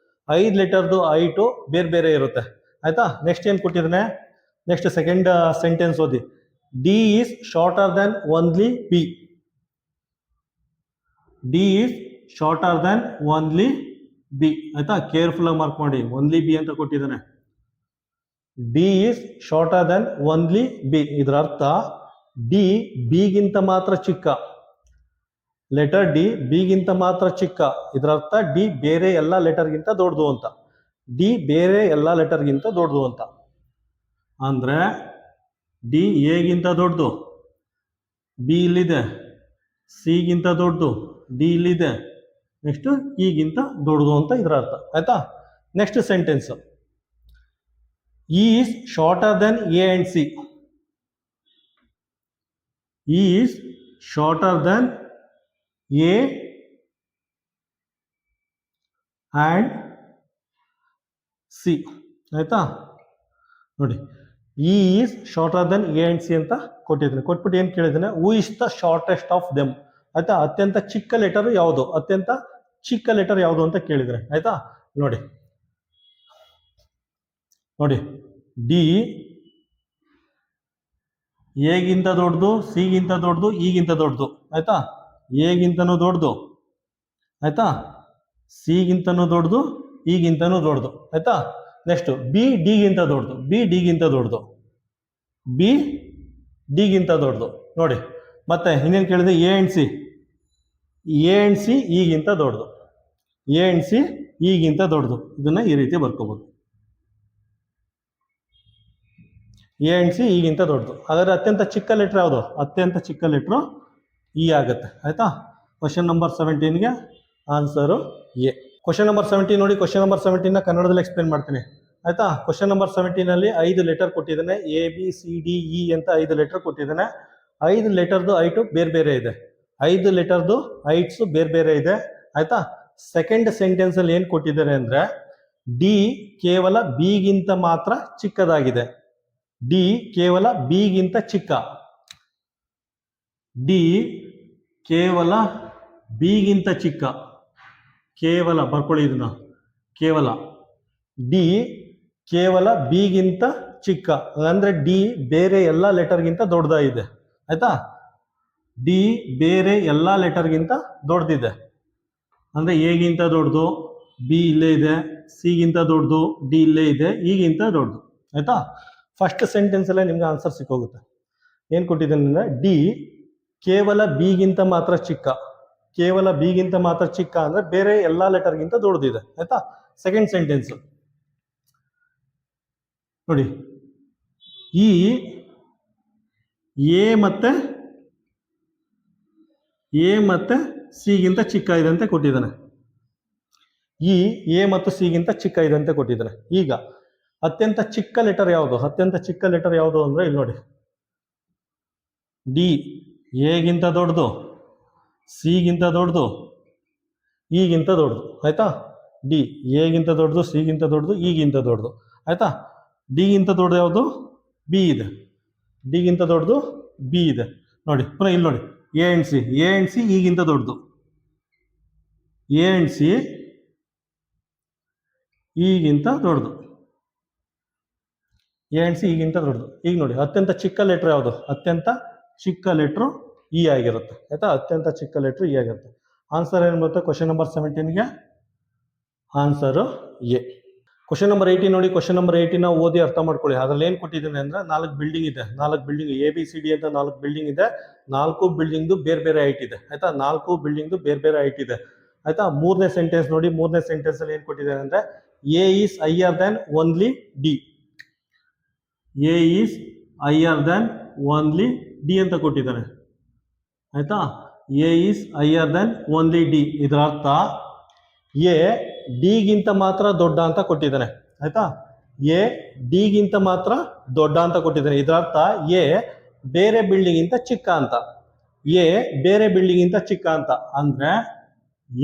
5 ಲೆಟರ್ದು ಐಟು ಬೇರೆ ಬೇರೆ ಇರುತ್ತೆ, ಆಯ್ತಾ. ನೆಕ್ಸ್ಟ್ ಏನು ಕೊಟ್ಟಿದ್ದಾನೆ, ನೆಕ್ಸ್ಟ್ ಸೆಕೆಂಡ್ ಸೆಂಟೆನ್ಸ್ ಓದಿ. D is shorter than only B, D is shorter than only B, ಆಯ್ತಾ. ಕೇರ್ಫುಲ್ ಆಗಿ ಮಾರ್ಕ್ ಮಾಡಿ. ಓನ್ಲಿ ಬಿ ಅಂತ ಕೊಟ್ಟಿದ್ದಾನೆ. D is shorter than only B, ಇದರ ಅರ್ಥ ಡಿ ಬಿಗಿಂತ ಮಾತ್ರ ಚಿಕ್ಕ, ಲೆಟರ್ ಡಿ ಬಿಗಿಂತ ಮಾತ್ರ ಚಿಕ್ಕ. ಇದರ ಅರ್ಥ ಡಿ ಬೇರೆ ಎಲ್ಲ ಲೆಟರ್ಗಿಂತ ದೊಡ್ಡದು ಅಂತ, ಡಿ ಬೇರೆ ಎಲ್ಲ ಲೆಟರ್ಗಿಂತ ದೊಡ್ಡದು ಅಂತ. ಅಂದರೆ ಡಿ ಎಗಿಂತ ದೊಡ್ಡದು, ಬಿ ಇಲ್ಲಿದೆ, ಸಿಗಿಂತ ದೊಡ್ಡದು, ಡಿ ಇಲ್ಲಿದೆ, ನೆಕ್ಸ್ಟ್ ಇಗಿಂತ ದೊಡ್ಡದು ಅಂತ ಇದರ ಅರ್ಥ, ಆಯ್ತಾ. Next sentence, E is shorter than A and C, E is shorter than A and C, ಆಯ್ತಾ. ನೋಡಿ, E is shorter than A and C ಅಂತ ಕೊಟ್ಟಿದ್ದಾನೆ. ಕೊಟ್ಬಿಟ್ಟು ಏನು ಕೇಳಿದ್ದಾನೆ, who is the shortest of them, ಆಯ್ತಾ. ಅತ್ಯಂತ ಚಿಕ್ಕ ಲೆಟರ್ ಯಾವುದು, ಅತ್ಯಂತ ಚಿಕ್ಕ ಲೆಟರ್ ಯಾವುದು ಅಂತ ಕೇಳಿದರೆ, ಆಯ್ತಾ. ನೋಡಿ ನೋಡಿ, ಡಿ ಎಗಿಂತ ದೊಡ್ಡದು, ಸಿಗಿಂತ ದೊಡ್ಡದು, ಇಗಿಂತ ದೊಡ್ಡದು, ಆಯ್ತಾ. ಎಗಿಂತನೂ ದೊಡ್ಡದು, ಆಯ್ತಾ, ಸಿಗಿಂತನೂ ದೊಡ್ಡದು, ಇಗಿಂತನೂ ದೊಡ್ಡದು, ಆಯ್ತಾ. ನೆಕ್ಸ್ಟ್ ಬಿ ಡಿಗಿಂತ ದೊಡ್ಡದು, ಬಿ ಡಿಗಿಂತ ದೊಡ್ಡದು, ಬಿ ಡಿಗಿಂತ ದೊಡ್ಡದು. ನೋಡಿ ಮತ್ತೆ ಇನ್ನೇನು ಕೇಳಿದೆ, A and C, A and C ಇಗಿಂತ ದೊಡ್ಡದು, ಎ ಆ್ಯಂಡ್ ಸಿ ಇಗಿಂತ ದೊಡ್ಡದು. ಇದನ್ನ ಈ ರೀತಿ ಬರ್ಕೋಬೋದು, ಎ ಆ್ಯಂಡ್ ಸಿ ಇಗಿಂತ ದೊಡ್ಡದು. ಹಾಗಾದ್ರೆ ಅತ್ಯಂತ ಚಿಕ್ಕ ಲೆಟ್ರ್ ಯಾವುದು, ಅತ್ಯಂತ ಚಿಕ್ಕ ಲೆಟ್ರು ಇ ಆಗುತ್ತೆ, ಆಯ್ತಾ. ಕ್ವಶನ್ ನಂಬರ್ 17ಗೆ ಆನ್ಸರು ಎ. ಕ್ವಶನ್ ನಂಬರ್ 17 ನೋಡಿ. ಕ್ವಶನ್ ನಂಬರ್ 17ನ ಕನ್ನಡದಲ್ಲಿ ಎಕ್ಸ್ಪ್ಲೇನ್ ಮಾಡ್ತೀನಿ, ಆಯ್ತಾ. ಕ್ವಶನ್ ನಂಬರ್ 17ನಲ್ಲಿ 5 ಲೆಟರ್ ಕೊಟ್ಟಿದ್ದಾನೆ, A B C D E ಅಂತ 5 ಲೆಟರ್ ಕೊಟ್ಟಿದ್ದಾನೆ. 5 ಲೆಟರ್ದು ಐಟು ಬೇರೆ ಬೇರೆ ಇದೆ, 5 ಲೆಟರ್ದು ಐಟ್ಸು ಬೇರೆ ಬೇರೆ ಇದೆ, ಆಯ್ತಾ. ಸೆಕೆಂಡ್ ಸೆಂಟೆನ್ಸ್ ಅಲ್ಲಿ ಏನ್ ಕೊಟ್ಟಿದ್ದಾರೆ ಅಂದ್ರೆ ಡಿ ಕೇವಲ ಬಿ ಗಿಂತ ಮಾತ್ರ ಚಿಕ್ಕದಾಗಿದೆ. ಡಿ ಕೇವಲ ಬಿ ಗಿಂತ ಚಿಕ್ಕ. ಡಿ ಕೇವಲ ಬಿ ಗಿಂತ ಚಿಕ್ಕ. ಕೇವಲ ಬರ್ಕೊಳ್ಳಿ ಇದನ್ನ. ಕೇವಲ ಡಿ ಕೇವಲ ಬಿ ಗಿಂತ ಚಿಕ್ಕ ಅಂದ್ರೆ ಡಿ ಬೇರೆ ಎಲ್ಲ ಲೆಟರ್ಗಿಂತ ದೊಡ್ಡದಾಗಿದೆ. ಆಯ್ತಾ? ಡಿ ಬೇರೆ ಎಲ್ಲ ಲೆಟರ್ಗಿಂತ ದೊಡ್ಡದಿದೆ. ಅಂದ್ರೆ ಎ ಗಿಂತ ದೊಡ್ಡದು, ಬಿ ಇಲ್ಲೇ ಇದೆ, ಸಿ ಗಿಂತ ದೊಡ್ಡದು, ಡಿ ಇಲ್ಲೇ ಇದೆ, ಇ ಗಿಂತ ದೊಡ್ಡದು. ಆಯ್ತಾ? ಫಸ್ಟ್ ಸೆಂಟೆನ್ಸ್ ಅಲ್ಲೇ ನಿಮ್ಗೆ ಆನ್ಸರ್ ಸಿಕ್ಕೋಗುತ್ತೆ. ಏನ್ ಕೊಟ್ಟಿದ್ದೇನೆ ಅಂದ್ರೆ ಡಿ ಕೇವಲ ಬಿ ಗಿಂತ ಮಾತ್ರ ಚಿಕ್ಕ. ಕೇವಲ ಬಿ ಗಿಂತ ಮಾತ್ರ ಚಿಕ್ಕ ಅಂದ್ರೆ ಬೇರೆ ಎಲ್ಲಾ ಲೆಟರ್ಗಿಂತ ದೊಡ್ಡದಿದೆ. ಆಯ್ತಾ? ಸೆಕೆಂಡ್ ಸೆಂಟೆನ್ಸ್ ನೋಡಿ, ಈ ಎ ಮತ್ತೆ ಸಿ ಗಿಂತ ಚಿಕ್ಕ ಇದೆ ಅಂತ ಕೊಟ್ಟಿದ್ದಾನೆ. ಈ ಎ ಮತ್ತು ಸಿ ಗಿಂತ ಚಿಕ್ಕ ಇದೆ ಅಂತ ಕೊಟ್ಟಿದ್ದಾನೆ. ಈಗ ಅತ್ಯಂತ ಚಿಕ್ಕ ಲೆಟರ್ ಯಾವುದು? ಅತ್ಯಂತ ಚಿಕ್ಕ ಲೆಟರ್ ಯಾವುದು ಅಂದ್ರೆ ಇಲ್ಲಿ ನೋಡಿ, ಡಿ ಎ ಗಿಂತ ದೊಡ್ಡದು, ಸಿ ಗಿಂತ ದೊಡ್ಡದು, ಇ ಗಿಂತ ದೊಡ್ಡದು. ಆಯ್ತಾ? ಡಿ ಎ ಗಿಂತ ದೊಡ್ಡದು, ಸಿ ಗಿಂತ ದೊಡ್ಡದು, ಇ ಗಿಂತ ದೊಡ್ಡದು. ಆಯ್ತಾ? ಡಿ ಗಿಂತ ದೊಡ್ಡದು ಯಾವುದು? ಬಿ ಇದೆ. ಡಿ ಗಿಂತ ದೊಡ್ಡದು ಬಿ ಇದೆ. ನೋಡಿ ಪುನಃ ಇಲ್ಲಿ ನೋಡಿ, A and C. A and C E ಗಿಂತ ದೊಡ್ಡದು. ಎ ಅಂಡ್ ಸಿ ಇ ಗಿಂತ ದೊಡ್ಡದು. ಎ ಅಂಡ್ ಸಿ ಇ ಗಿಂತ ದೊಡ್ಡದು. ಈಗ ನೋಡಿ, ಅತ್ಯಂತ ಚಿಕ್ಕ ಲೆಟರ್ ಯಾವುದು? ಅತ್ಯಂತ ಚಿಕ್ಕ ಲೆಟ್ರು ಇ ಆಗಿರುತ್ತೆ. ಆಯ್ತಾ? ಅತ್ಯಂತ ಚಿಕ್ಕ ಲೆಟ್ರು ಇ ಆಗಿರುತ್ತೆ. ಆನ್ಸರ್ ಏನು ಬರುತ್ತೆ ಕ್ವಶನ್ ನಂಬರ್ 17ಗೆ? Answer A. ಕ್ವಶನ್ ನಂಬರ್ 18 ನೋಡಿ. ಕ್ವಶನ್ ನಂಬರ್ 18 ಓದಿ ಅರ್ಥ ಮಾಡ್ಕೊಳ್ಳಿ. ಅದ್ರಲ್ಲಿ ಏನ್ ಕೊಟ್ಟಿದ್ದೀನಿ ಅಂದ್ರೆ 4 ಬಿಲ್ಡಿಂಗ್ ಇದೆ. 4 building A B C D ಅಂತ 4 ಬಿಲ್ಡಿಂಗ್ ಇದೆ. 4 ಬಿಲ್ಡಿಂಗ್ ಬೇರೆ ಬೇರೆ ಹೈಟ್ ಇದೆ. ಆಯ್ತಾ? 4 ಬಿಲ್ಡಿಂಗ್ ಬೇರೆ ಬೇರೆ ಹೈಟ್ ಇದೆ. ಆಯ್ತಾ? ಮೂರನೇ ಸೆಂಟೆನ್ಸ್ ನೋಡಿ. ಮೂರನೇ ಸೆಂಟೆನ್ಸ್ ಅಲ್ಲಿ ಏನ್ ಕೊಟ್ಟಿದ್ದಾರೆ ಅಂದ್ರೆ A is higher Dhan only D. A is higher Dhan only D ಅಂತ ಕೊಟ್ಟಿದ್ದಾನೆ. ಆಯ್ತಾ? A is higher Dhan only D. ಇದರ ಅರ್ಥ ಎ ಡಿ ಗಿಂತ ಮಾತ್ರ ದೊಡ್ಡ ಅಂತ ಕೊಟ್ಟಿದ್ದಾನೆ. ಆಯ್ತಾ? ಎ ಡಿ ಗಿಂತ ಮಾತ್ರ ದೊಡ್ಡ ಅಂತ ಕೊಟ್ಟಿದ್ದಾನೆ. ಇದರ ಅರ್ಥ ಎ ಬೇರೆ ಬಿಲ್ಡಿಂಗ್ ಗಿಂತ ಚಿಕ್ಕ ಅಂತ. ಎ ಬೇರೆ ಬಿಲ್ಡಿಂಗ್ ಗಿಂತ ಚಿಕ್ಕ ಅಂತ ಅಂದ್ರೆ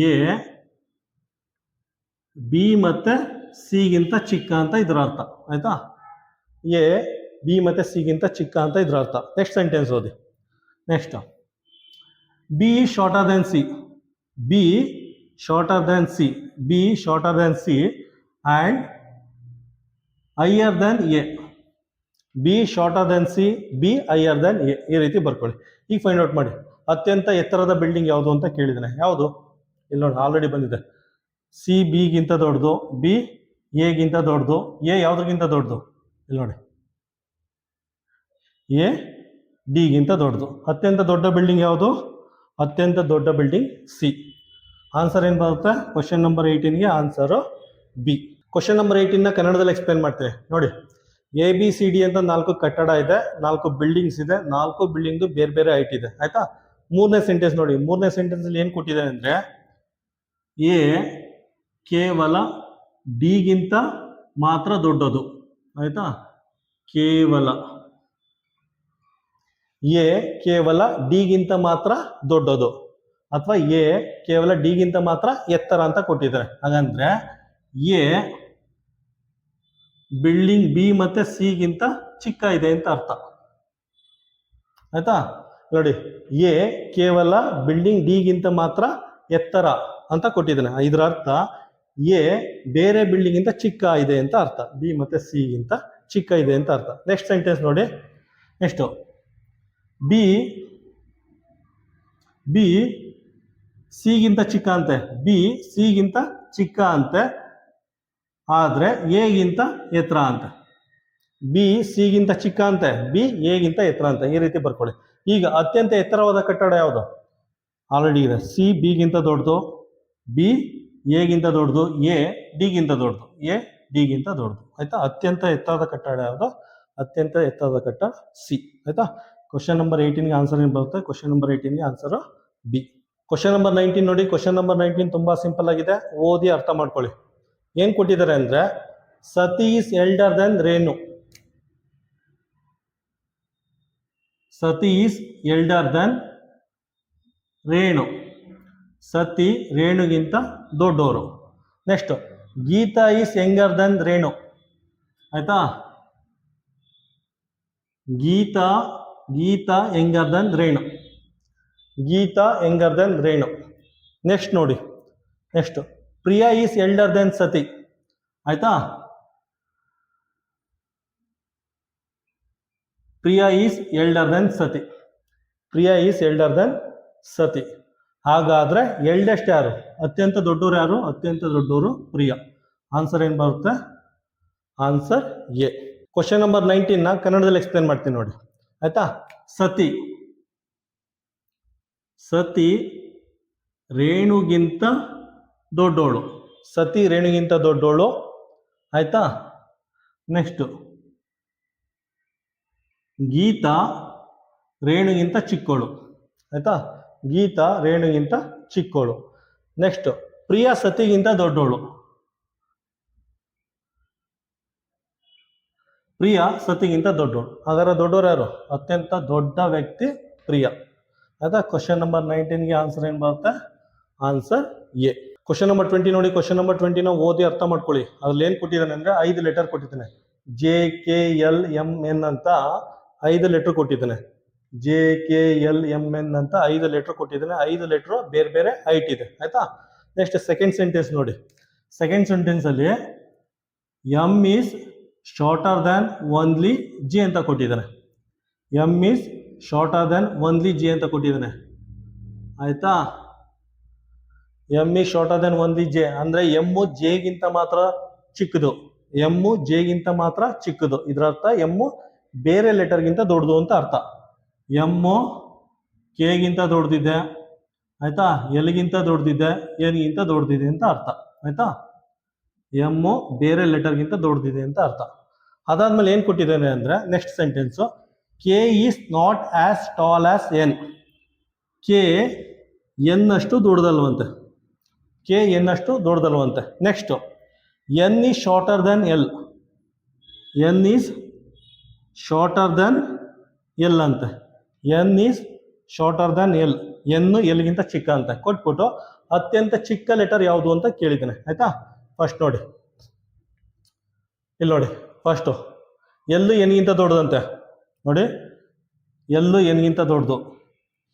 ಎ ಬಿ ಮತ್ತೆ ಸಿ ಗಿಂತ ಚಿಕ್ಕ ಅಂತ ಇದರ ಅರ್ಥ. ಆಯ್ತಾ? ಎ ಬಿ ಮತ್ತೆ ಸಿ ಗಿಂತ ಚಿಕ್ಕ ಅಂತ ಇದರ ಅರ್ಥ. ನೆಕ್ಸ್ಟ್ ಸೆಂಟೆನ್ಸ್ ಓದಿ. Next, B shorter than C. B shorter than C. B shorter than C and higher than A. B shorter than C, B higher than A. ಈ ರೀತಿ ಬರ್ಕೊಳ್ಳಿ. ಈಗ ಫೈಂಡ್ ಔಟ್ ಮಾಡಿ. ಅತ್ಯಂತ ಎತ್ತರದ ಬಿಲ್ಡಿಂಗ್ ಯಾವುದು ಅಂತ ಕೇಳಿದ್ದಾನೆ. ಯಾವುದು? ಇಲ್ಲಿ ನೋಡಿ, ಆಲ್ರೆಡಿ ಬಂದಿದೆ. ಸಿ ಬಿ ಗಿಂತ ದೊಡ್ಡದು, ಬಿ ಎ ಗಿಂತ ದೊಡ್ಡದು, ಎ ಯಾವ್ದ್ರಿಗಿಂತ ದೊಡ್ಡದು? ಇಲ್ಲಿ ನೋಡಿ, ಎ ಡಿ ಗಿಂತ ದೊಡ್ಡದು. ಅತ್ಯಂತ ದೊಡ್ಡ ಬಿಲ್ಡಿಂಗ್ ಯಾವುದು? ಅತ್ಯಂತ ದೊಡ್ಡ ಬಿಲ್ಡಿಂಗ್ ಸಿ. ಆನ್ಸರ್ ಏನು ಬರುತ್ತೆ ಕ್ವಶನ್ ನಂಬರ್ 18ಗೆ? Answer B. ಕ್ವಶನ್ ನಂಬರ್ 18ನ ಕನ್ನಡದಲ್ಲಿ ಎಕ್ಸ್ಪ್ಲೇನ್ ಮಾಡ್ತೀನಿ ನೋಡಿ. ಎ ಬಿ ಸಿ ಡಿ ಅಂತ 4 ಕಟ್ಟಡ ಇದೆ, 4 ಬಿಲ್ಡಿಂಗ್ಸ್ ಇದೆ, 4 ಬಿಲ್ಡಿಂಗ್ ಬೇರೆ ಬೇರೆ ಹೈಟ್ ಇದೆ. ಆಯ್ತಾ? ಮೂರನೇ ಸೆಂಟೆನ್ಸ್ ನೋಡಿ. ಮೂರನೇ ಸೆಂಟೆನ್ಸ್ ಅಲ್ಲಿ ಏನು ಕೊಟ್ಟಿದೆ ಅಂದ್ರೆ ಎ ಕೇವಲ ಡಿ ಗಿಂತ ಮಾತ್ರ ದೊಡ್ಡದು. ಆಯ್ತಾ? ಕೇವಲ ಎ ಕೇವಲ ಡಿ ಗಿಂತ ಮಾತ್ರ ದೊಡ್ಡದು ಅಥವಾ ಎ ಕೇವಲ ಡಿ ಗಿಂತ ಮಾತ್ರ ಎತ್ತರ ಅಂತ ಕೊಟ್ಟಿದ್ದಾರೆ. ಹಾಗಂದ್ರೆ ಎ ಬಿಲ್ಡಿಂಗ್ ಬಿ ಮತ್ತೆ ಸಿ ಗಿಂತ ಚಿಕ್ಕ ಇದೆ ಅಂತ ಅರ್ಥ. ಆಯ್ತಾ? ನೋಡಿ, ಎ ಕೇವಲ ಬಿಲ್ಡಿಂಗ್ ಡಿ ಗಿಂತ ಮಾತ್ರ ಎತ್ತರ ಅಂತ ಕೊಟ್ಟಿದ್ದಾನೆ. ಇದರ ಅರ್ಥ ಎ ಬೇರೆ ಬಿಲ್ಡಿಂಗ್ ಗಿಂತ ಚಿಕ್ಕ ಇದೆ ಅಂತ ಅರ್ಥ. ಬಿ ಮತ್ತೆ ಸಿ ಗಿಂತ ಚಿಕ್ಕ ಇದೆ ಅಂತ ಅರ್ಥ. ನೆಕ್ಸ್ಟ್ ಸೆಂಟೆನ್ಸ್ ನೋಡಿ. ನೆಕ್ಸ್ಟ್, ಬಿ ಸಿ ಗಿಂತ ಚಿಕ್ಕ ಅಂತೆ. ಬಿ ಸಿ ಗಿಂತ ಚಿಕ್ಕ ಅಂತೆ, ಆದ್ರೆ ಎ ಗಿಂತ ಎತ್ತರ ಅಂತೆ. ಬಿ ಸಿ ಗಿಂತ ಚಿಕ್ಕ ಅಂತೆ, ಬಿ ಎ ಗಿಂತ ಎತ್ತರ ಅಂತೆ. ಈ ರೀತಿ ಬರ್ಕೊಳ್ಳಿ. ಈಗ ಅತ್ಯಂತ ಎತ್ತರವಾದ ಕಟ್ಟಡ ಯಾವುದು? ಆಲ್ರೆಡಿ ಇದೆ. ಸಿ ಬಿ ಗಿಂತ ದೊಡ್ಡದು, ಬಿ ಎ ಗಿಂತ ದೊಡ್ಡದು, ಎ ಡಿ ಗಿಂತ ದೊಡ್ಡದು, ಎ ಡಿ ಗಿಂತ ದೊಡ್ಡದು. ಆಯ್ತಾ? ಅತ್ಯಂತ ಎತ್ತರದ ಕಟ್ಟಡ ಯಾವುದು? ಅತ್ಯಂತ ಎತ್ತರದ ಕಟ್ಟಡ ಸಿ. ಆಯ್ತಾ? ಕ್ವಶನ್ ನಂಬರ್ 18ಗೆ ಆನ್ಸರ್ ಏನು ಬರುತ್ತೆ? ಕ್ವಶನ್ ನಂಬರ್ 18ಗೆ ಆನ್ಸರ್ ಬಿ. ಕ್ವಶನ್ ನಂಬರ್ 19 ನೋಡಿ. ಕ್ವಶನ್ ನಂಬರ್ 19 ತುಂಬಾ ಸಿಂಪಲ್ ಆಗಿದೆ. ಓದಿ ಅರ್ಥ ಮಾಡ್ಕೊಳ್ಳಿ. ಏನ್ ಕೊಟ್ಟಿದ್ದಾರೆ ಅಂದ್ರೆ ಸತಿ ಈಸ್ ಎಲ್ಡರ್ ದೆನ್ ರೇಣು. ಸತಿ ಈಸ್ ಎಲ್ಡರ್ ದೆನ್ ರೇಣು. ಸತಿ ರೇಣುಗಿಂತ ದೊಡ್ಡವರು. Next Geeta is younger than Renu. ಆಯ್ತಾ, Geeta Geeta younger than Renu. Geeta younger than Renu. Next ನೋಡಿ, next Priya is elder than Sati. ಆಯ್ತಾ, ಪ್ರಿಯಾ ಈಸ್ ಎಲ್ಡರ್ ದೆನ್ ಸತಿ. ಪ್ರಿಯಾ ಈಸ್ ಎಲ್ಡರ್ ದೆನ್ ಸತಿ. ಹಾಗಾದ್ರೆ ಎಲ್ಡೆಸ್ಟ್ ಯಾರು, ಅತ್ಯಂತ ದೊಡ್ಡವರು ಯಾರು? ಅತ್ಯಂತ ದೊಡ್ಡವರು ಪ್ರಿಯಾ. ಆನ್ಸರ್ ಏನು ಬರುತ್ತೆ? Answer A. ಕ್ವಶನ್ ನಂಬರ್ 19 ಕನ್ನಡದಲ್ಲಿ ಎಕ್ಸ್ಪ್ಲೇನ್ ಮಾಡ್ತೀನಿ ನೋಡಿ. ಆಯ್ತಾ, ಸತಿ ಸತಿ ರೇಣುಗಿಂತ ದೊಡ್ಡೋಳು. ಸತಿ ರೇಣುಗಿಂತ ದೊಡ್ಡೋಳು. ಆಯ್ತಾ, ನೆಕ್ಸ್ಟ್ ಗೀತಾ ರೇಣುಗಿಂತ ಚಿಕ್ಕೋಳು. ಆಯ್ತಾ, ಗೀತಾ ರೇಣುಗಿಂತ ಚಿಕ್ಕೋಳು. ನೆಕ್ಸ್ಟ್ ಪ್ರಿಯಾ ಸತಿಗಿಂತ ದೊಡ್ಡೋಳು. ಪ್ರಿಯಾ ಸತಿಗಿಂತ ದೊಡ್ಡೋಳು. ಹಾಗಾದ್ರೆ ದೊಡ್ಡವರು ಯಾರು? ಅತ್ಯಂತ ದೊಡ್ಡ ವ್ಯಕ್ತಿ ಪ್ರಿಯಾ. ಆಯ್ತಾ, ಕ್ವಶನ್ ನಂಬರ್ 19ಗೆ ಆನ್ಸರ್ ಏನು ಬರುತ್ತೆ? Answer A. ಕ್ವಶನ್ ನಂಬರ್ 20 ನೋಡಿ. ಕ್ವಶನ್ ನಂಬರ್ 20 ಓದಿ ಅರ್ಥ ಮಾಡ್ಕೊಳ್ಳಿ. ಅದ್ರಲ್ಲಿ ಏನು ಕೊಟ್ಟಿದ್ದಾನೆ ಅಂದ್ರೆ 5 ಲೆಟರ್ ಕೊಟ್ಟಿದ್ದಾನೆ. JKLMN ಅಂತ 5 ಲೆಟರ್ ಕೊಟ್ಟಿದ್ದಾನೆ. JKLMN ಅಂತ 5 ಲೆಟರ್ ಕೊಟ್ಟಿದ್ದಾನೆ. 5 ಲೆಟರ್ ಬೇರೆ ಬೇರೆ ಹೈಟ್ ಇದೆ. ಆಯ್ತಾ, ನೆಕ್ಸ್ಟ್ ಸೆಕೆಂಡ್ ಸೆಂಟೆನ್ಸ್ ನೋಡಿ. ಸೆಕೆಂಡ್ ಸೆಂಟೆನ್ಸ್ ಅಲ್ಲಿ M is shorter than only G ಅಂತ ಕೊಟ್ಟಿದ್ದಾನೆ. M is shorter than only G ಅಂತ ಕೊಟ್ಟಿದ್ದಾನೆ. ಆಯ್ತಾ, M is shorter than only J ಅಂದ್ರೆ ಎಮ್ಮು ಜೆಗಿಂತ ಮಾತ್ರ ಚಿಕ್ಕದು. ಎಮ್ಮು ಜೆಗಿಂತ ಮಾತ್ರ ಚಿಕ್ಕದು. ಇದರ ಅರ್ಥ ಎಮ್ಮು ಬೇರೆ ಲೆಟರ್ಗಿಂತ ದೊಡ್ಡದು ಅಂತ ಅರ್ಥ. ಎಮ್ಮು ಕೆಗಿಂತ ದೊಡ್ಡದಿದೆ. ಆಯ್ತಾ, ಎಲ್ಗಿಂತ ದೊಡ್ಡದಿದೆ, ಎನ್ಗಿಂತ ದೊಡ್ಡದಿದೆ ಅಂತ ಅರ್ಥ. ಆಯ್ತಾ, ಎಮ್ಮು ಬೇರೆ ಲೆಟರ್ಗಿಂತ ದೊಡ್ಡದಿದೆ ಅಂತ ಅರ್ಥ. ಅದಾದ್ಮೇಲೆ ಏನ್ ಕೊಟ್ಟಿದ್ದಾನೆ ಅಂದ್ರೆ next sentence K is not as tall as N. K N ಅಷ್ಟು ದೊಡ್ಡದಲ್ವಂತೆ. ಕೆ ಎನ್ ಅಷ್ಟು ದೊಡ್ಡದಲ್ವಂತೆ. Next N is shorter than L. N is shorter than L ಅಂತೆ. N is shorter than L. N ಎಲ್ಗಿಂತ ಚಿಕ್ಕ ಅಂತ ಕೊಟ್ಬಿಟ್ಟು ಅತ್ಯಂತ ಚಿಕ್ಕ ಲೆಟರ್ ಯಾವುದು ಅಂತ ಕೇಳಿದ್ದಾನೆ. ಆಯ್ತಾ, ಫಸ್ಟ್ ನೋಡಿ, ಇಲ್ಲಿ ನೋಡಿ. ಫಸ್ಟು ಎಲ್ಲು ಎನ್ಗಿಂತ ದೊಡ್ಡದಂತೆ ನೋಡಿ. ಎಲ್ಲು ಎನ್ಗಿಂತ ದೊಡ್ಡದು.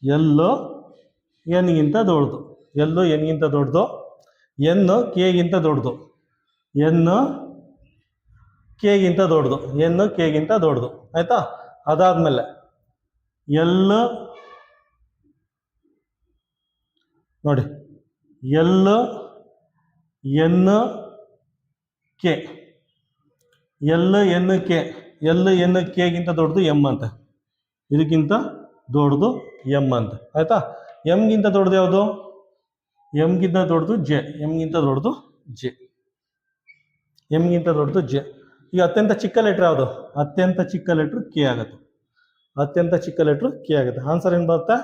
ಎಲ್ಲು ಎನ್ಗಿಂತ ದೊಡ್ಡದು. ಎಲ್ಲು ಎನ್ಗಿಂತ ದೊಡ್ಡದು. ಎನ್ನು ಕೆಗಿಂತ ದೊಡ್ಡದು. ಎನ್ನು ಕೆಗಿಂತ ದೊಡ್ಡದು. ಎನ್ನು ಕೆಗಿಂತ ದೊಡ್ಡದು. ಆಯ್ತಾ, ಅದಾದ್ಮೇಲೆ ಎಲ್ಲು ನೋಡಿ. ಎಲ್ಲು ಎನ್ನು ಕೆ. ಎಲ್ಲು ಎನ್ನು ಕೆ. ಎಲ್ಲು ಎನ್ನು ಕೆಗಿಂತ ದೊಡ್ಡದು ಎಮ್ ಅಂತ. ಇದಕ್ಕಿಂತ ದೊಡ್ಡದು ಎಮ್ ಅಂತ. ಆಯ್ತಾ, ಎಮ್ಗಿಂತ ದೊಡ್ಡದು ಯಾವುದು? ಎಮ್ಗಿಂತ ದೊಡ್ಡದು ಜೆ. ಎಮ್ಗಿಂತ ದೊಡ್ಡದು ಜೆ. ಎಮ್ಗಿಂತ ದೊಡ್ಡದು ಜೆ. ಈಗ ಅತ್ಯಂತ ಚಿಕ್ಕ ಲೆಟ್ರ್ ಯಾವುದು? ಅತ್ಯಂತ ಚಿಕ್ಕ ಲೆಟ್ರ್ ಕೆ ಆಗುತ್ತೆ. ಅತ್ಯಂತ ಚಿಕ್ಕ ಲೆಟ್ರ್ ಕೆ ಆಗುತ್ತೆ. ಆನ್ಸರ್ ಏನು ಬರುತ್ತೆ?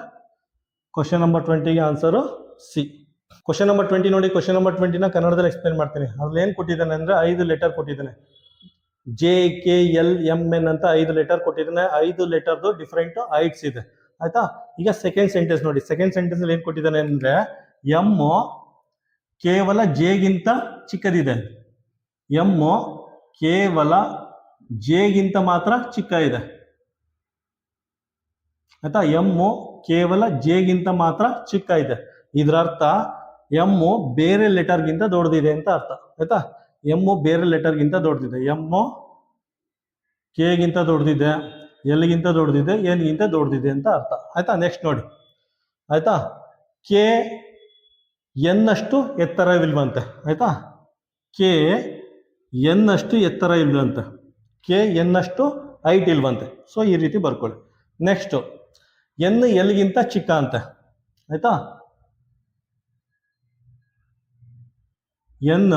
ಕ್ವಶನ್ ನಂಬರ್ 20ಗೆ ಆನ್ಸರು ಸಿ. ಕ್ವಶನ್ ನಂಬರ್ 20 ನೋಡಿ. ಕ್ವಶನ್ ನಂಬರ್ 20 ಕನ್ನಡದಲ್ಲಿ ಎಕ್ಸ್ಪ್ಲೇನ್ ಮಾಡ್ತೀನಿ. ಅದ್ರಲ್ಲಿ ಏನು ಕೊಟ್ಟಿದ್ದಾನೆ ಅಂದರೆ 5 ಲೆಟರ್ ಕೊಟ್ಟಿದ್ದಾನೆ. JKLMN ಅಂತ 5 ಲೆಟರ್ ಕೊಟ್ಟಿದ್ದಾನೆ. 5 ಲೆಟರ್ದು ಡಿಫ್ರೆಂಟ್ ಹೈಟ್ಸ್ ಇದೆ. ಆಯ್ತಾ, ಈಗ ಸೆಕೆಂಡ್ ಸೆಂಟೆನ್ಸ್ ನೋಡಿ. ಸೆಕೆಂಡ್ ಸೆಂಟೆನ್ಸ್ ಅಲ್ಲಿ ಏನು ಕೊಟ್ಟಿದ್ದಾನೆ ಅಂದ್ರೆ ಎಮ್ಮು ಕೇವಲ ಜೆಗಿಂತ ಚಿಕ್ಕದಿದೆ. ಎಮ್ಮು ಕೇವಲ ಜೆಗಿಂತ ಮಾತ್ರ ಚಿಕ್ಕ ಇದೆ. ಆಯ್ತಾ, ಎಮ್ಮು ಕೇವಲ ಜೆಗಿಂತ ಮಾತ್ರ ಚಿಕ್ಕ ಇದೆ. ಇದರ ಅರ್ಥ ಎಮ್ಮು ಬೇರೆ ಲೆಟರ್ಗಿಂತ ದೊಡ್ಡದಿದೆ ಅಂತ ಅರ್ಥ. ಆಯ್ತಾ, ಎಮ್ಮು ಬೇರೆ ಲೆಟರ್ಗಿಂತ ದೊಡ್ಡದಿದೆ. ಎಮ್ಮು ಕೆಗಿಂತ ದೊಡ್ಡದಿದೆ, ಎಲ್ಗಿಂತ ದೊಡ್ಡದಿದೆ, ಎನ್ಗಿಂತ ದೊಡ್ಡದಿದೆ ಅಂತ ಅರ್ಥ. ಆಯ್ತಾ, ನೆಕ್ಸ್ಟ್ ನೋಡಿ. ಆಯ್ತಾ, ಕೆ ಎನ್ ಅಷ್ಟು ಎತ್ತರವಿಲ್ವಂತೆ. ಆಯ್ತಾ, ಕೆ ಎನ್ ಅಷ್ಟು ಎತ್ತರ ಇಲ್ವಂತೆ. ಕೆ ಎನ್ ಅಷ್ಟು ಹೈಟ್ ಇಲ್ವಂತೆ. ಸೊ ಈ ರೀತಿ ಬರ್ಕೊಳ್ಳಿ. ನೆಕ್ಸ್ಟ್ ಎನ್ ಎಲ್ಗಿಂತ ಚಿಕ್ಕ ಅಂತೆ. ಆಯ್ತಾ, ಎನ್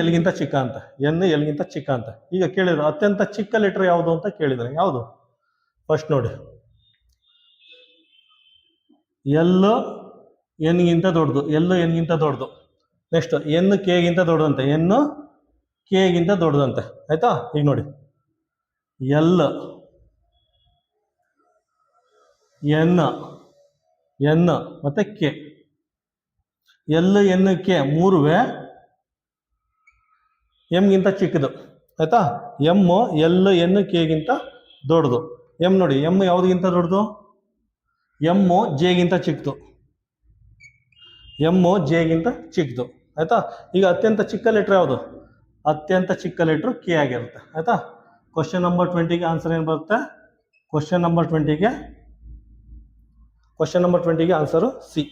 ಎಲ್ಗಿಂತ ಚಿಕ್ಕ ಅಂತ. ಎನ್ ಎಲ್ಗಿಂತ ಚಿಕ್ಕ ಅಂತ. ಈಗ ಕೇಳಿದ್ರು ಅತ್ಯಂತ ಚಿಕ್ಕ ಲೆಟರ್ ಯಾವುದು ಅಂತ ಕೇಳಿದ್ರೆ ಯಾವುದು? ಫಸ್ಟ್ ನೋಡಿ, ಎಲ್ ಎನ್ಗಿಂತ ದೊಡ್ಡದು. ಎಲ್ಲು ಎನ್ಗಿಂತ ದೊಡ್ಡದು. ನೆಕ್ಸ್ಟ್ ಎನ್ ಕೆಗಿಂತ ದೊಡ್ಡದಂತೆ. ಎನ್ ಕೆಗಿಂತ ದೊಡ್ಡದಂತೆ. ಆಯ್ತಾ, ಈಗ ನೋಡಿ ಎಲ್ ಎನ್ ಎನ್ ಮತ್ತು ಕೆ. ಎಲ್ ಎನ್ ಕೆ ಮೂರುವೆ ಎಮ್ಗಿಂತ ಚಿಕ್ಕದು ಆಯಿತಾ. ಎಮ್ಮು ಎಲ್ ಎನ್ ಕೆಗಿಂತ ದೊಡ್ಡದು. ಎಮ್ ನೋಡಿ, ಎಮ್ ಯಾವುದಕ್ಕಿಂತ ದೊಡ್ಡದು? ಎಮ್ಮು ಜೆಗಿಂತ ಚಿಕ್ಕದು. ಎಮ್ಮು ಜೆಗಿಂತ ಚಿಕ್ಕದು ಆಯಿತಾ. ಈಗ ಅತ್ಯಂತ ಚಿಕ್ಕ ಲೆಟ್ರ್ ಯಾವುದು? ಅತ್ಯಂತ ಚಿಕ್ಕ ಲೆಟ್ರು ಕೆ ಆಗಿರುತ್ತೆ ಆಯಿತಾ. ಕ್ವಶನ್ ನಂಬರ್ 20ಗೆ ಆನ್ಸರ್ ಏನು ಬರುತ್ತೆ? ಕ್ವಶನ್ ನಂಬರ್ 20ಗೆ ಆನ್ಸರು ಸಿ.